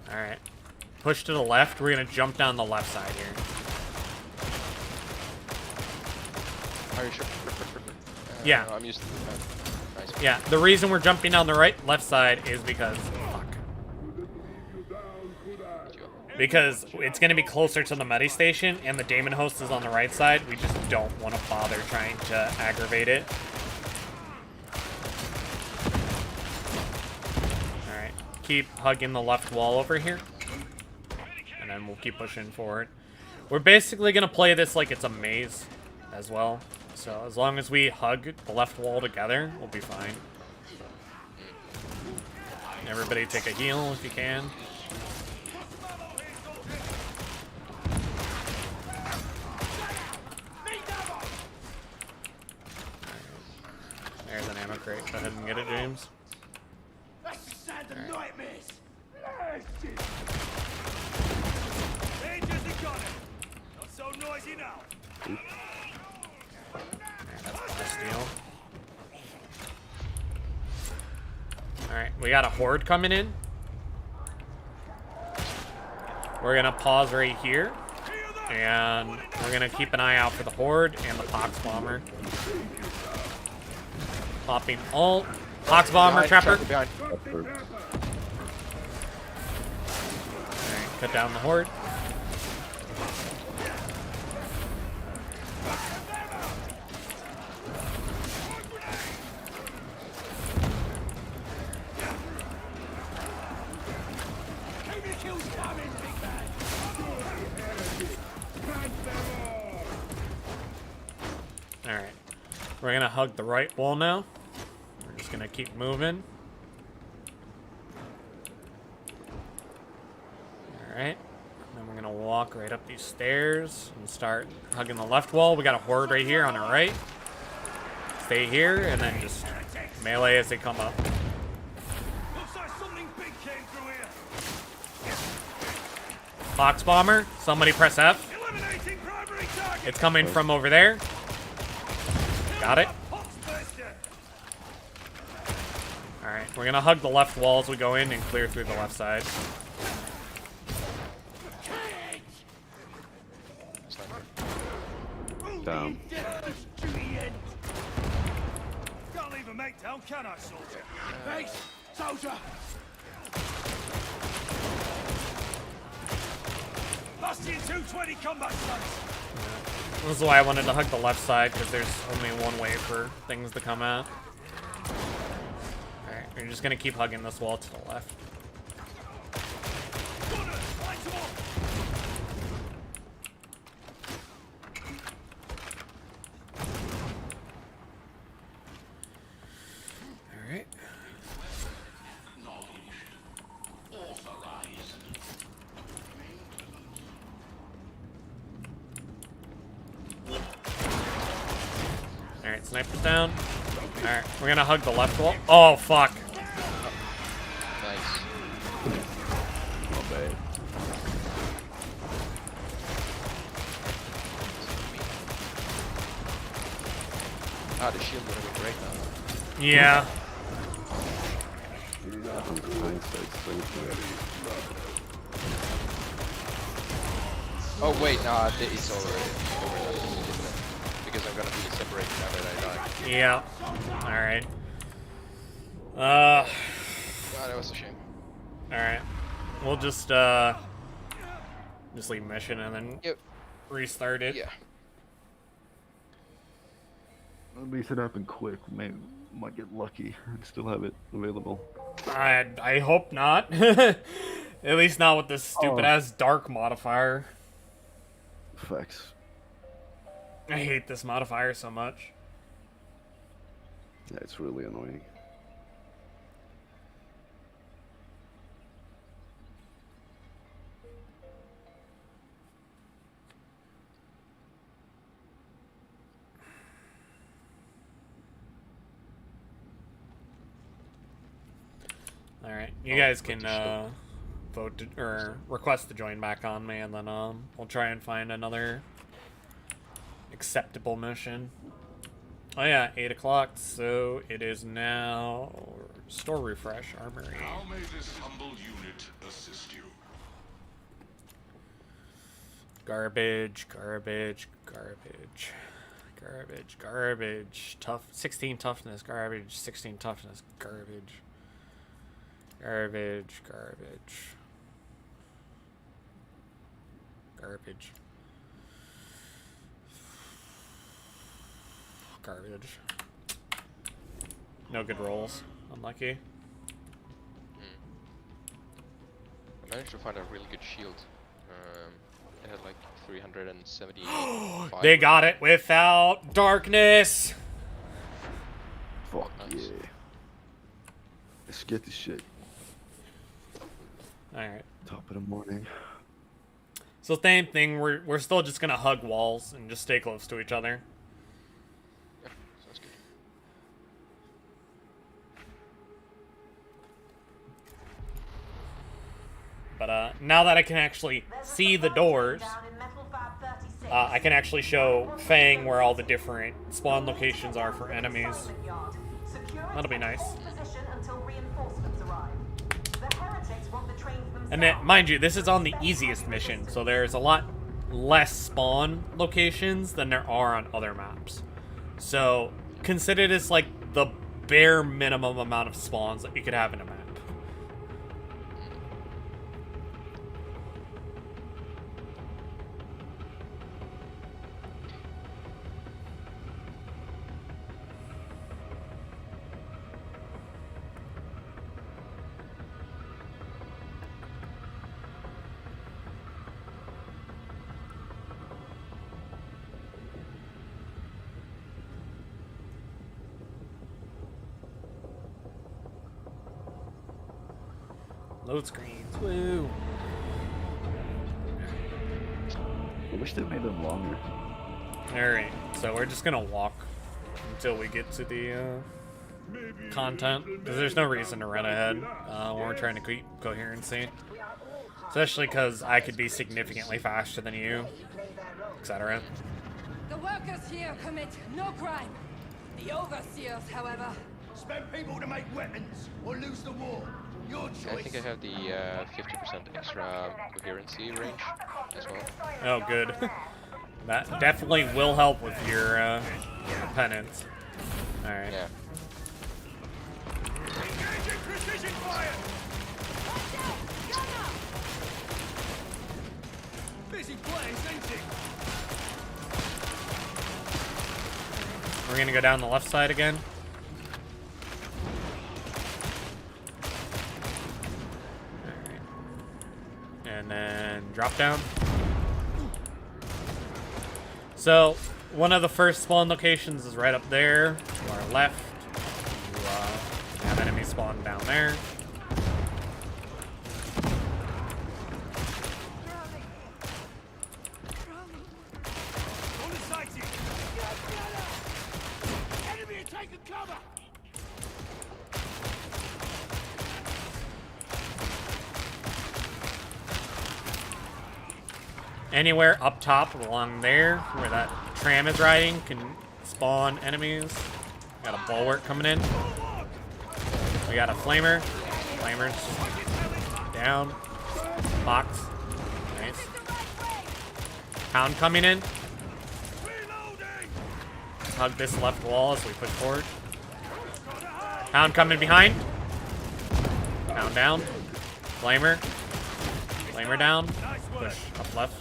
Alright. Push to the left. We're gonna jump down the left side here. Are you sure? Yeah. No, I'm used to that. Nice. Yeah, the reason we're jumping down the left side is because fuck. Because it's going to be closer to the Medi station, and the Daemon host is on the right side. We just don't want to bother trying to aggravate it. Alright, keep hugging the left wall over here. And then we'll keep pushing forward. We're basically going to play this like it's a maze as well. So as long as we hug the left wall together, we'll be fine. Everybody take a heal if you can. There's an ammo crate. Go ahead and get it, James. That's the sound of Alright. nightmares. Rangers have got it. Not so noisy now. Alright, that's Bastille. Alright, we got a horde coming in. We're gonna pause right here. And we're gonna keep an eye out for the horde and the pox bomber. Popping ult. Pox bomber, trapper. Behind. Alright, cut down the horde. Alright. We're gonna hug the right wall now. We're just gonna keep moving. Alright. Then we're gonna walk right up these stairs and start hugging the left wall. We got a horde right here on our right. Stay here and then just melee as they come up. Looks like something big came through here. Fox bomber, somebody press F. Eliminating primary target. It's coming from over there. Got it. Alright, we're gonna hug the left wall as we go in and clear through the left side. Down. Can't leave a mate down, can I, soldier? Base, soldier. Bastion 220 combat stance. This is why I wanted to hug the left side, because there's only one way for things to come out. Alright, we're just gonna keep hugging this wall to the left. Alright. Alright, sniper's down. Alright, we're gonna hug the left wall. Oh, fuck. Nice. Not bad. Ah, the shield would have been great now. Yeah. Hindsight, so good. Oh wait, nah, it's over because I'm gonna be separated now that I die. Yeah. Alright. Ah, that was a shame. Alright. We'll just leave mission and then Yep. restart it. Yeah. At least it happened quick. Maybe might get lucky and still have it available. I hope not. At least not with this stupid ass dark modifier. Facts. I hate this modifier so much. Yeah, it's really annoying. Alright, you guys can vote to, or request to join back on me, and then we'll try and find another acceptable mission. Oh yeah, 8 o'clock, so it is now store refresh armory. How may this humble unit assist you? Garbage, garbage, garbage. Garbage, garbage. Tough, 16 toughness, garbage, 16 toughness, garbage. Garbage, garbage. Garbage. Garbage. No good rolls. Unlucky. I managed to find a really good shield. It had like 375. They got it without darkness. Fuck Nice. yeah. Let's get this shit. Alright. Top of the morning. So same thing, we're still just gonna hug walls and just stay close to each other. Yeah, sounds good. But now that I can actually see the doors, I can actually show Fang where all the different spawn locations are for enemies. That'll be nice. And then, mind you, this is on the easiest mission, so there's a lot less spawn locations than there are on other maps. So consider this like the bare minimum amount of spawns that you could have in a map. Load screens, woo! I wish they made them longer. Alright, so we're just gonna walk until we get to the content, because there's no reason to run ahead when we're trying to keep coherency. Especially because I could be significantly faster than you, etc. The workers here commit no crime. The overseers, however, Spend people to make weapons or lose the war. Your choice. I think I have the 50% extra coherency range as well. Oh, good. That definitely will help with your penance. Alright. Yeah. Engaging precision fire. Busy place, ain't it? We're gonna go down the left side again. And then drop down. So, one of the first spawn locations is right up there, to our left. You have enemies spawn down there. On the sighting. Enemy are taking cover. Anywhere up top along there, where that tram is riding, can spawn enemies. Got a bulwark coming in. We got a flamer. Flamers. Down. Box. Nice. Hound coming in. Let's hug this left wall as we push forward. Hound coming behind. Hound down. Flamer. Flamer down. Push up left.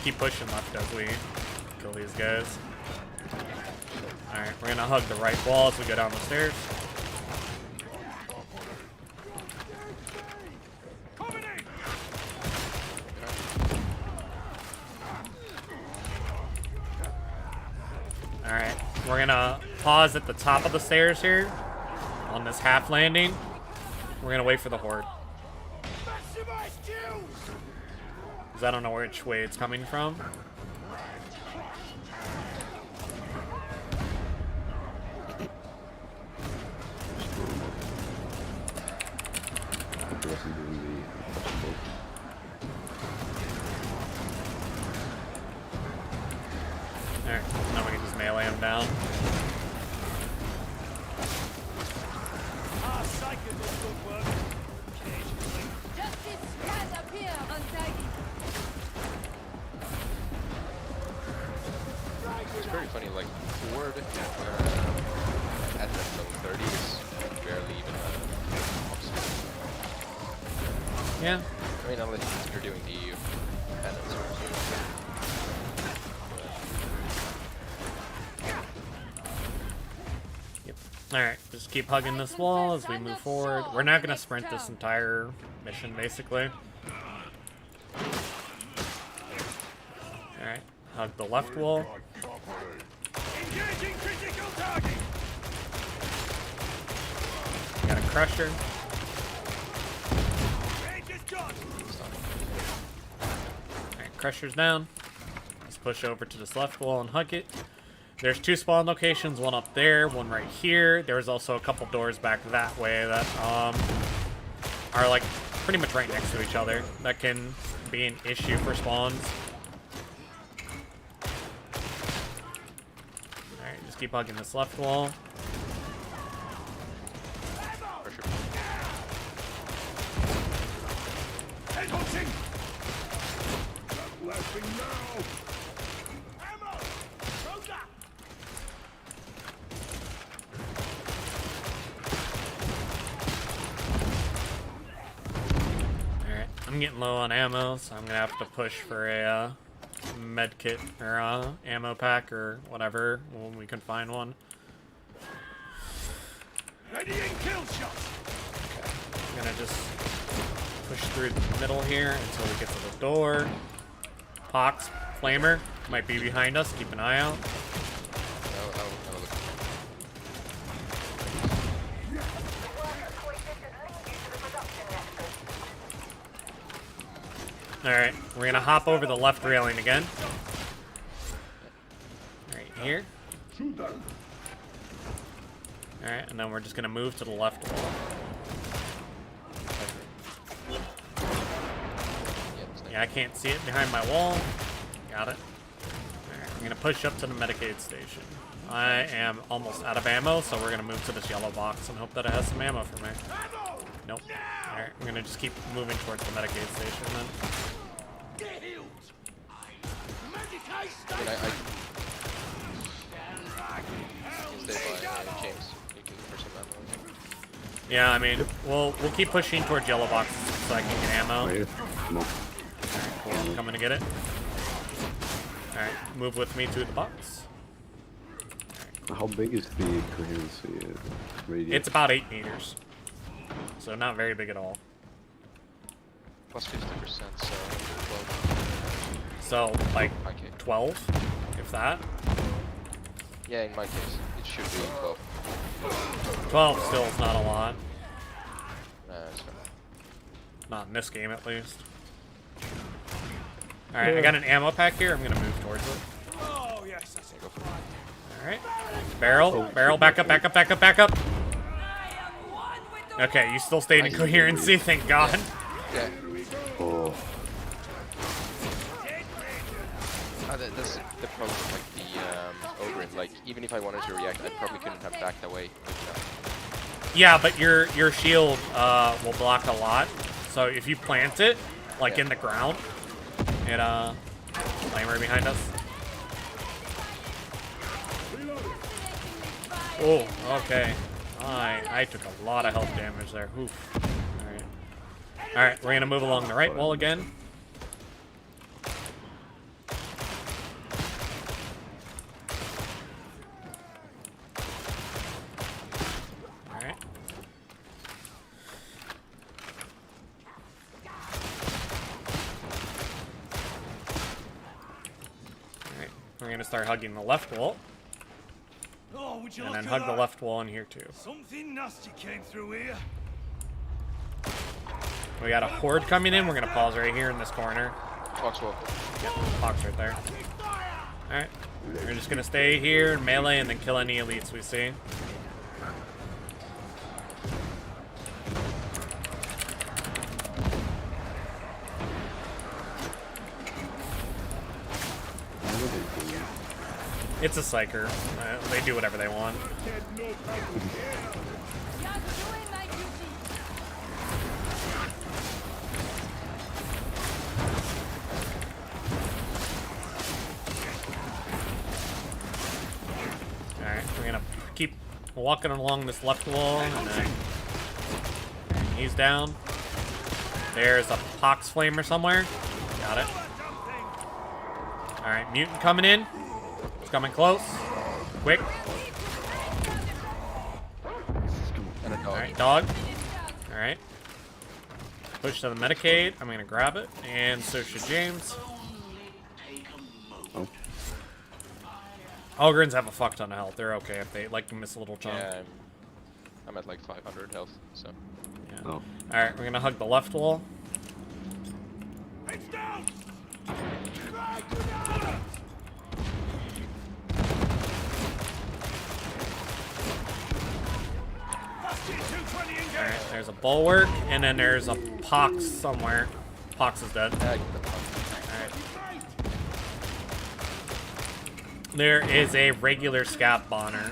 Keep pushing left as we kill these guys. Alright, we're gonna hug the right wall as we go down the stairs. Alright, we're gonna pause at the top of the stairs here on this half landing. We're gonna wait for the horde. I don't know which way it's coming from. Alright, now we can just melee him down. Psychers do good work. Occasionally. Justice can appear untidy. It's very funny, like, Ford at level 30 is barely even obstacle. Yeah. I mean, unless you're doing the Penance or something. Yep. Alright, just keep hugging this wall as we move forward. We're not gonna sprint this entire mission, basically. Alright, hug the left wall. Engaging critical target. Got a crusher. Range is done. Alright, crusher's down. Let's push over to this left wall and hug it. There's 2 spawn locations, one up there, one right here. There's also a couple doors back that way that are like pretty much right next to each other. That can be an issue for spawns. Alright, just keep hugging this left wall. Headhunting. Laughing now. Ammo. Rosa. Alright, I'm getting low on ammo, so I'm gonna have to push for a med kit or ammo pack or whatever when we can find one. Ready and kill shot. I'm gonna just push through the middle here until we get to the door. Pox, Flamer might be behind us. Keep an eye out. I'll look. Alright, we're gonna hop over the left railing again. Right here. Alright, and then we're just gonna move to the left wall. Yeah, I can't see it behind my wall. Got it. Alright, I'm gonna push up to the Medicaid station. I am almost out of ammo, so we're gonna move to this yellow box and hope that it has some ammo for me. Nope. Alright, I'm gonna just keep moving towards the Medicaid station then. I mean, I can stay by James. You can for some ammo. Yeah, I mean, we'll keep pushing towards yellow boxes so I can get ammo. Right here. Come on. Alright, cool. I'm coming to get it. Alright, move with me to the box. How big is the coherency radius? It's about 8 meters. So not very big at all. Plus 50%, so 12. So, like, Okay. 12, if that. Yeah, in my case, it should be 12. 12 still is not a lot. Nah, it's fine. Not in this game, at least. Alright, I got an ammo pack here. I'm gonna move towards it. Oh yes, that's it. Go for it. Alright. Barrel, barrel, back up, back up, back up, back up. Okay, you still stayed in coherency, thank God. Yeah. Oh, That's the problem with like the Ogrin. Like, even if I wanted to react, I probably couldn't have backed away. Yeah, but your shield will block a lot. So if you plant it, like in the ground, it Flamer behind us. Oh, okay. I took a lot of health damage there. Oof. Alright. Alright, we're gonna move along the right wall again. Alright. Alright, we're gonna start hugging the left wall. Oh, would you And look then at hug the that? left wall in here too. Something nasty came through here. We got a horde coming in. We're gonna pause right here in this corner. Foxwell. Yep, box right there. Alright. We're just gonna stay here, melee, and then kill any elites we see. It's a psyker. They do whatever they want. Just doing my duty. keep walking along this left wall, and then he's down. There's a pox flamer somewhere. Got it. Alright, mutant coming in. It's coming close. Quick. Alright, dog. Alright. Push to the Medicaid. I'm gonna grab it. And so should James. Oh. Ogrins have a fuck ton of health. They're okay if they like miss a little chunk. Yeah, I'm at like 500 health, so. Yeah. Oh. Alright, we're gonna hug the left wall. It's down! Alright, there's a bulwark, and then there's a pox somewhere. Pox is dead. Alright. There is a regular scab bonner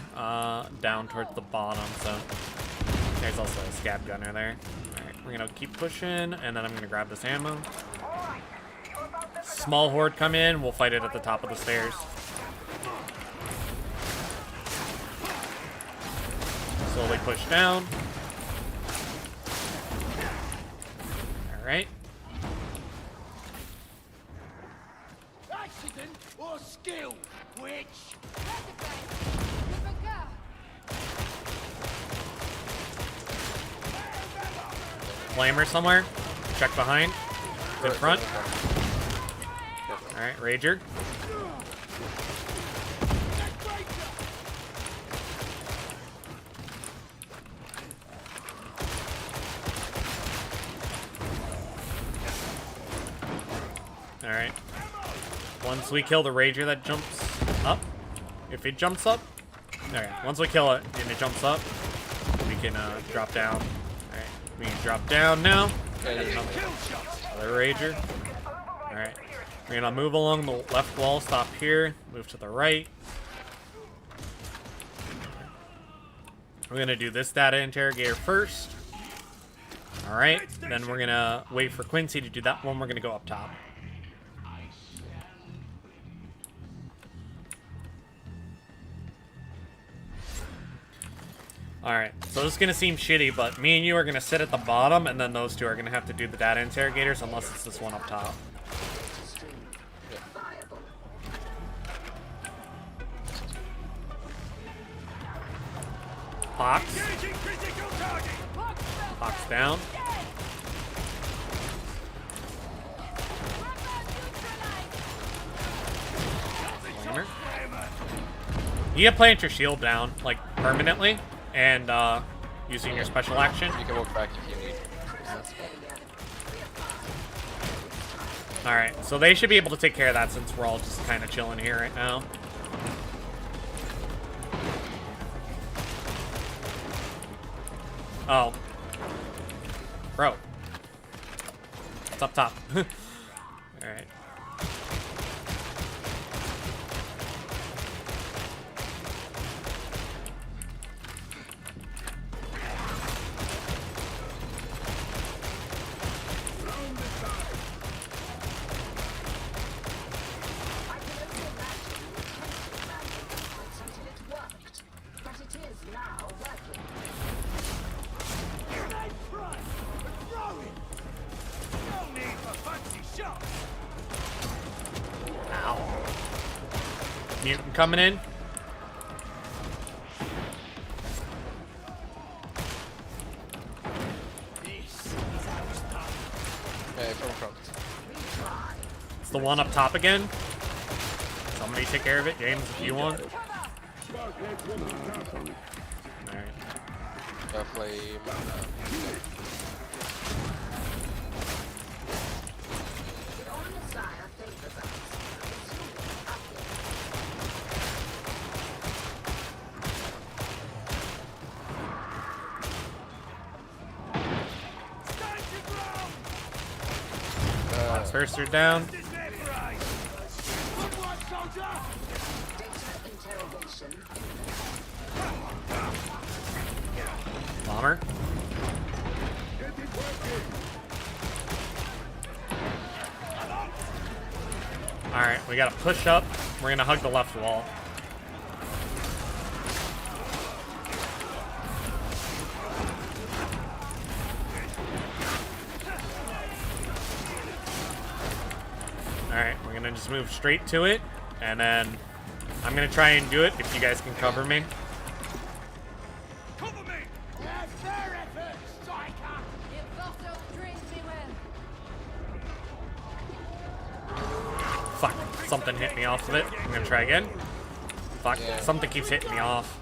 down towards the bottom, so there's also a scab gunner there. Alright, we're gonna keep pushing, and then I'm gonna grab this ammo. Small horde come in, we'll fight it at the top of the stairs. Slowly push down. Alright. Accident or skill? Which? Flamer somewhere. Check behind. In front. Alright, Rager. Alright. Once we kill the Rager that jumps up, if it jumps up, okay, once we kill it and it jumps up, we can drop down. Alright, we can drop down now. Another Rager. Alright, we're gonna move along the left wall, stop here, move to the right. We're gonna do this data interrogator first. Alright, then we're gonna wait for Quincy to do that one. We're gonna go up top. Alright, so this is gonna seem shitty, but me and you are gonna sit at the bottom, and then those two are gonna have to do the data interrogators, unless it's this one up top. Pox. Pox down. Flamer. You can plant your shield down, like, permanently, and, using your special action. You can walk back if you need. Alright, so they should be able to take care of that since we're all just kind of chilling here right now. Oh. Bro. It's up top. Alright. Mutant coming in. Yeah, from front. It's the one up top again. Somebody take care of it, James, if you want. Alright. Flame. First are down. Bomber. Alright, we gotta push up. We're gonna hug the left wall. Alright, we're gonna just move straight to it, and then I'm gonna try and do it if you guys can cover me. Cover me! That's their effort, striker! If Vassal trains me well. Fuck, something hit me off of it. I'm gonna try again. Fuck, something keeps hitting me off.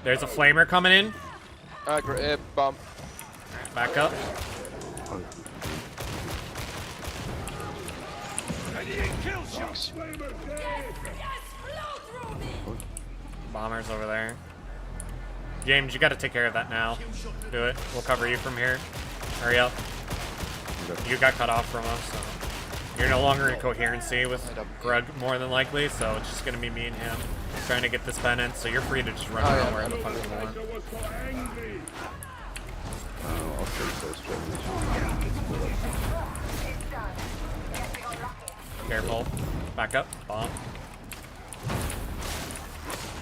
There's a flamer coming in. Bomb. Alright, back up. Kill shots! Bomber's over there. James, you gotta take care of that now. Do it. We'll cover you from here. Hurry up. You got cut off from us, so you're no longer in coherency with Grug, more than likely, so it's just gonna be me and him trying to get this penance, so you're free to just run around wherever the fuck you want. I'll take those strategies. Careful. Back up. Bomb.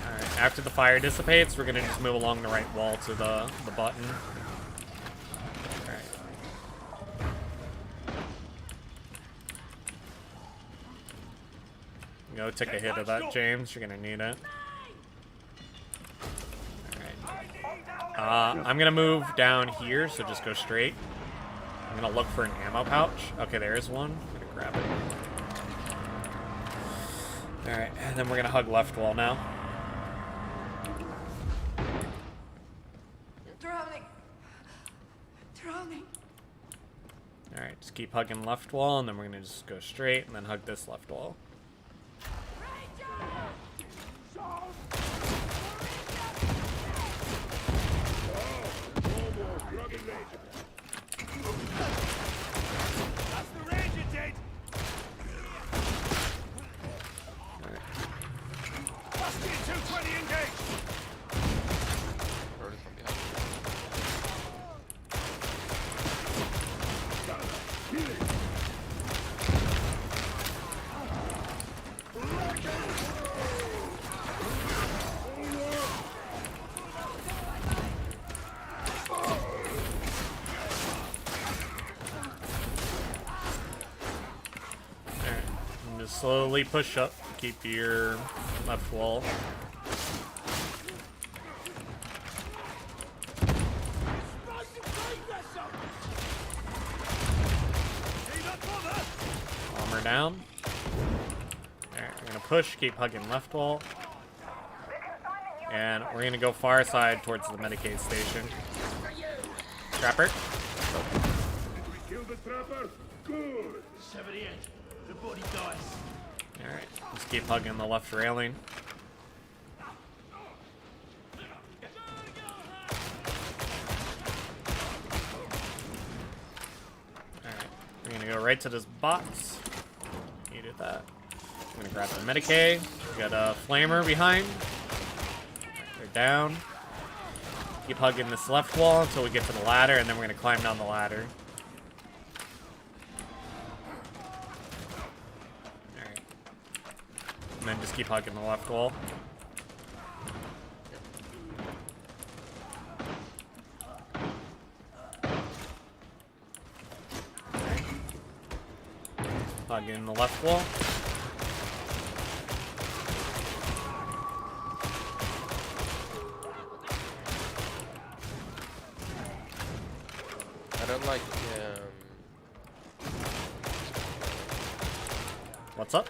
Alright, after the fire dissipates, we're gonna just move along the right wall to the button. Alright. Go take a hit of that, James. You're gonna need it. Alright. I'm gonna move down here, so just go straight. I'm gonna look for an ammo pouch. Okay, there is one. I'm gonna grab it. Alright, and then we're gonna hug left wall now. Drowning. Drowning. Alright, just keep hugging left wall, and then we're gonna just go straight, and then hug this left wall. That's the Ranger dead! Busty at 220 engaged! Early from behind. Just slowly push up. Keep your left wall. Bomber down. Alright, we're gonna push, keep hugging left wall. And we're gonna go far side towards the Medicaid station. Trapper. Kill the trapper? Good! 78. The body dies. Alright, let's keep hugging the left railing. Alright, we're gonna go right to this box. Needed that. I'm gonna grab the Medicaid. We got a flamer behind. They're down. Keep hugging this left wall until we get to the ladder, and then we're gonna climb down the ladder. And then just keep hugging the left wall. Hugging the left wall. I don't like. What's up?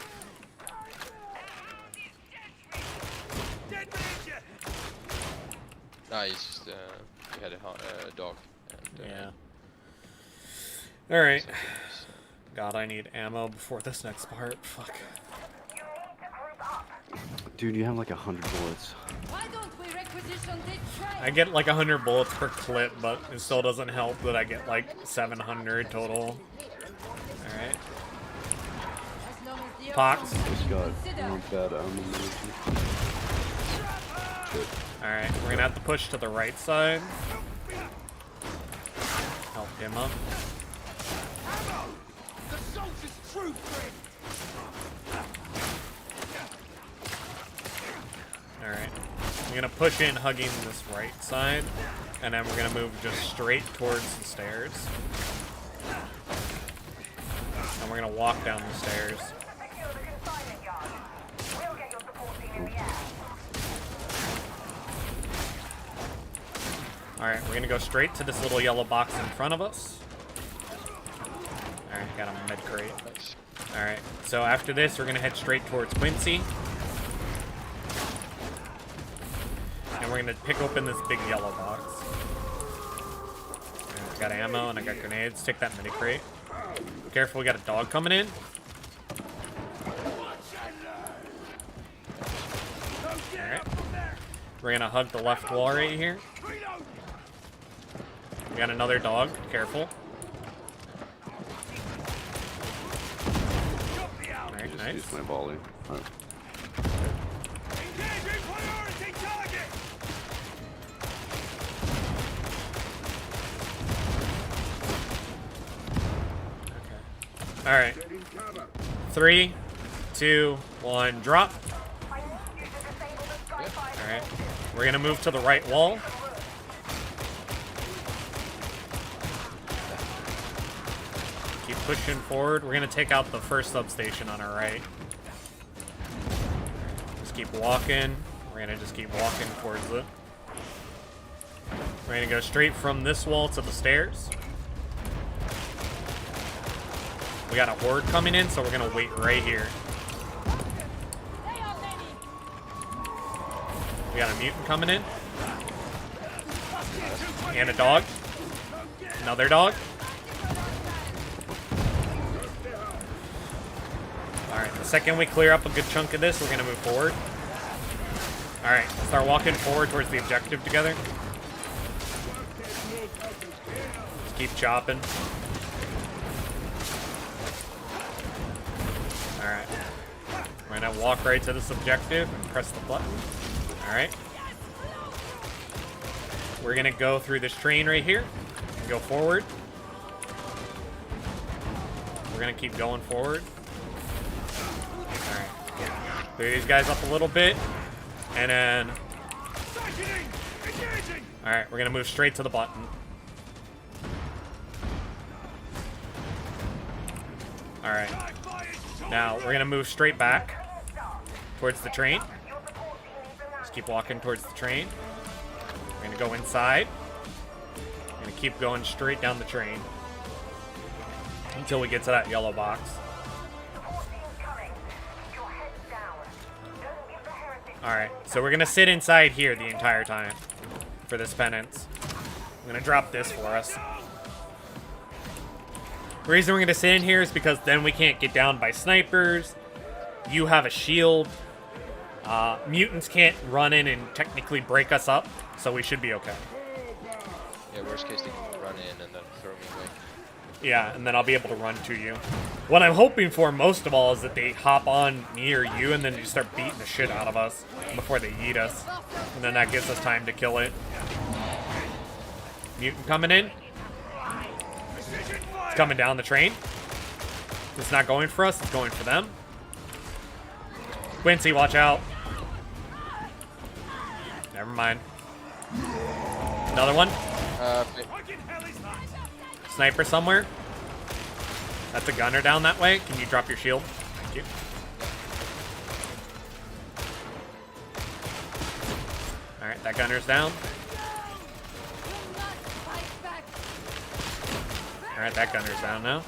Nah, he's just, he had a dog. And, Yeah. Alright. God, I need ammo before this next part. Fuck. Dude, you have like 100 bullets. Why don't we requisition this train? I get like 100 bullets per clip, but it still doesn't help that I get like 700 total. Alright. As long as the Pox. Just got Consider. really bad ammunition. Shit. Alright, we're gonna have to push to the right side. Help him up. The soldier's true friend! Alright. I'm gonna push in, hugging this right side, and then we're gonna move just straight towards the stairs. And we're gonna walk down the stairs. Alright, we're gonna go straight to this little yellow box in front of us. Alright, got a med crate. Alright, so after this, we're gonna head straight towards Quincy. And we're gonna pick open this big yellow box. I got ammo and I got grenades. Take that mini crate. Careful, we got a dog coming in. Alright. We're gonna hug the left wall right here. We got another dog. Careful. Alright, nice. Use my volley. Oh. Alright. 3, 2, 1, drop. Alright. We're gonna move to the right wall. Keep pushing forward. We're gonna take out the first substation on our right. Just keep walking. We're gonna just keep walking towards it. We're gonna go straight from this wall to the stairs. We got a horde coming in, so we're gonna wait right here. We got a mutant coming in. And a dog. Another dog. Alright, the second we clear up a good chunk of this, we're gonna move forward. Alright, start walking forward towards the objective together. Just keep chopping. Alright. We're gonna walk right to this objective and press the button. Alright. We're gonna go through this train right here and go forward. We're gonna keep going forward. Alright. Clear these guys up a little bit. And then... Alright, we're gonna move straight to the button. Alright. Now, we're gonna move straight back towards the train. Just keep walking towards the train. We're gonna go inside. We're gonna keep going straight down the train until we get to that yellow box. Alright, so we're gonna sit inside here the entire time for this penance. I'm gonna drop this for us. The reason we're going to sit in here is because then we can't get down by snipers. You have a shield. Mutants can't run in and technically break us up, so we should be okay. Yeah, worst case they can run in and then throw me away. Yeah, and then I'll be able to run to you. What I'm hoping for most of all is that they hop on near you and then you start beating the shit out of us before they eat us. And then that gives us time to kill it. Mutant coming in. Coming down the train. It's not going for us, it's going for them. Quincy, watch out. Never mind. Another one. Sniper somewhere. That's a gunner down that way. Can you drop your shield? Thank you. Alright, that gunner's down. Alright, that gunner's down now.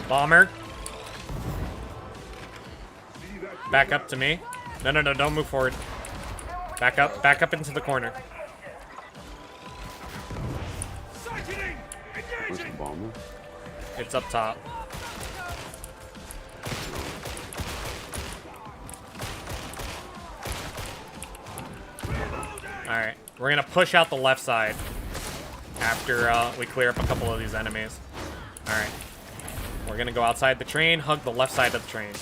Bomber. Back up to me. No, don't move forward. Back up into the corner. Where's the bomber? It's up top. Alright, we're gonna push out the left side after we clear up a couple of these enemies. Alright. We're gonna go outside the train, hug the left side of the train.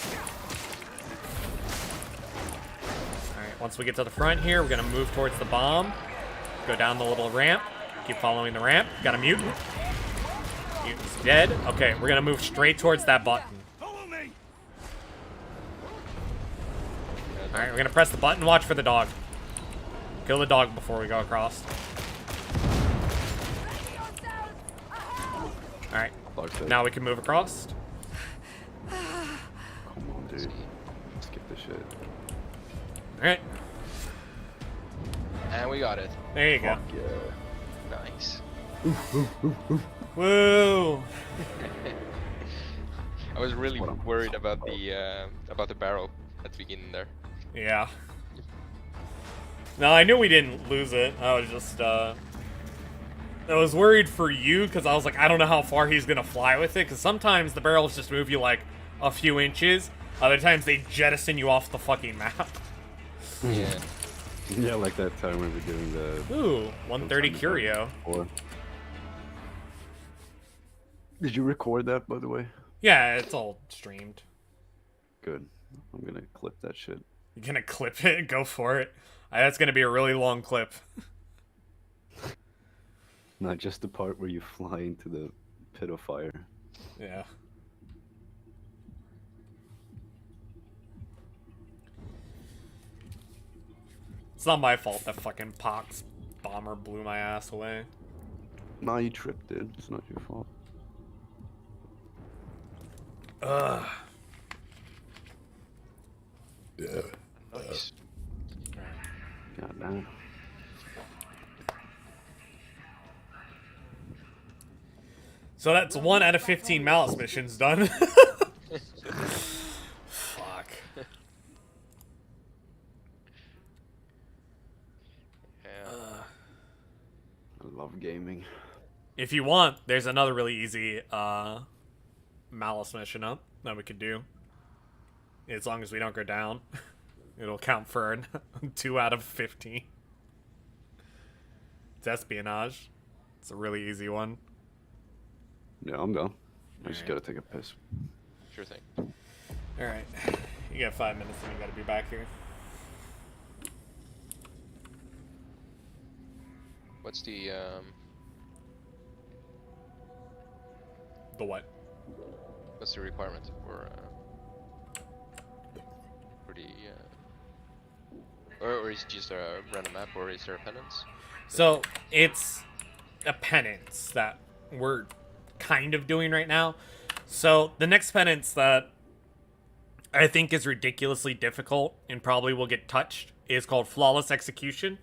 Alright, once we get to the front here, we're gonna move towards the bomb. Go down the little ramp. Keep following the ramp. Got a mutant. Mutant's dead. Okay, we're gonna move straight towards that button. Alright, we're gonna press the button, watch for the dog. Kill the dog before we go across. Alright, now we can move across. Come on, dude. Let's get this shit. Alright. And we got it. There you go. Yeah. Nice. Woo! I was really worried about the barrel at the beginning there. Yeah. No, I knew we didn't lose it. I was just, I was worried for you, because I was like, I don't know how far he's going to fly with it, because sometimes the barrels just move you, like, a few inches. Other times they jettison you off the fucking map. Yeah. Yeah, like that time we were doing the... Ooh, 130 Curio. Did you record that, by the way? Yeah, it's all streamed. Good. I'm gonna clip that shit. You're gonna clip it? Go for it. That's gonna be a really long clip. Not just the part where you fly into the pit of fire. Yeah. It's not my fault that fucking Pox bomber blew my ass away. Nah, you tripped, dude. It's not your fault. Ugh. Yeah. Nice. God damn. So that's 1 out of 15 Malice missions done. Fuck. Yeah. I love gaming. If you want, there's another really easy Malice mission up that we could do. As long as we don't go down. It'll count for 2 out of 15. It's espionage. It's a really easy one. Yeah, I'm down. I just gotta take a piss. Sure thing. Alright. You got 5 minutes and you gotta be back here. What's the The what? what's the requirement for the or is it just a random map, or is there a penance? So it's a penance that we're kind of doing right now. So the next penance that I think is ridiculously difficult and probably will get touched is called Flawless Execution.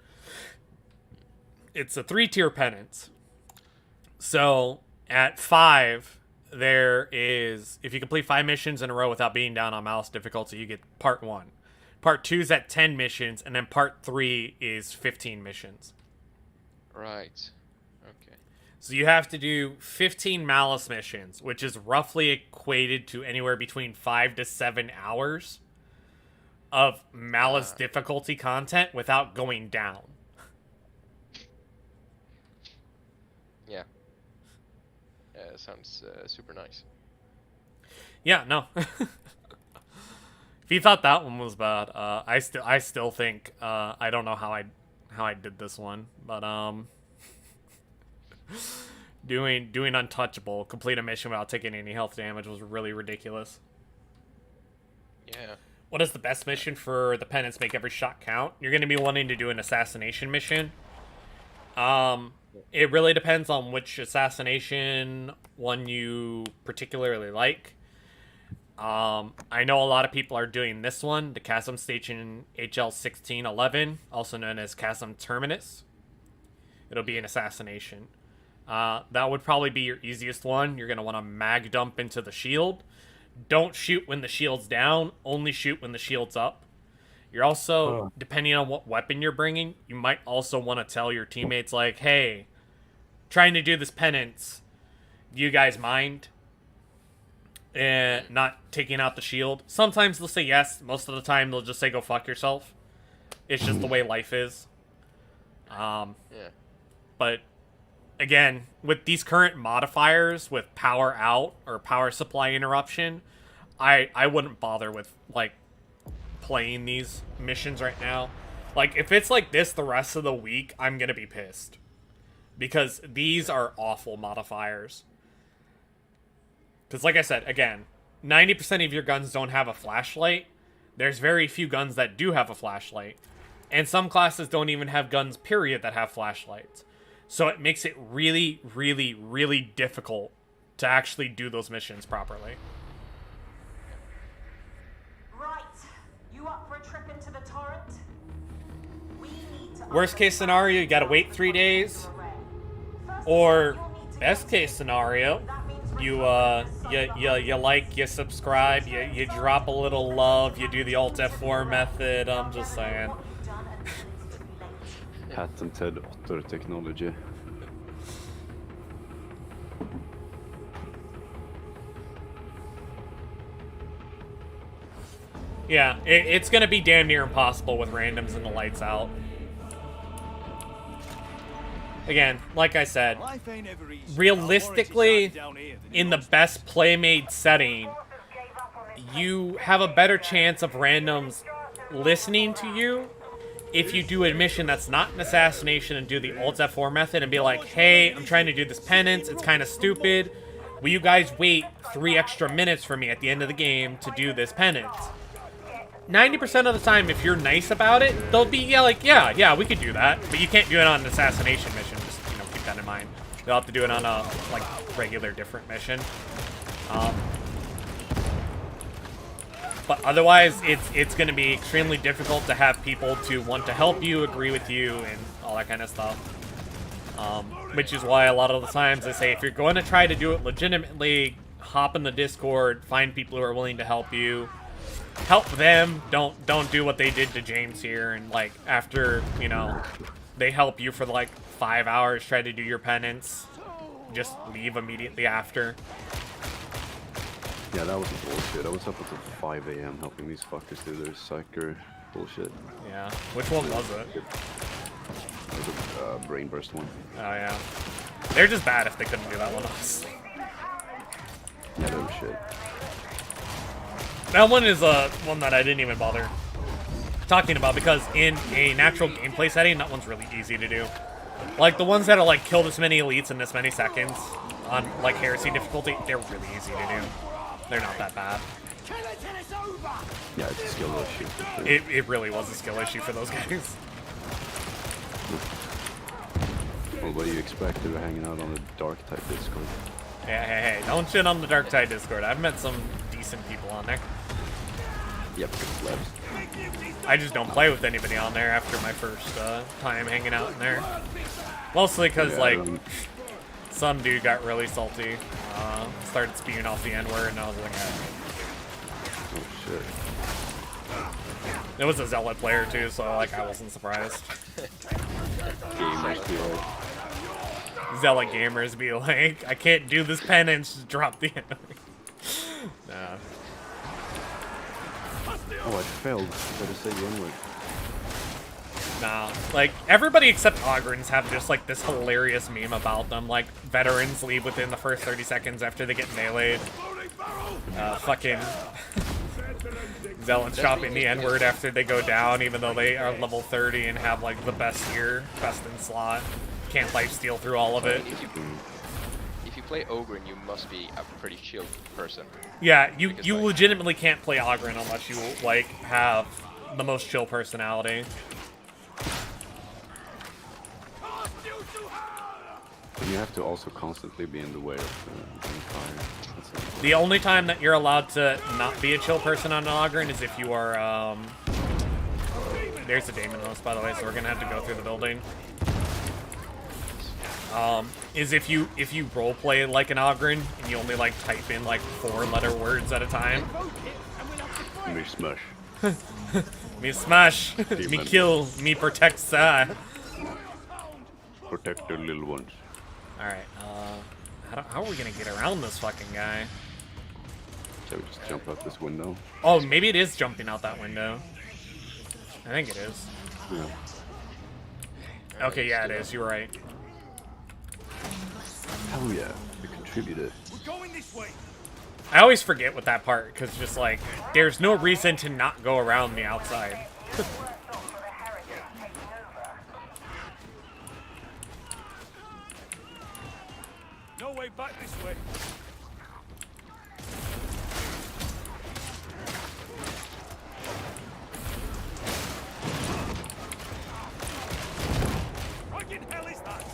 It's a 3-tier penance. So at 5, there is, if you complete 5 missions in a row without being down on Malice difficulty, you get part 1. Part 2 is at 10 missions, and then part 3 is 15 missions. Right. Okay. So you have to do 15 Malice missions, which is roughly equated to anywhere between 5 to 7 hours of Malice difficulty content without going down. Yeah. Sounds super nice. Yeah, no. If you thought that one was bad, I still think I don't know how I did this one, but doing untouchable, complete a mission without taking any health damage was really ridiculous. Yeah. What is the best mission for the penance? Make every shot count. You're going to be wanting to do an assassination mission. It really depends on which assassination one you particularly like. I know a lot of people are doing this one, the Chasm Station HL1611, also known as Chasm Terminus. It'll be an assassination. That would probably be your easiest one. You're going to want to mag dump into the shield. Don't shoot when the shield's down, only shoot when the shield's up. You're also, depending on what weapon you're bringing, you might also want to tell your teammates, like, hey, trying to do this penance, do you guys mind not taking out the shield? Sometimes they'll say yes. Most of the time they'll just say go fuck yourself. It's just the way life is. Yeah. But again, with these current modifiers, with power out or power supply interruption, I wouldn't bother with like playing these missions right now. Like if it's like this the rest of the week, I'm gonna be pissed because these are awful modifiers. Because like I said, again, 90% of your guns don't have a flashlight. There's very few guns that do have a flashlight. And some classes don't even have guns, period, that have flashlights. So it makes it really, really, really difficult to actually do those missions properly. Right. You up for a trip into the torrent? We need to Worst case scenario, you gotta wait 3 days. Or best case scenario, you like, you subscribe, you drop a little love, you do the Alt F4 method. I'm just saying. Patented otter technology. Yeah, it's gonna be damn near impossible with randoms and the lights out. Again, like I said, realistically, in the best play-made setting, you have a better chance of randoms listening to you if you do a mission that's not an assassination and do the Alt F4 method and be like, hey, I'm trying to do this penance, it's kind of stupid. Will you guys wait 3 extra minutes for me at the end of the game to do this penance? 90% of the time, if you're nice about it, they'll be yeah, we could do that. But you can't do it on an assassination mission. Just keep that in mind. You'll have to do it on a regular different mission. But otherwise, it's going to be extremely difficult to have people to want to help you, agree with you, and all that kind of stuff. Which is why a lot of the times I say, if you're going to try to do it legitimately, hop in the Discord, find people who are willing to help you. Help them. Don't do what they did to James here, and like after they help you for like 5 hours, try to do your penance, just leave immediately after. Yeah, that was bullshit. I was up until 5 a.m. helping these fuckers do their psyker bullshit. Yeah. Which one was it? It was a brain burst one. Oh yeah. They're just bad if they couldn't do that one. Yeah, they were shit. That one is one that I didn't even bother talking about because in a natural gameplay setting, that one's really easy to do. Like the ones that are like kill this many elites in this many seconds on like heresy difficulty, they're really easy to do. They're not that bad. Yeah, it's a skill issue. For sure. It really was a skill issue for those guys. Well, what do you expect? They were hanging out on the DarkTide Discord. Hey, don't shit on the DarkTide Discord. I've met some decent people on there. Yep, plebs. I just don't play with anybody on there after my first time hanging out in there. Mostly because, some dude got really salty. Started spewing off the N-word, and I was like, Oh, shit. It was a Zealot player, too, so, like, I wasn't surprised. Gamers be like... Zealot gamers be like, I can't do this penance, just drop the enemy. Nah. Oh, I failed. Better say the N-word. Nah. Like, everybody except Ogrins have just, like, this hilarious meme about them. Like, veterans leave within the first 30 seconds after they get meleeed. Fucking... Zealots dropping the N-word after they go down, even though they are level 30 and have, like, the best gear, best in slot. Can't lifesteal through all of it. If you play Ogren, you must be a pretty chill person. Yeah, you legitimately can't play Ogren unless you, like, have the most chill personality. You have to also constantly be in the way of fire. The only time that you're allowed to not be a chill person on an Ogren is if you are, there's a Daemon host, by the way, so we're gonna have to go through the building. Is if you roleplay like an Ogren and you only like type in like 4-letter words at a time. Me smash. Me smash. Me kill. Me protect side. Protect the little ones. Alright, how are we gonna get around this fucking guy? Shall we just jump out this window? Oh, maybe it is jumping out that window. I think it is. Yeah. Okay, yeah, it is. You're right. Hell yeah, you contributed. We're going this way. I always forget with that part, because just like, there's no reason to not go around the outside. No way back this way. What in hell is that?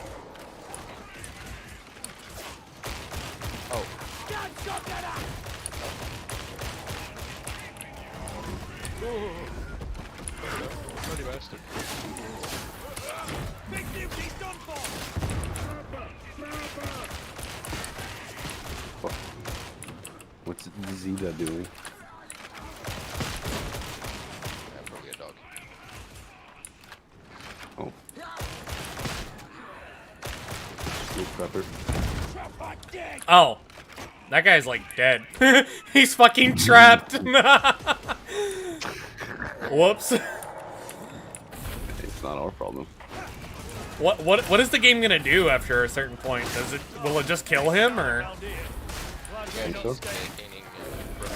Oh. God, stop that! Bloody bastard. Big nuke, he's done for! What's Zeta doing? Probably a dog. Oh. Sneak prepper. Oh. That guy's like dead. He's fucking trapped. Whoops. It's not our problem. What is the game gonna do after a certain point? Will it just kill him or? Yeah, Think so? he's gaining right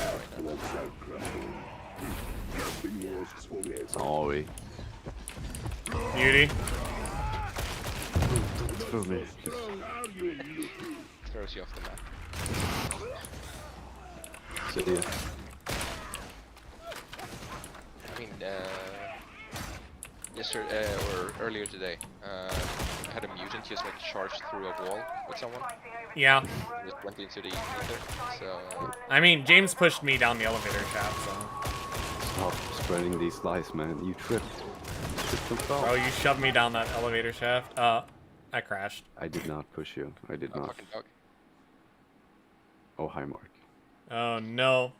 now. Oh, wait. Beauty. Throw me. Throws you off the map. See ya. I mean, yesterday or earlier today, I had a mutant just like charged through a wall with someone. Yeah. Just went into the ether. So. I mean, James pushed me down the elevator shaft, so. Stop spreading these lies, man. You tripped. You tripped and fell. Bro, you shoved me down that elevator shaft. I crashed. I did not push you. I did not. Fucking dog. Oh, hi, Mark. Oh no.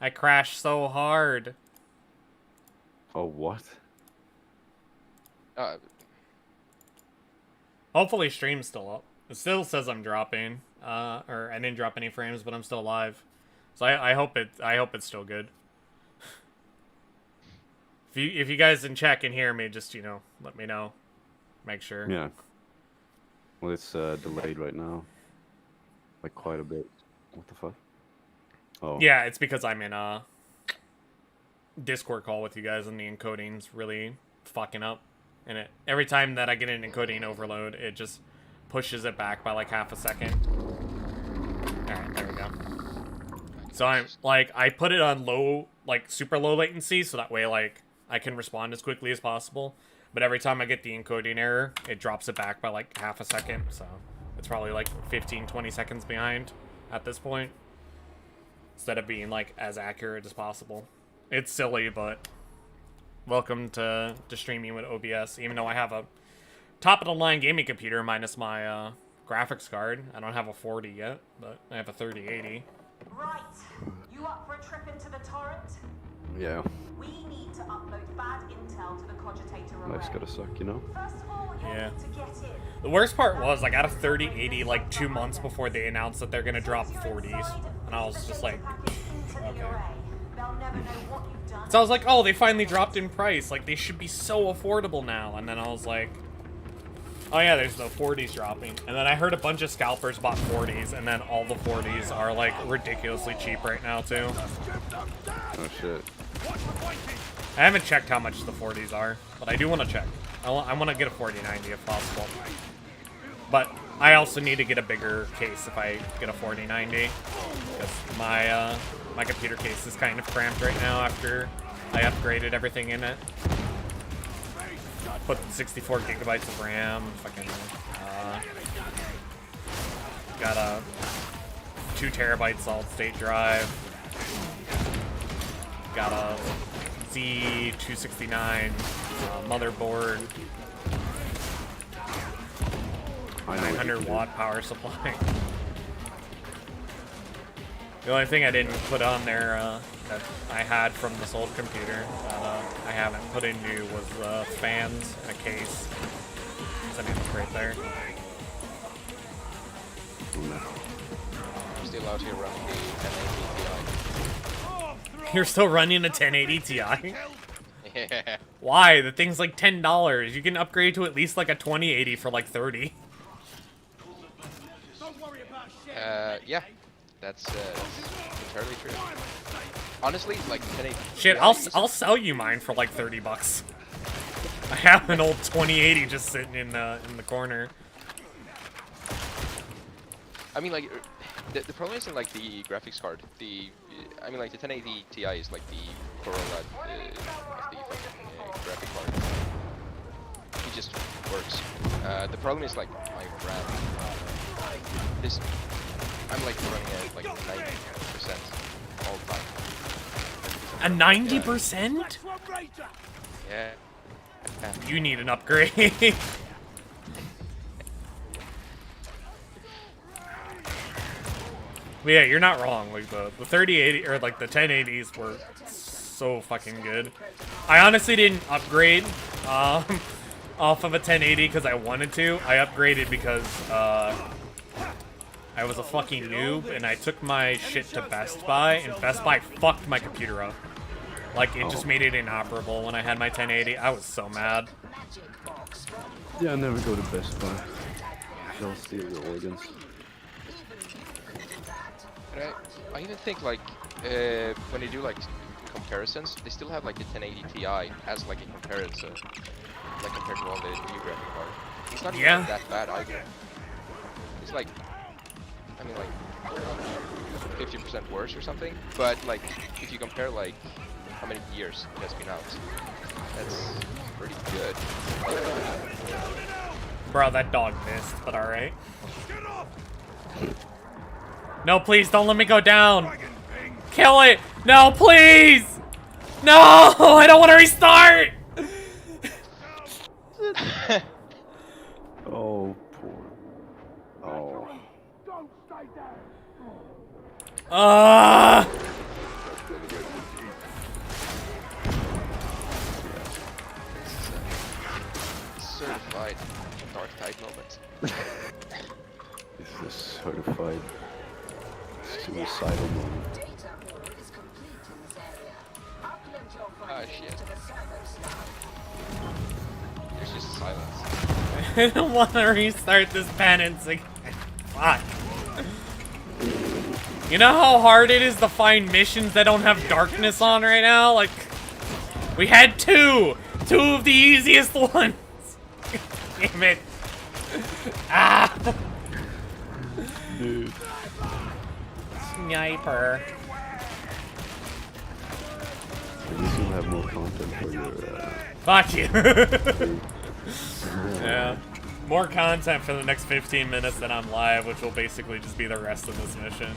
I crashed so hard. Oh, what? Hopefully stream's still up. It still says I'm dropping. Or I didn't drop any frames, but I'm still live. So I hope it's still good. If you guys in chat can hear me, just, you know, let me know. Make sure. Yeah. Well, it's delayed right now. Like quite a bit. What the fuck? Oh. Yeah, it's because I'm in a Discord call with you guys and the encoding's really fucking up. And every time that I get an encoding overload, it just pushes it back by like half a second. Alright, there we go. So I put it on low, like super low latency, so that way like I can respond as quickly as possible. But every time I get the encoding error, it drops it back by like half a second, so it's probably like 15-20 seconds behind at this point. Instead of being like as accurate as possible. It's silly, but welcome to streaming with OBS. Even though I have a top of the line gaming computer minus my graphics card. I don't have a 40 yet, but I have a 3080. Right. You up for a trip into the torrent? Yeah. We need to upload bad intel to the cogitator array. Life's gotta suck, you know? First of all, you Yeah. need to get in. The worst part was I got a 3080 like 2 months before they announced that they're gonna drop 40s, and I was just like, okay. So I was like, oh, they finally dropped in price. Like, they should be so affordable now. And then I was like, oh yeah, there's no 40s dropping. And then I heard a bunch of scalpers bought 40s, and then all the 40s are like ridiculously cheap right now too. Oh shit. I haven't checked how much the 40s are, but I do want to check. I want to get a 4090 if possible. But I also need to get a bigger case if I get a 4090, because my computer case is kind of cramped right now after I upgraded everything in it. Put 64 gigabytes of RAM, fucking, got a 2 terabyte solid state drive, got a Z269 motherboard, 900 watt power supply. The only thing I didn't put on there that I had from this old computer that I haven't put in new was fans and a case. So I need to put right there. I'm still out here running the 1080 Ti. You're still running a 1080 Ti? Yeah. Why? The thing's like $10. You can upgrade to at least like a 2080 for like 30. Yeah, that's entirely true. Honestly, like 1080. Shit, I'll sell you mine for like $30. I have an old 2080 just sitting in the corner. I mean, like, the problem isn't like the graphics card. I mean, like the 1080 Ti is like the Corolla of the fucking graphic card. It just works. The problem is like my RAM. I'm like running at like 90% all the time. A 90%? Yeah. You need an upgrade. But yeah, you're not wrong. Like the 3080 or like the 1080s were so fucking good. I honestly didn't upgrade off of a 1080 because I wanted to. I upgraded because I was a fucking noob and I took my shit to Best Buy and Best Buy fucked my computer up. Like it just made it inoperable when I had my 1080. I was so mad. Yeah, I never go to Best Buy. They'll steal your organs. But I even think like when they do like comparisons, they still have like the 1080 Ti as like a comparison, like compared to all the new graphic cards. It's not even that bad either. It's like, I mean like 50% worse or something. But like if you compare like how many years it has been out, that's pretty good. Bro, that dog missed, but alright. No, please, don't let me go down. Kill it. No, please. No, I don't want to restart. Oh, poor. Oh. Certified DarkTide moment. This is a certified suicidal moment. Ah, shit. There's just silence. I don't want to restart this penance again. Fuck. You know how hard it is to find missions that don't have darkness on right now? Like, we had two of the easiest ones. Damn it. Ah. Dude. Sniper. At least you'll have more content for your, Fuck you. Yeah. More content for the next 15 minutes that I'm live, which will basically just be the rest of this mission.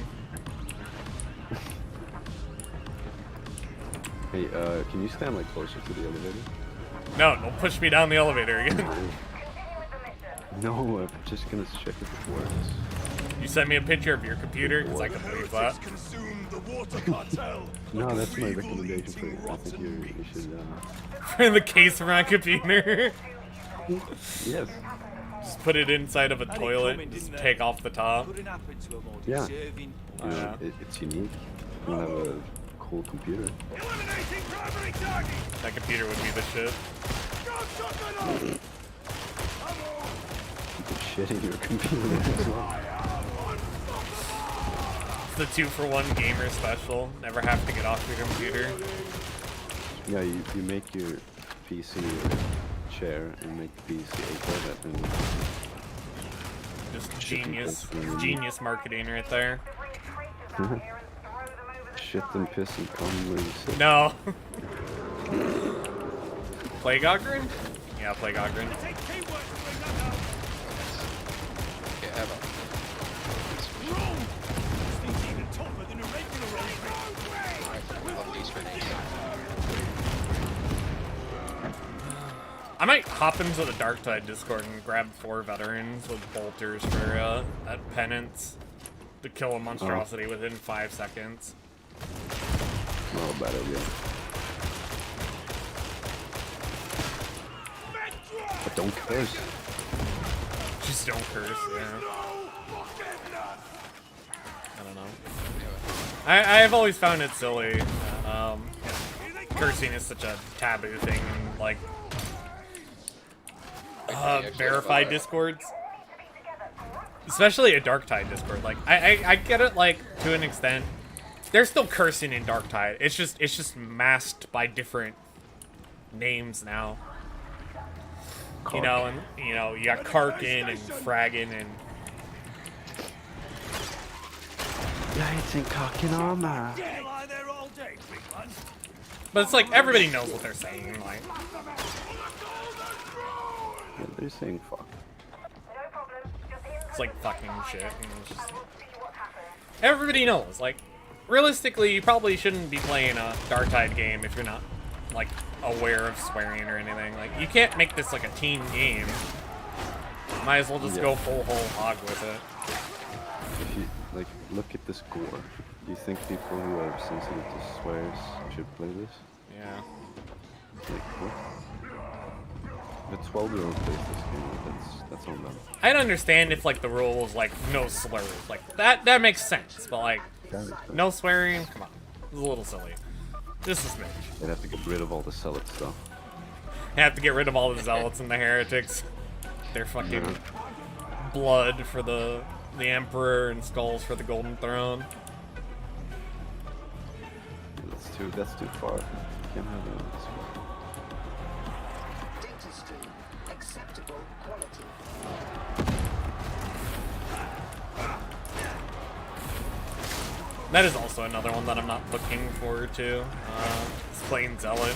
Hey, can you stand like closer to the elevator? No, don't push me down the elevator again. No, I'm just gonna check if it works. You sent me a picture of your computer, because I can believe that. No, that's my recommendation for you. I think you should, For the case for my computer? Yes. Just put it inside of a toilet and just take off the top. Yeah. It's unique. You have a cool computer. That computer would be the shit. You put shit in your computer as well. It's the 2-for-1 gamer special. Never have to get off your computer. Yeah, you make your PC a chair and make the PC a toilet and Just genius marketing right there. Shit and piss and cum where you sit. No. Plague Ogren? Yeah, Plague Ogren. Okay, Eva. I might hop into the DarkTide Discord and grab 4 veterans with bolters for that Penance to kill a monstrosity within 5 seconds. Oh, bad idea. But don't curse. Just don't curse, yeah. I don't know. I've always found it silly. cursing is such a taboo thing, like verified discords, especially a DarkTide Discord. Like I get it, like to an extent. There's still cursing in DarkTide. It's just masked by different names now. You know, and you know, you got Karkin and Fraggin and yeah, it's in cocking armor. but it's like everybody knows what they're saying, like Yeah, they're saying fuck. it's like fucking shit. And it's just, everybody knows. Like realistically, you probably shouldn't be playing a DarkTide game if you're not like aware of swearing or anything. Like you can't make this like a teen game. Might as well just go full whole hog with it. If you like look at the score, do you think people who are sensitive to swears should play this? Yeah. Like what? If a 12-year-old plays this game, that's on them. I'd understand if like the rule was like no slurs, like that makes sense. But like no swearing, come on, it's a little silly. Just a smidge. They'd have to get rid of all the zealot stuff. Have to get rid of all the zealots and the heretics. Their fucking blood for the emperor and skulls for the golden throne. That's too far. You can't have it this far. Data stream. Acceptable quality. That is also another one that I'm not looking forward to. It's plain Zealot.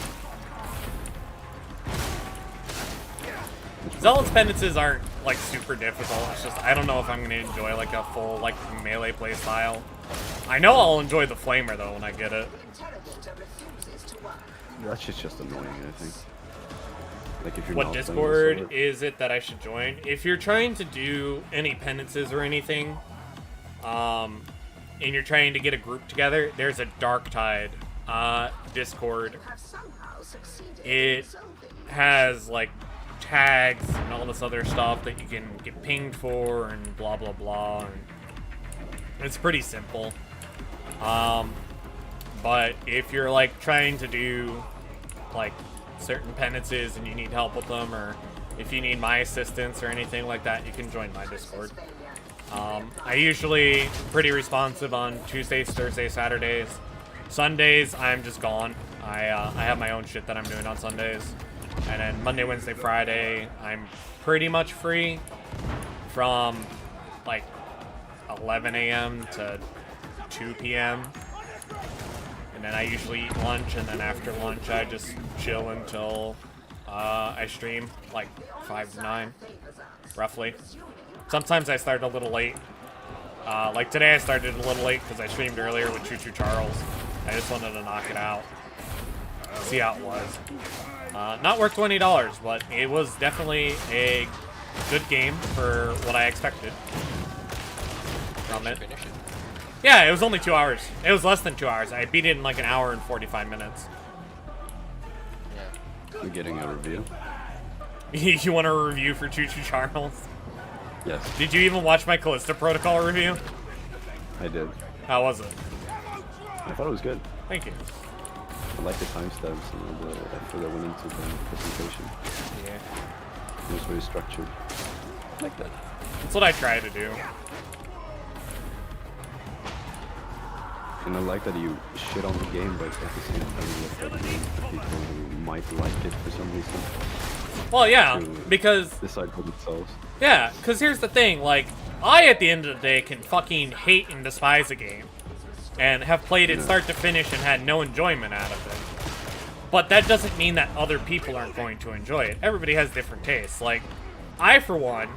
Zealot's penances aren't like super difficult. It's just I don't know if I'm gonna enjoy like a full like melee play style. I know I'll enjoy the flamer though when I get it. That shit's just annoying, I think. Like if you're What not Discord playing is it that I should join? If you're trying to do any penances or anything, and you're trying to get a group together, there's a DarkTide Discord. It has like tags and all this other stuff that you can get pinged for and blah blah blah. And it's pretty simple. But if you're like trying to do like certain penances and you need help with them, or if you need my assistance or anything like that, you can join my Discord. I usually pretty responsive on Tuesdays, Thursdays, Saturdays. Sundays, I'm just gone. I have my own shit that I'm doing on Sundays. And then Monday, Wednesday, Friday, I'm pretty much free from like 11 a.m. to 2 p.m. And then I usually eat lunch, and then after lunch I just chill until I stream, like 5 to 9, roughly. Sometimes I start a little late. Like today I started a little late because I streamed earlier with Choo Choo Charles. I just wanted to knock it out. See how it was. Not worth $20, but it was definitely a good game for what I expected from it. Yeah, it was only 2 hours. It was less than 2 hours. I beat it in like an hour and 45 minutes. Yeah. We're getting a review. You want a review for Choo Choo Charles? Yes. Did you even watch my Callisto Protocol review? I did. How was it? I thought it was good. Thank you. I like the timestamps and the effort that went into the presentation. Yeah. It was very structured. I like that. That's what I try to do. And I like that you shit on the game, but at the same time you look at the game for people who might like it for some reason. Well, yeah, because... decide for themselves. Yeah, because here's the thing, like, I, at the end of the day, can fucking hate and despise a game. And have played it start to finish and had no enjoyment out of it. But that doesn't mean that other people aren't going to enjoy it. Everybody has different tastes. Like, I, for one,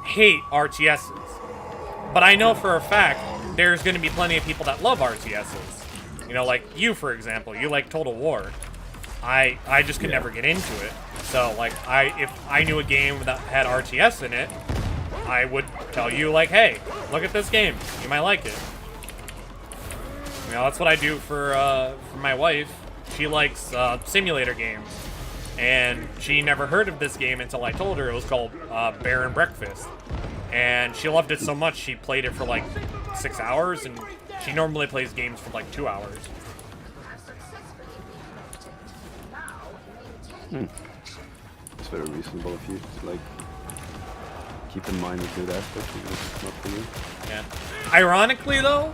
hate RTSs. But I know for a fact there's going to be plenty of people that love RTSs. You know, like you, for example. You like Total War. I just could never get into it. So, like, if I knew a game that had RTS in it, I would tell you, like, hey, look at this game. You might like it. You know, that's what I do for my wife. She likes simulator games. And she never heard of this game until I told her. It was called Bear and Breakfast. And she loved it so much, she played it for like 6 hours, and she normally plays games for like 2 hours. It's very reasonable if you like keep in mind the good aspects of this, not for you. Yeah. Ironically, though,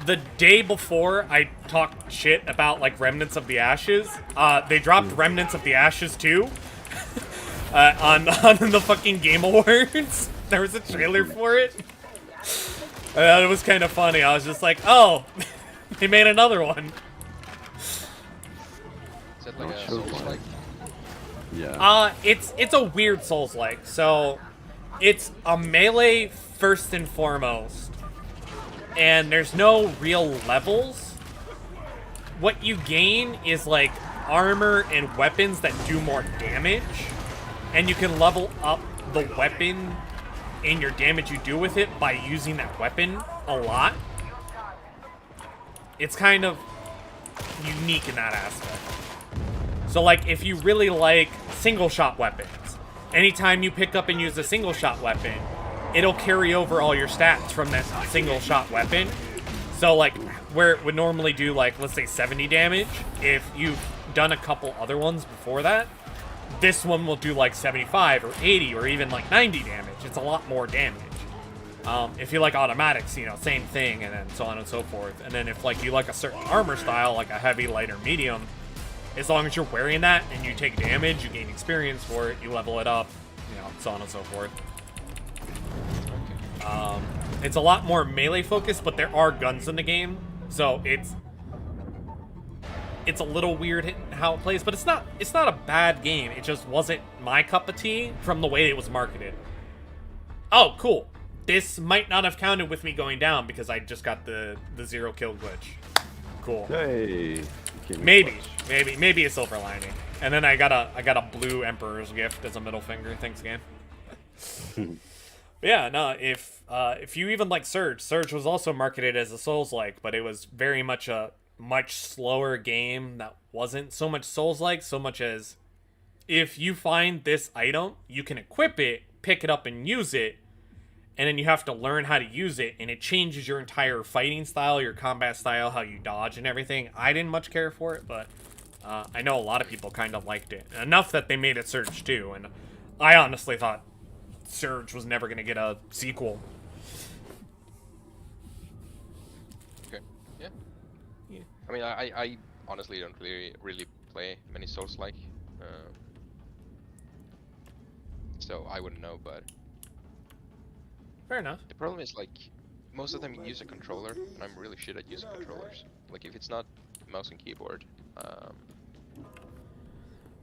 the day before I talked shit about like Remnants of the Ashes, they dropped Remnants of the Ashes 2 on the fucking Game Awards. There was a trailer for it. It was kind of funny. I was just like, oh, they made another one. Is that like a Souls-like? Yeah. It's a weird Souls-like. So, it's a melee first and foremost, and there's no real levels. What you gain is like armor and weapons that do more damage, and you can level up the weapon and your damage you do with it by using that weapon a lot. It's kind of unique in that aspect. So like if you really like single shot weapons, anytime you pick up and use a single shot weapon, it'll carry over all your stats from that single shot weapon. So like where it would normally do like, let's say 70 damage, if you've done a couple other ones before that, this one will do like 75 or 80 or even like 90 damage. It's a lot more damage. If you like automatics, you know, same thing, and then so on and so forth. And then if like you like a certain armor style, like a heavy, light, or medium, as long as you're wearing that and you take damage, you gain experience for it, you level it up, you know, so on and so forth. It's a lot more melee focused, but there are guns in the game, so it's a little weird how it plays, but it's not a bad game. It just wasn't my cup of tea from the way it was marketed. Oh, cool. This might not have counted with me going down because I just got the 0 kill glitch. Cool. Hey. Maybe a silver lining. And then I got a blue Emperor's gift as a middle finger. Thanks, game. But yeah, no. If you even like Surge was also marketed as a Souls-like, but it was very much a much slower game that wasn't so much Souls-like, so much as if you find this item, you can equip it, pick it up, and use it. And then you have to learn how to use it, and it changes your entire fighting style, your combat style, how you dodge and everything. I didn't much care for it, but I know a lot of people kind of liked it. Enough that they made it Surge 2, and I honestly thought Surge was never going to get a sequel. Okay, yeah. I mean, I honestly don't really play many Souls-like, so I wouldn't know, but... Fair enough. The problem is, like, most of them use a controller, and I'm really shit at using controllers. Like, if it's not mouse and keyboard,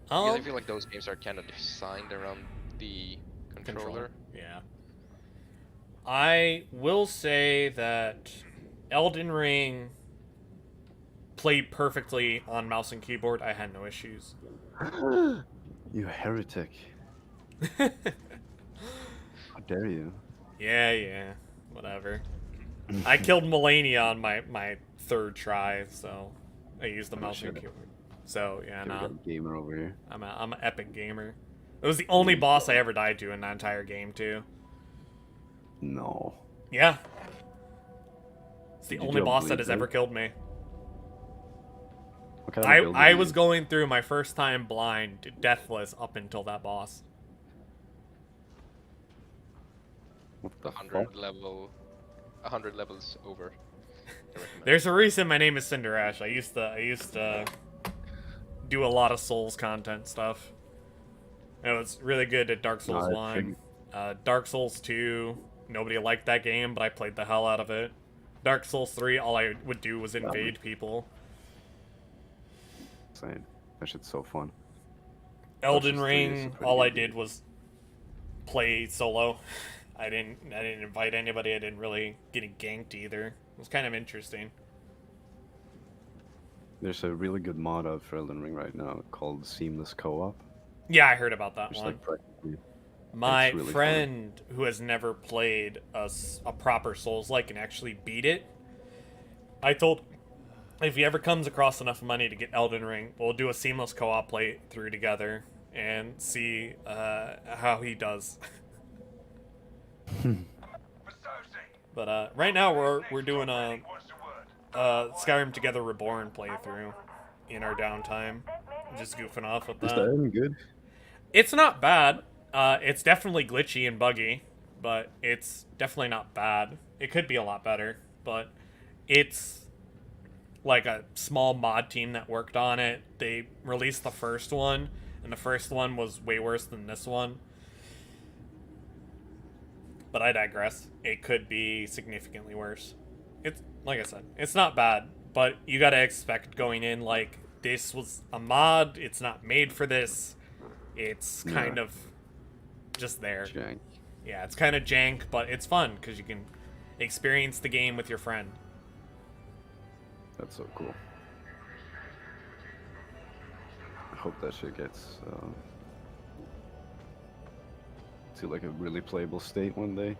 I feel like those games are kind of designed around the controller. Yeah. I will say that Elden Ring played perfectly on mouse and keyboard. I had no issues. You heretic. How dare you? Yeah, whatever. I killed Melania on my third try, so I used the mouse and keyboard. So yeah, no. Gamer over here. I'm an epic gamer. It was the only boss I ever died to in that entire game too. No. Yeah. It's the only boss that has ever killed me. I was going through my first time blind, deathless, up until that boss. What the 100 levels over. There's a reason my name is Cinderash. I used to do a lot of Souls content stuff. It was really good at Dark Souls 1. Dark Souls 2, nobody liked that game, but I played the hell out of it. Dark Souls 3, all I would do was invade people. Insane. That shit's so fun. Elden Ring, all I did was play solo. I didn't invite anybody. I didn't really get ganked either. It was kind of interesting. There's a really good mod out for Elden Ring right now called Seamless Co-op. Yeah, I heard about that one. Like practically, my friend who has never played a proper Souls-like and actually beat it, I told if he ever comes across enough money to get Elden Ring, we'll do a Seamless Co-op playthrough together and see how he does. But right now we're doing a Skyrim Together Reborn playthrough in our downtime. just goofing off with Is that. that any good? It's not bad. It's definitely glitchy and buggy, but it's definitely not bad. It could be a lot better, but it's like a small mod team that worked on it. They released the first one, and the first one was way worse than this one. But I digress. It could be significantly worse. It's, like I said, it's not bad, but you gotta expect going in like, this was a mod, it's not made for this. It's kind of just there. Jank. Yeah, it's kind of jank, but it's fun because you can experience the game with your friend. That's so cool. I hope that shit gets to like a really playable state one day.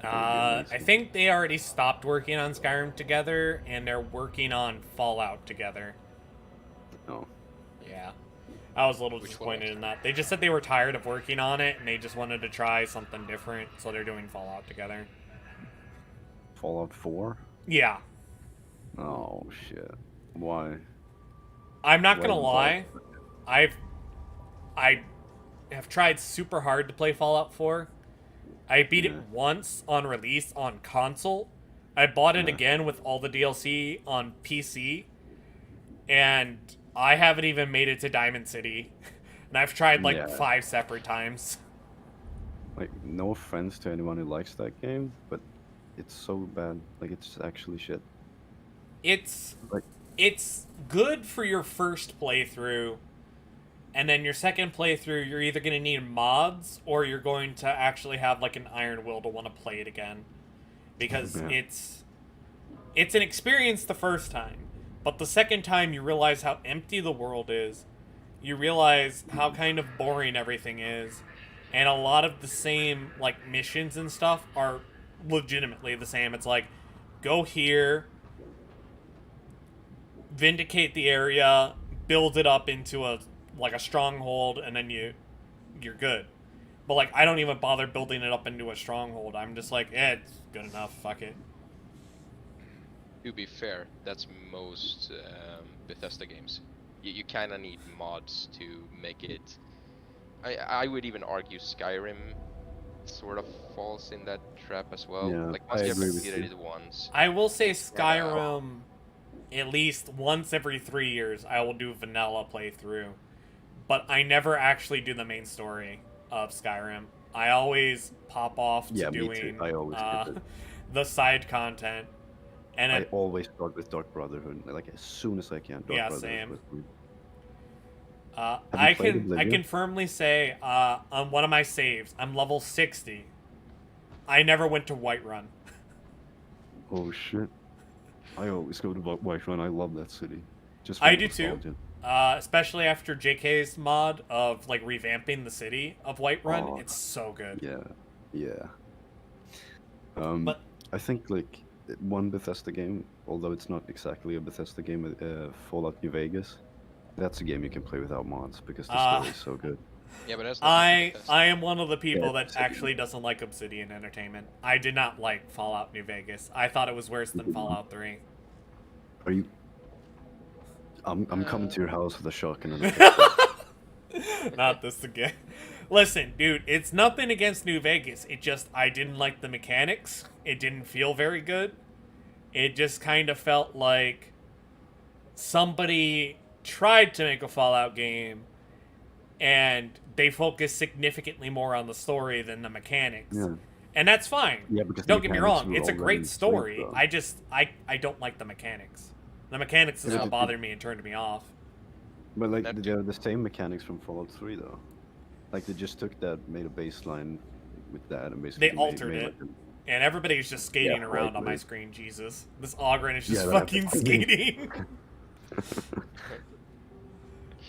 I think they already stopped working on Skyrim together, and they're working on Fallout together. Oh. Yeah. I was a little disappointed in that. They just said they were tired of working on it, and they just wanted to try something different, so they're doing Fallout together. Fallout 4? Yeah. Oh, shit. Why? I'm not gonna lie. I have tried super hard to play Fallout 4. I beat it once on release on console. I bought it again with all the DLC on PC. And I haven't even made it to Diamond City. And I've tried like 5 separate times. Like, no offense to anyone who likes that game, but it's so bad. Like, it's actually shit. It's good for your first playthrough. And then your second playthrough, you're either going to need mods, or you're going to actually have like an iron will to want to play it again. Because it's an experience the first time. But the second time, you realize how empty the world is. You realize how kind of boring everything is. And a lot of the same like missions and stuff are legitimately the same. It's like, go here, vindicate the area, build it up into a stronghold, and then you're good. But like, I don't even bother building it up into a stronghold. I'm just like, it's good enough, fuck it. To be fair, that's most Bethesda games. You kind of need mods to make it. I would even argue Skyrim sort of falls in that trap as well. Yeah, like once you have completed it once. I will say Skyrim, at least once every 3 years, I will do vanilla playthrough. But I never actually do the main story of Skyrim. I always pop off to doing I always skip it. the side content. And I always start with Dark Brotherhood, like as soon as I can. Dark Brotherhood. Same. I can firmly say on one of my saves, I'm level 60. I never went to Whiterun. Oh shit! I always go to Whiterun. I love that city. Just I do too. Especially after JK's mod of like revamping the city of Whiterun, it's so good. Yeah. But I think like one Bethesda game, although it's not exactly a Bethesda game, Fallout New Vegas. That's a game you can play without mods because the story is so good. Yeah, but that's I am one of the people that actually doesn't like Obsidian Entertainment. I did not like Fallout New Vegas. I thought it was worse than Fallout 3. Are you? I'm coming to your house with a shotgun and Not this again. Listen, dude, it's nothing against New Vegas. It just, I didn't like the mechanics. It didn't feel very good. It just kind of felt like somebody tried to make a Fallout game and they focused significantly more on the story than the mechanics. Yeah. And that's fine. Yeah, because don't get me wrong, it's a great story. Sweet, I don't like the mechanics. The mechanics is what bothered me and turned me off. But like they're the same mechanics from Fallout 3 though. Like they just took that, made a baseline with that, and basically they altered it. Like and everybody's just skating around on my screen. Jesus, this Ogren is just fucking skating.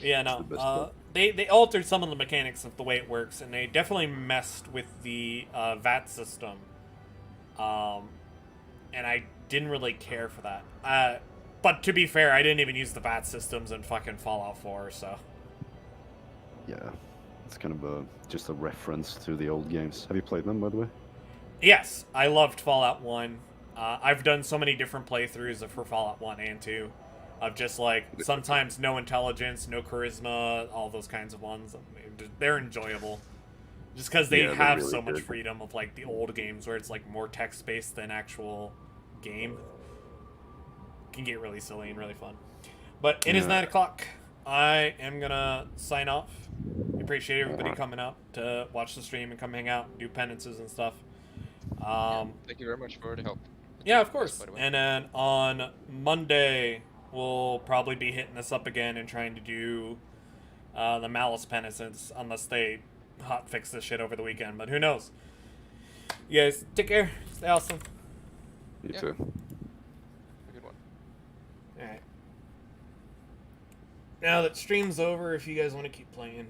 Yeah, no. They altered some of the mechanics of the way it works, and they definitely messed with the VAT system. And I didn't really care for that. But to be fair, I didn't even use the VAT systems in fucking Fallout 4, so. Yeah, it's kind of just a reference to the old games. Have you played them, by the way? Yes, I loved Fallout 1. I've done so many different playthroughs for Fallout 1 and 2. of just like sometimes no intelligence, no charisma, all those kinds of ones. They're enjoyable. Just because they Yeah, they're have really so much good. freedom of like the old games where it's like more text based than actual game. Can get really silly and really fun. But it is Yeah. 9 o'clock. I am gonna sign off. Appreciate everybody coming out to watch the stream and come hang out, do penances and stuff. Thank you very much for the help. Yeah, of course. By the way. And then on Monday, we'll probably be hitting this up again and trying to do the Malice penances, unless they hot fix this shit over the weekend. But who knows? You guys, take care. Stay awesome. You Yeah. too. A good one. Alright. Now that stream's over, if you guys want to keep playing.